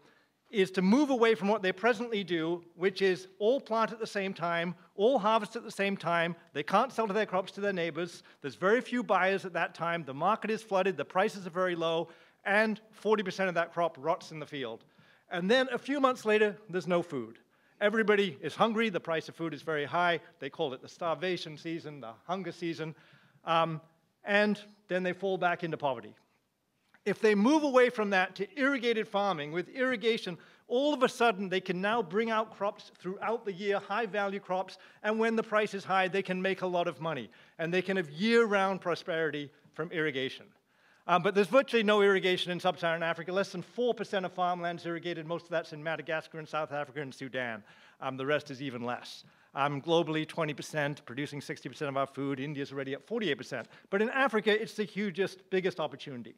is to move away from what they presently do, which is all plant at the same time, all harvest at the same time. They can't sell their crops to their neighbors. There's very few buyers at that time. The market is flooded. The prices are very low. And 40% of that crop rots in the field. And then a few months later, there's no food. Everybody is hungry. The price of food is very high. They call it the starvation season, the hunger season. And then they fall back into poverty. If they move away from that to irrigated farming, with irrigation, all of a sudden they can now bring out crops throughout the year, high-value crops, and when the price is high, they can make a lot of money. And they can have year-round prosperity from irrigation. But there's virtually no irrigation in sub-Saharan Africa. Less than 4% of farmland is irrigated. Most of that's in Madagascar and South Africa and Sudan. The rest is even less. Globally, 20%, producing 60% of our food. India's already at 48%. But in Africa, it's the hugest, biggest opportunity.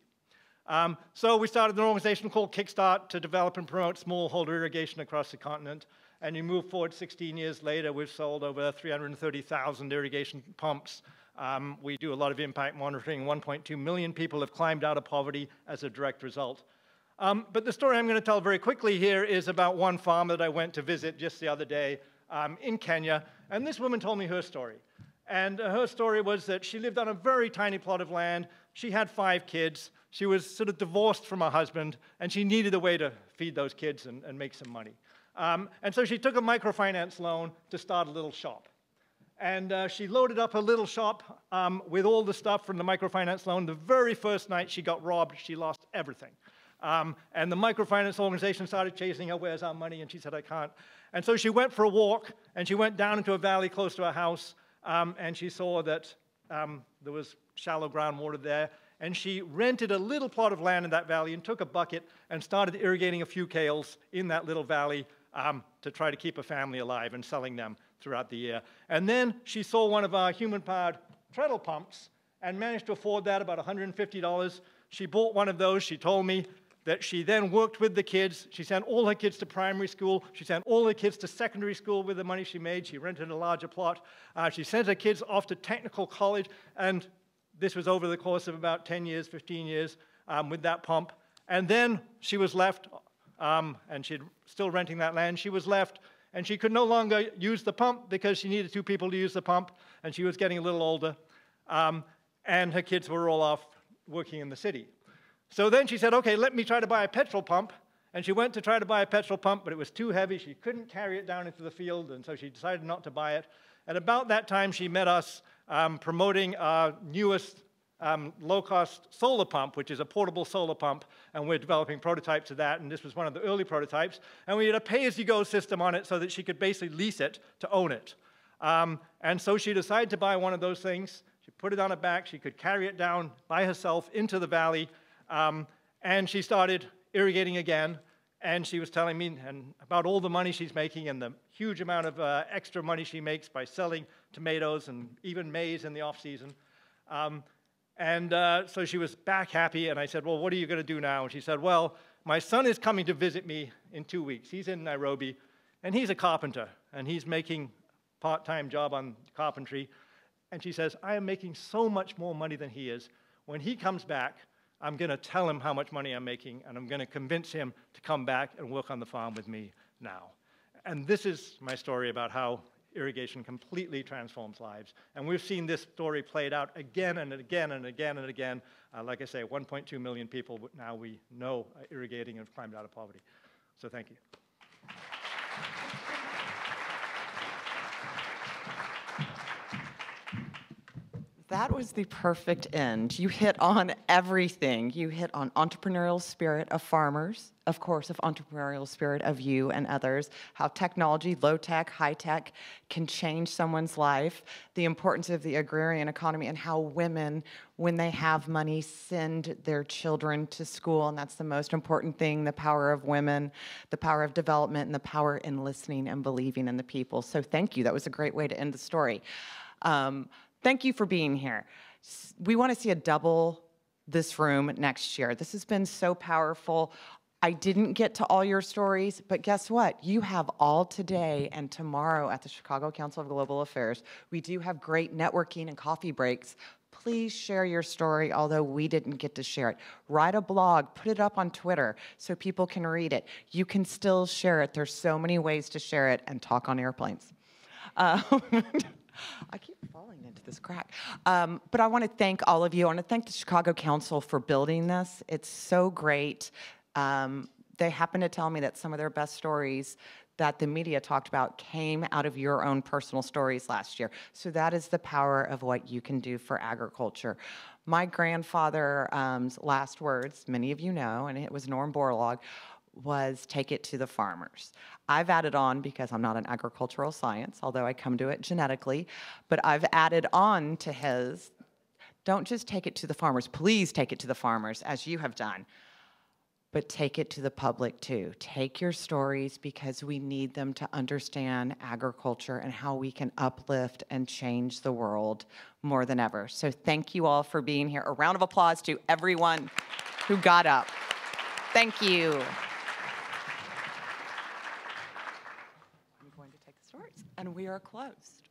So we started an organization called Kickstart to develop and promote smallholder irrigation across the continent. And you move forward 16 years later, we've sold over 330,000 irrigation pumps. We do a lot of impact monitoring. 1.2 million people have climbed out of poverty as a direct result. But the story I'm going to tell very quickly here is about one farm that I went to visit just the other day in Kenya. And this woman told me her story. And her story was that she lived on a very tiny plot of land. She had 5 kids. She was sort of divorced from her husband, and she needed a way to feed those kids and make some money. And so she took a microfinance loan to start a little shop. And she loaded up her little shop with all the stuff from the microfinance loan. The very first night she got robbed, she lost everything. And the microfinance organization started chasing her, "Where's our money?" And she said, "I can't." And so she went for a walk, and she went down into a valley close to her house, and she saw that there was shallow groundwater there. And she rented a little plot of land in that valley and took a bucket and started irrigating a few kales in that little valley to try to keep a family alive and selling them throughout the year. And then she saw one of our human-powered treadle pumps and managed to afford that, about $150. She bought one of those. She told me that she then worked with the kids. She sent all her kids to primary school. She sent all her kids to secondary school with the money she made. She rented a larger plot. She sent her kids off to technical college, and this was over the course of about 10 years, 15 years with that pump. And then she was left, and she'd still renting that land. She was left, and she could no longer use the pump because she needed 2 people to use the pump, and she was getting a little older. And her kids were all off working in the city. So then she said, "Okay, let me try to buy a petrol pump." And she went to try to buy a petrol pump, but it was too heavy. She couldn't carry it down into the field, and so she decided not to buy it. At about that time, she met us promoting our newest low-cost solar pump, which is a portable solar pump, and we're developing prototypes of that, and this was one of the early prototypes. And we had a pay-as-you-go system on it so that she could basically lease it to own it. And so she decided to buy one of those things. She put it on her back. She could carry it down by herself into the valley, and she started irrigating again. And she was telling me about all the money she's making and the huge amount of extra money she makes by selling tomatoes and even maize in the off-season. So she was back happy, and I said, well, what are you going to do now? And she said, well, my son is coming to visit me in 2 weeks. He's in Nairobi, and he's a carpenter, and he's making a part-time job on carpentry. And she says, I am making so much more money than he is. When he comes back, I'm going to tell him how much money I'm making, and I'm going to convince him to come back and work on the farm with me now. And this is my story about how irrigation completely transforms lives. And we've seen this story played out again and again and again and again. Like I say, 1.2 million people now we know are irrigating and have climbed out of poverty. So thank you. That was the perfect end. You hit on everything. You hit on entrepreneurial spirit of farmers, of course, of entrepreneurial spirit of you and others, how technology, low-tech, high-tech, can change someone's life, the importance of the agrarian economy, and how women, when they have money, send their children to school, and that's the most important thing, the power of women, the power of development, and the power in listening and believing in the people. So thank you. That was a great way to end the story. Thank you for being here. We want to see a double this room next year. This has been so powerful. I didn't get to all your stories, but guess what? You have all today and tomorrow at the Chicago Council of Global Affairs. We do have great networking and coffee breaks. Please share your story, although we didn't get to share it. Write a blog, put it up on Twitter so people can read it. You can still share it. There's so many ways to share it and talk on airplanes. I keep falling into this crack. But I want to thank all of you. I want to thank the Chicago Council for building this. It's so great. They happen to tell me that some of their best stories that the media talked about came out of your own personal stories last year. So that is the power of what you can do for agriculture. My grandfather's last words, many of you know, and it was Norm Borlaug, was take it to the farmers. I've added on, because I'm not an agricultural science, although I come to it genetically, but I've added on to his, don't just take it to the farmers, please take it to the farmers, as you have done, but take it to the public too. Take your stories, because we need them to understand agriculture and how we can uplift and change the world more than ever. So thank you all for being here. A round of applause to everyone who got up. Thank you. And we are closed.